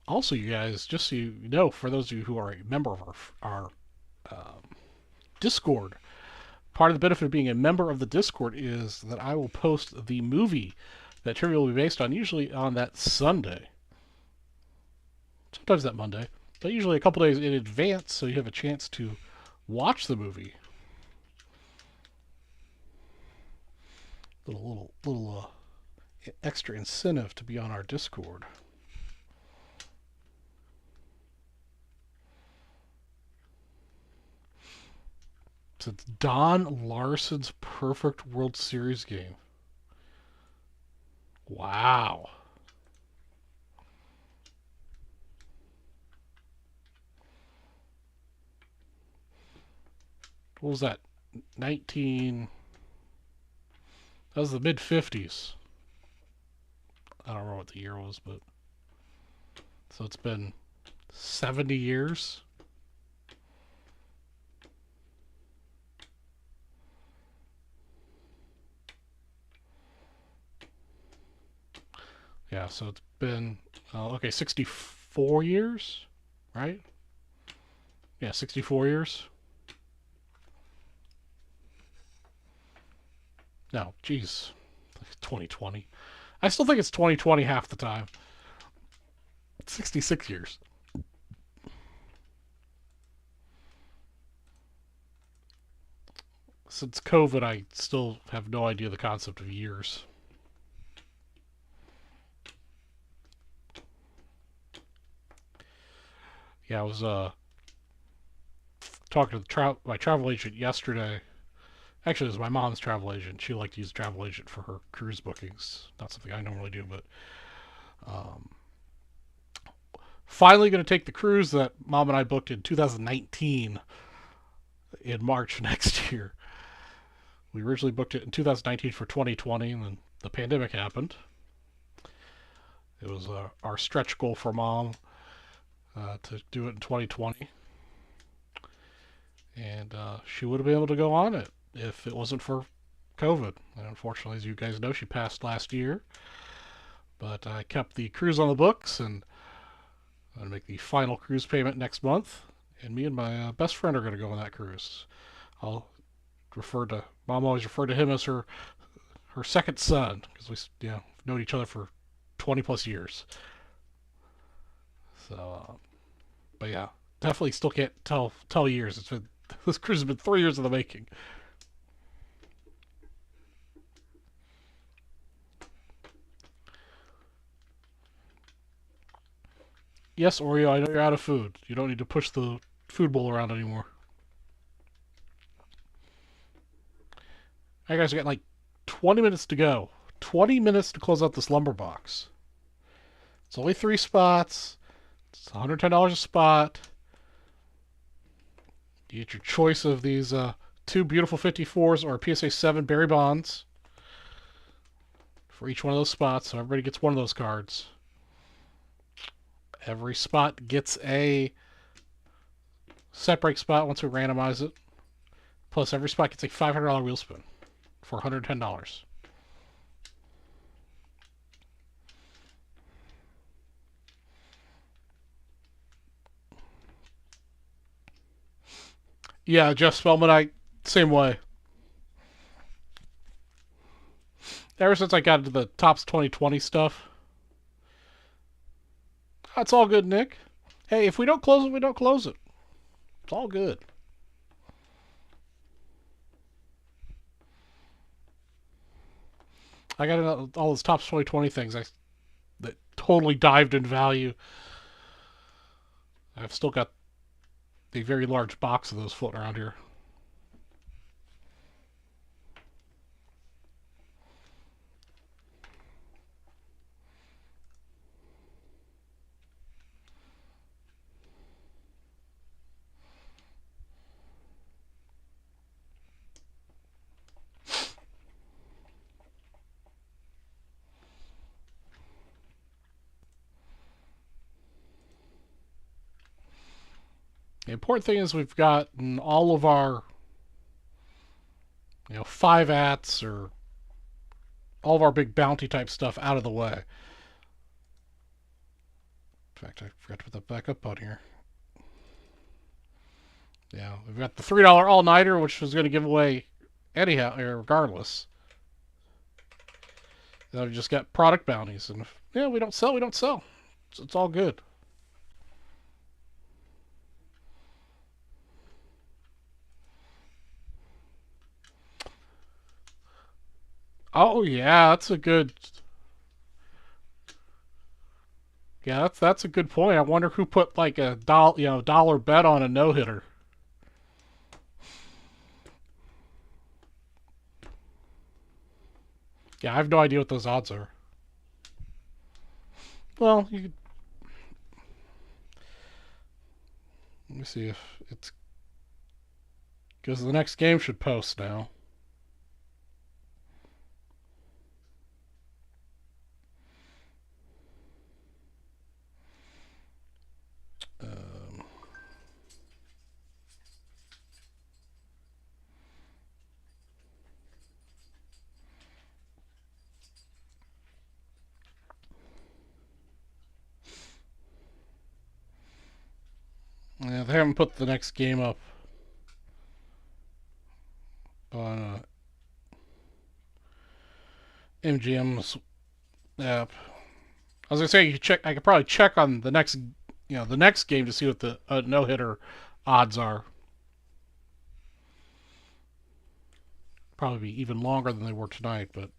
Also, you guys, just so you know, for those of you who are a member of our Discord, part of the benefit of being a member of the Discord is that I will post the movie that trivia will be based on, usually on that Sunday. Sometimes that Monday, but usually a couple days in advance, so you have a chance to watch the movie. Little extra incentive to be on our Discord. It's Don Larson's perfect World Series game. Wow. What was that? 19... That was the mid-50s. I don't remember what the year was, but... So it's been 70 years. Yeah, so it's been, okay, 64 years, right? Yeah, 64 years. No, geez. 2020. I still think it's 2020 half the time. 66 years. Since COVID, I still have no idea the concept of years. Yeah, I was talking to my travel agent yesterday. Actually, it was my mom's travel agent. She liked to use a travel agent for her cruise bookings. Not something I normally do, but um, finally going to take the cruise that Mom and I booked in 2019 in March next year. We originally booked it in 2019 for 2020, and then the pandemic happened. It was our stretch goal for Mom to do it in 2020. And she would have been able to go on it if it wasn't for COVID. And unfortunately, as you guys know, she passed last year. But I kept the cruise on the books, and I'm going to make the final cruise payment next month. And me and my best friend are going to go on that cruise. I'll Mom always referred to him as her second son, because we known each other for 20 plus years. So, but yeah, definitely still can't tell years. This cruise has been 3 years in the making. Yes, Oreo, I know you're out of food. You don't need to push the food bowl around anymore. Alright guys, we got like 20 minutes to go. 20 minutes to close out this lumber box. It's only 3 spots. It's $110 a spot. You get your choice of these 2 beautiful 54s or PSA 7 Barry Bonds for each one of those spots, so everybody gets one of those cards. Every spot gets a set break spot once we randomize it. Plus, every spot gets a $500 wheel spin for $110. Yeah, Jeff Spellman, same way. Ever since I got into the Topps 2020 stuff. That's all good, Nick. Hey, if we don't close it, we don't close it. It's all good. I got all those Topps 2020 things that totally dived in value. I've still got a very large box of those floating around here. The important thing is we've gotten all of our, 5-ats or all of our big bounty type stuff out of the way. In fact, I forgot to put that back up on here. Yeah, we've got the $3 all-nighter, which was going to give away anyhow, regardless. Then we've just got product bounties, and we don't sell, we don't sell. It's all good. Oh yeah, that's a good. Yeah, that's a good point. I wonder who put like a dollar bet on a no hitter. Yeah, I have no idea what those odds are. Well, you could... Let me see if it's... Because the next game should post now. Yeah, they haven't put the next game up on MGM's app. I was gonna say you could check. I could probably check on the next, the next game to see what the no hitter odds are. Probably be even longer than they were tonight, but.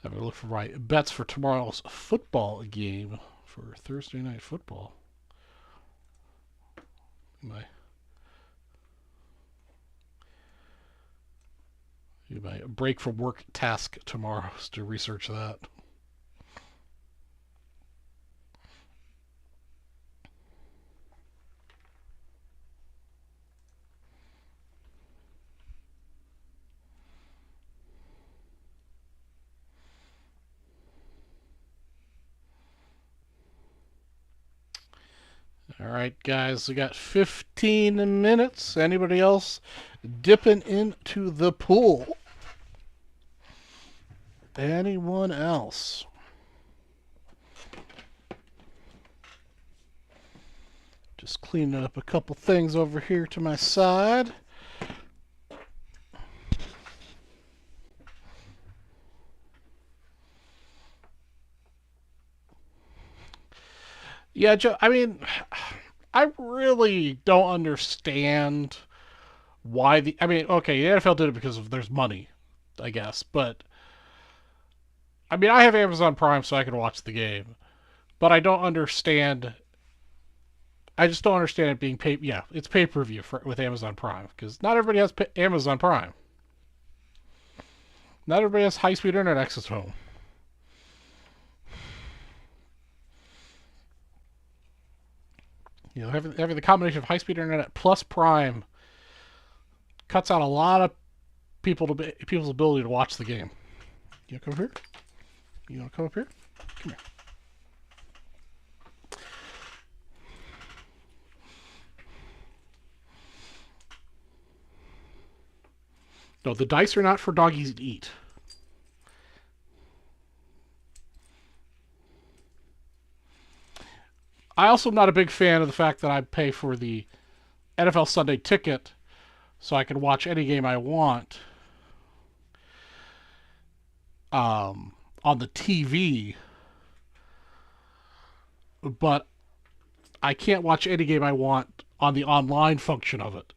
I'm going to look for my bets for tomorrow's football game for Thursday night football. My break from work task tomorrow is to research that. All right, guys, we got 15 minutes. Anybody else dipping into the pool? Anyone else? Just cleaning up a couple things over here to my side. Yeah, Joe, I mean, I really don't understand why okay, the NFL did it because there's money, I guess, but I mean, I have Amazon Prime so I can watch the game, but I don't understand. I just don't understand it being pay. Yeah, it's pay-per-view with Amazon Prime because not everybody has Amazon Prime. Not everybody has high-speed internet access home. Having the combination of high-speed internet plus Prime cuts out a lot of people's ability to watch the game. You want to come up here? You want to come up here? Come here. No, the dice are not for doggies to eat. I also am not a big fan of the fact that I pay for the NFL Sunday ticket so I can watch any game I want on the TV, but I can't watch any game I want on the online function of it.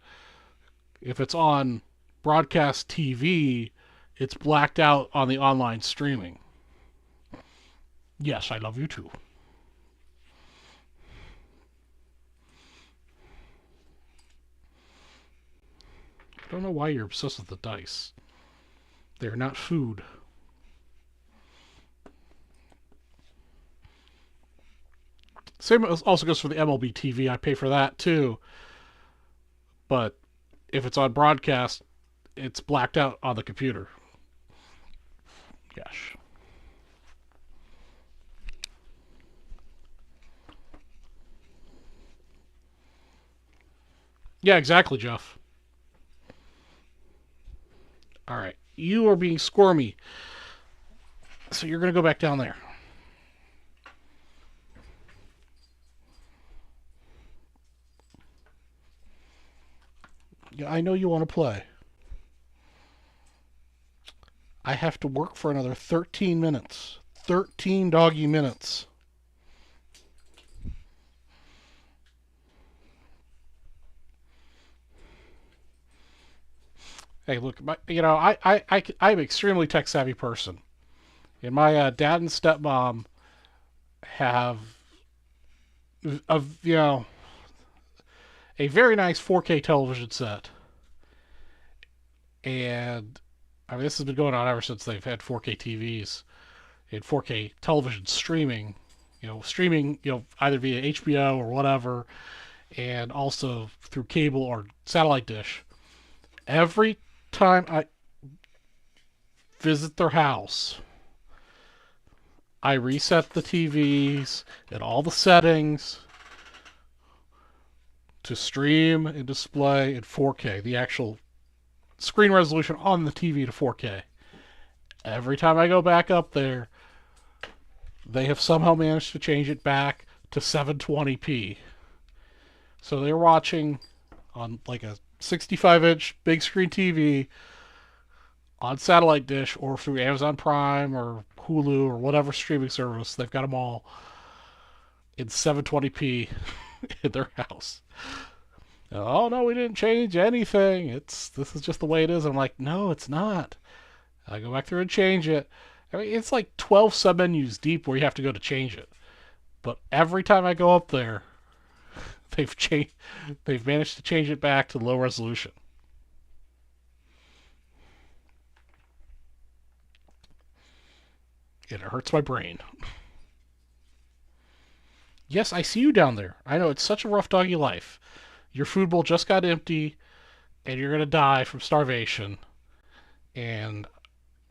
If it's on broadcast TV, it's blacked out on the online streaming. Yes, I love you too. I don't know why you're obsessed with the dice. They're not food. Same also goes for the MLB TV. I pay for that too. But if it's on broadcast, it's blacked out on the computer. Gosh. Yeah, exactly, Jeff. All right. You are being squirmy. So you're going to go back down there. Yeah, I know you want to play. I have to work for another 13 minutes. 13 doggy minutes. Hey, look, I'm an extremely tech savvy person, and my dad and stepmom have of a very nice 4K television set, and I mean this has been going on ever since they've had 4K TVs and 4K television streaming. Streaming, either via HBO or whatever, and also through cable or satellite dish. Every time I visit their house, I reset the TVs and all the settings to stream and display in 4K, the actual screen resolution on the TV to 4K. Every time I go back up there, they have somehow managed to change it back to 720p. So they're watching on like a 65-inch big screen TV on satellite dish or through Amazon Prime or Hulu or whatever streaming service. They've got them all in 720p in their house. Oh no, we didn't change anything. This is just the way it is. I'm like, no, it's not. I go back through and change it. I mean, it's like 12 submenus deep where you have to go to change it. But every time I go up there, they've managed to change it back to low resolution. And it hurts my brain. Yes, I see you down there. I know it's such a rough doggy life. Your food bowl just got empty, and you're gonna die from starvation. And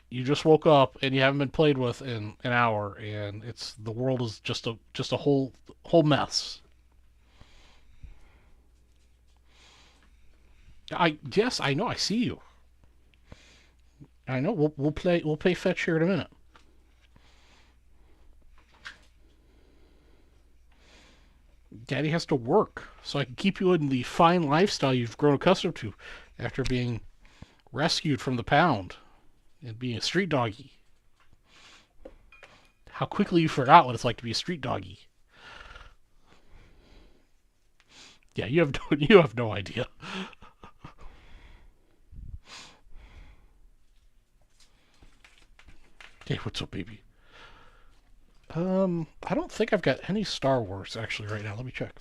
you just woke up, and you haven't been played with in an hour, and the world is just a whole mess. Yes, I know. I see you. I know. We'll play fetch here in a minute. Daddy has to work, so I can keep you in the fine lifestyle you've grown accustomed to after being rescued from the pound and being a street doggy. How quickly you forgot what it's like to be a street doggy. Yeah, you have no idea. Hey, what's up, baby? I don't think I've got any Star Wars actually right now. Let me check.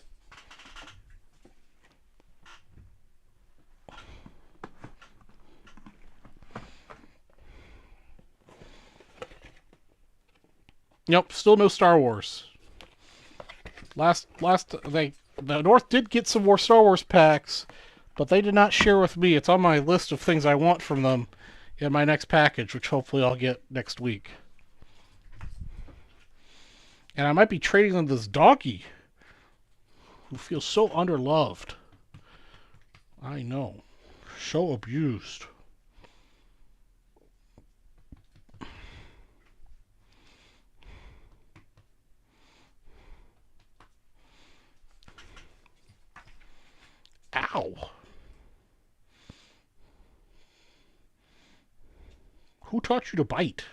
Nope, still no Star Wars. The North did get some more Star Wars packs, but they did not share with me. It's on my list of things I want from them in my next package, which hopefully I'll get next week. And I might be trading them this doggy who feels so underloved. I know. So abused. Ow. Who taught you to bite?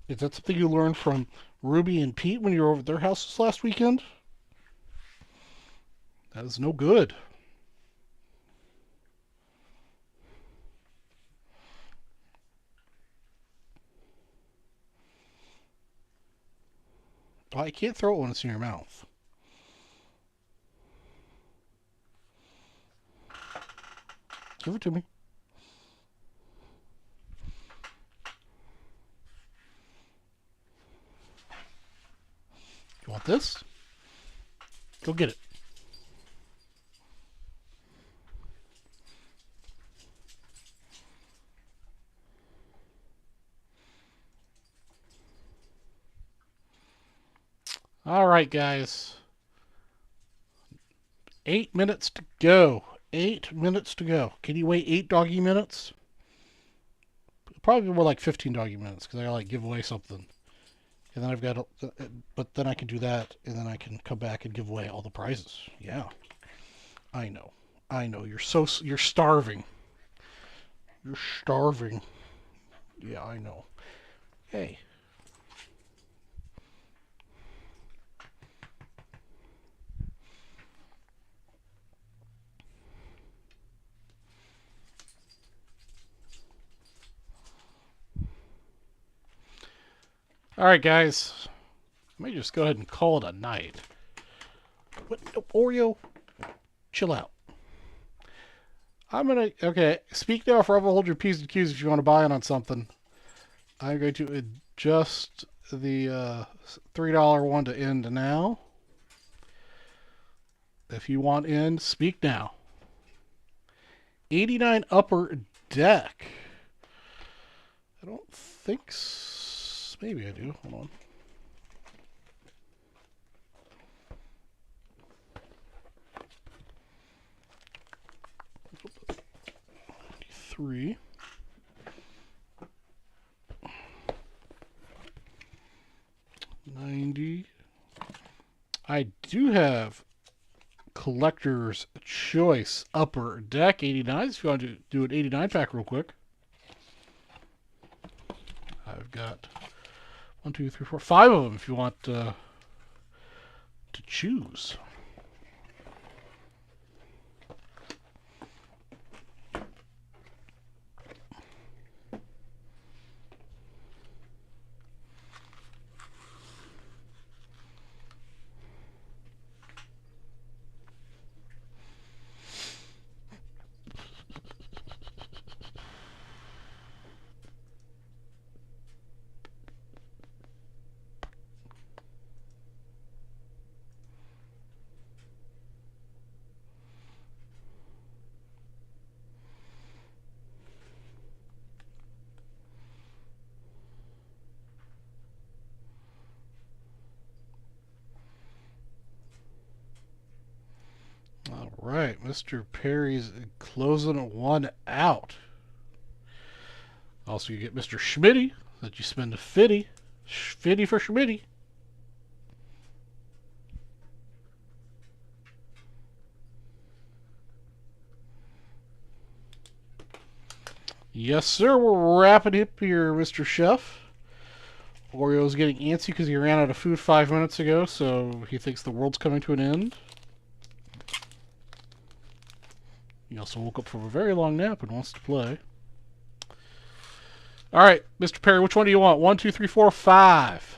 Is that something you learned from Ruby and Pete when you were over at their houses last weekend? That is no good. Well, I can't throw it when it's in your mouth. Give it to me. You want this? Go get it. All right, guys. 8 minutes to go. 8 minutes to go. Can you wait 8 doggy minutes? Probably more like 15 doggy minutes because I gotta give away something. And then I've got, but then I can do that, and then I can come back and give away all the prizes. Yeah, I know. You're starving. You're starving. Yeah, I know. Hey. Alright, guys. I may just go ahead and call it a night. What? No, Oreo? Chill out. I'm gonna... Okay, speak now, forever hold your P's and Q's if you want to buy in on something. I'm going to adjust the $3 one to end now. If you want in, speak now. 89 Upper Deck. I don't think so. Maybe I do. Hold on. Three. $90. I do have Collector's Choice Upper Deck 89. If you want to do an 89 pack real quick. I've got 1, 2, 3, 4, 5 of them if you want to choose. All right, Mr. Perry's closing one out. Also, you get Mr. Schmitty, that you spend a fitty. Fitty for Schmitty. Yes, sir. We're wrapping up here, Mr. Chef. Oreo's getting antsy because he ran out of food 5 minutes ago, so he thinks the world's coming to an end. He also woke up from a very long nap and wants to play. All right, Mr. Perry, which one do you want? 1, 2, 3, 4, 5.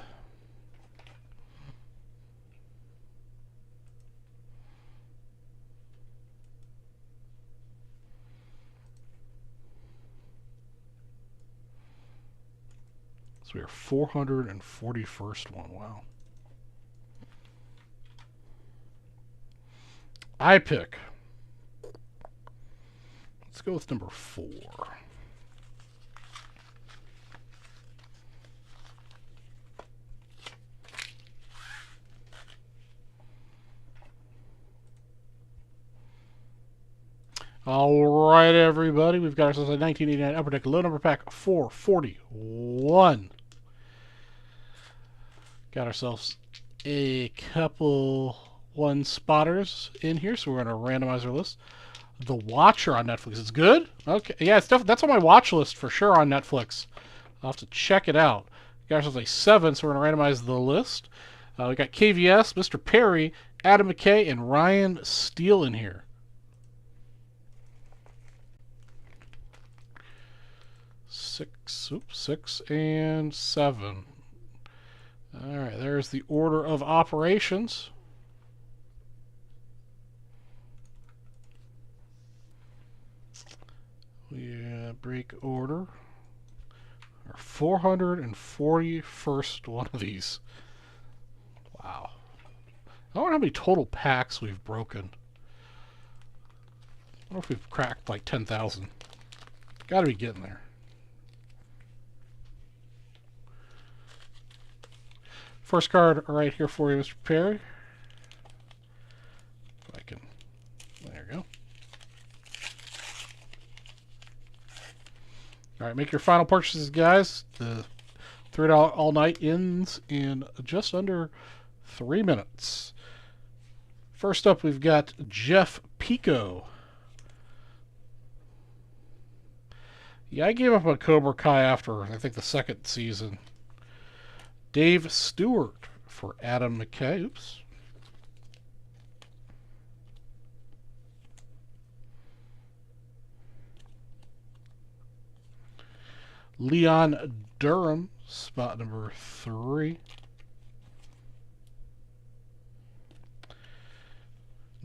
So we are 441st one. Wow. I pick. Let's go with number 4. All right, everybody. We've got ourselves a 1989 Upper Deck low number pack 441. Got ourselves a couple one spotters in here, so we're going to randomize our list. The Watcher on Netflix. It's good? Okay. Yeah, it's that's on my watch list for sure on Netflix. I'll have to check it out. Got ourselves a 7, so we're going to randomize the list. We got KVS, Mr. Perry, Adam McKay, and Ryan Steele in here. Six and 7. All right, there's the order of operations. We break order. Our 441st one of these. Wow. I wonder how many total packs we've broken. I wonder if we've cracked like 10,000. Got to be getting there. First card right here for you, Mr. Perry. If I can. There you go. All right, make your final purchases, guys. The $3 all night ends in just under 3 minutes. First up, we've got Jeff Pico. Yeah, I gave up on Cobra Kai after, I think, the 2nd season. Dave Stewart for Adam McKay. Oops. Leon Durham, spot number 3.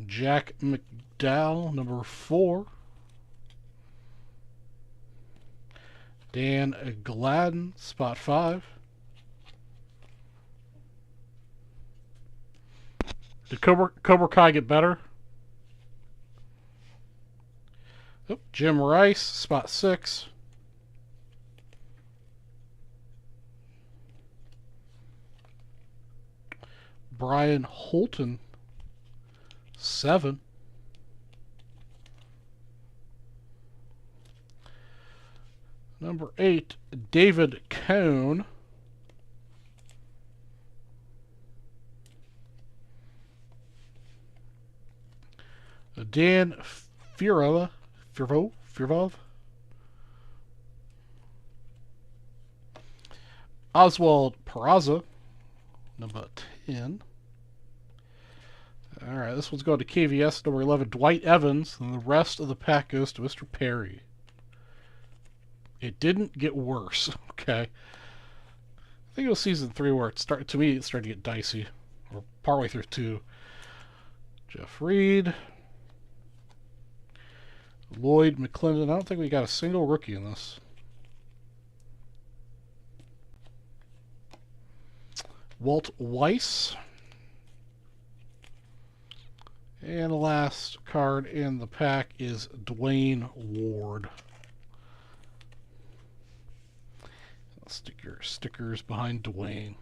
Jack McDowell, number 4. Dan Gladden, spot 5. Did Cobra Kai get better? Oh, Jim Rice, spot 6. Brian Holton, 7. Number 8, David Cohn. Dan Firvov. Oswald Peraza, number 10. All right, this one's going to KVS, number 11, Dwight Evans, and the rest of the pack goes to Mr. Perry. It didn't get worse, okay? I think it was season 3 where it started to get dicey, or partway through 2. Jeff Reed. Lloyd McClendon. I don't think we got a single rookie in this. Walt Weiss. And the last card in the pack is Dwayne Ward. I'll stick your stickers behind Dwayne.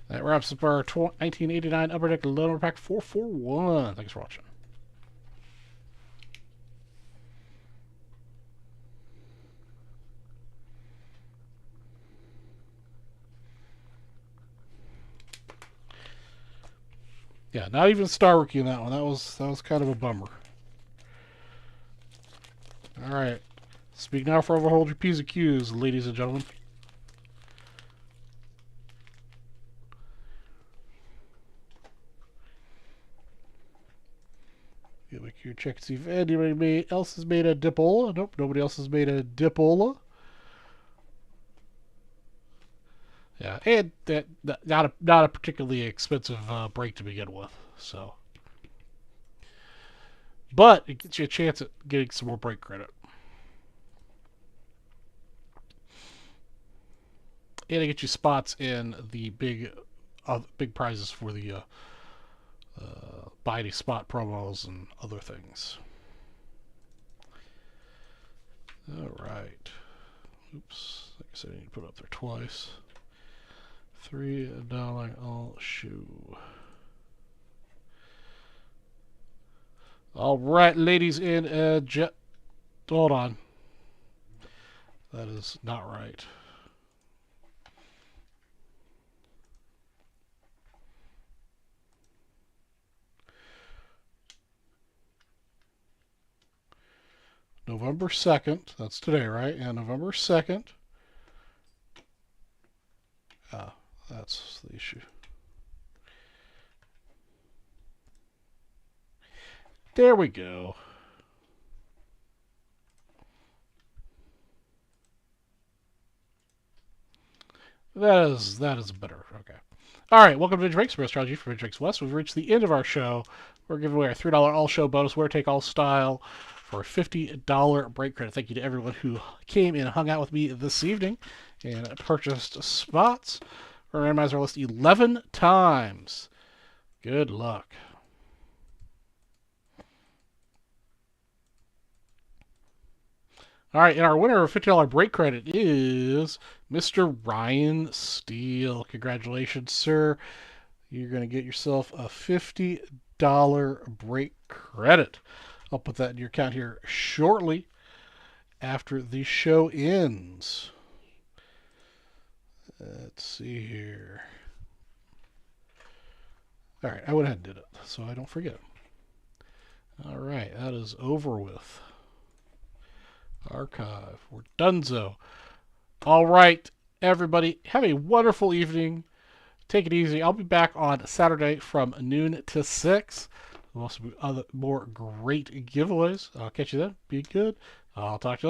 That wraps up our 1989 Upper Deck Loaner Pack 441. Thanks for watching. Yeah, not even Star Rookie in that one. That was kind of a bummer. All right. Speak now, forever hold your P's and Q's, ladies and gentlemen. Make your check to see if anybody else has made a Dipola. Nope, nobody else has made a Dipola. Yeah, and that not a particularly expensive break to begin with. So, but it gets you a chance at getting some more break credit, and it gets you spots in the big prizes for the buy any spot promos and other things. All right. Oops. I guess I need to put it up there twice. $3 all shoe. All right, ladies and hold on. That is not right. November 2nd. That's today, right? Yeah, November 2nd. Ah, that's the issue. There we go. That is better. Okay. All right. Welcome to Vintage Breaks, Astrology for Vintage Breaks West. We've reached the end of our show. We're giving away our $3 all show bonus, Where Take All Style, for a $50 break credit. Thank you to everyone who came and hung out with me this evening and purchased spots. We're going to randomize our list 11 times. Good luck. All right, and our winner of $50 break credit is Mr. Ryan Steele. Congratulations, sir. You're going to get yourself a $50 break credit. I'll put that in your account here shortly after the show ends. Let's see here. All right, I went ahead and did it so I don't forget. All right, that is over with. Archive. We're donezo. All right, everybody, have a wonderful evening. Take it easy. I'll be back on Saturday from noon to 6. We'll also do more great giveaways. I'll catch you then. Be good. I'll talk to you later.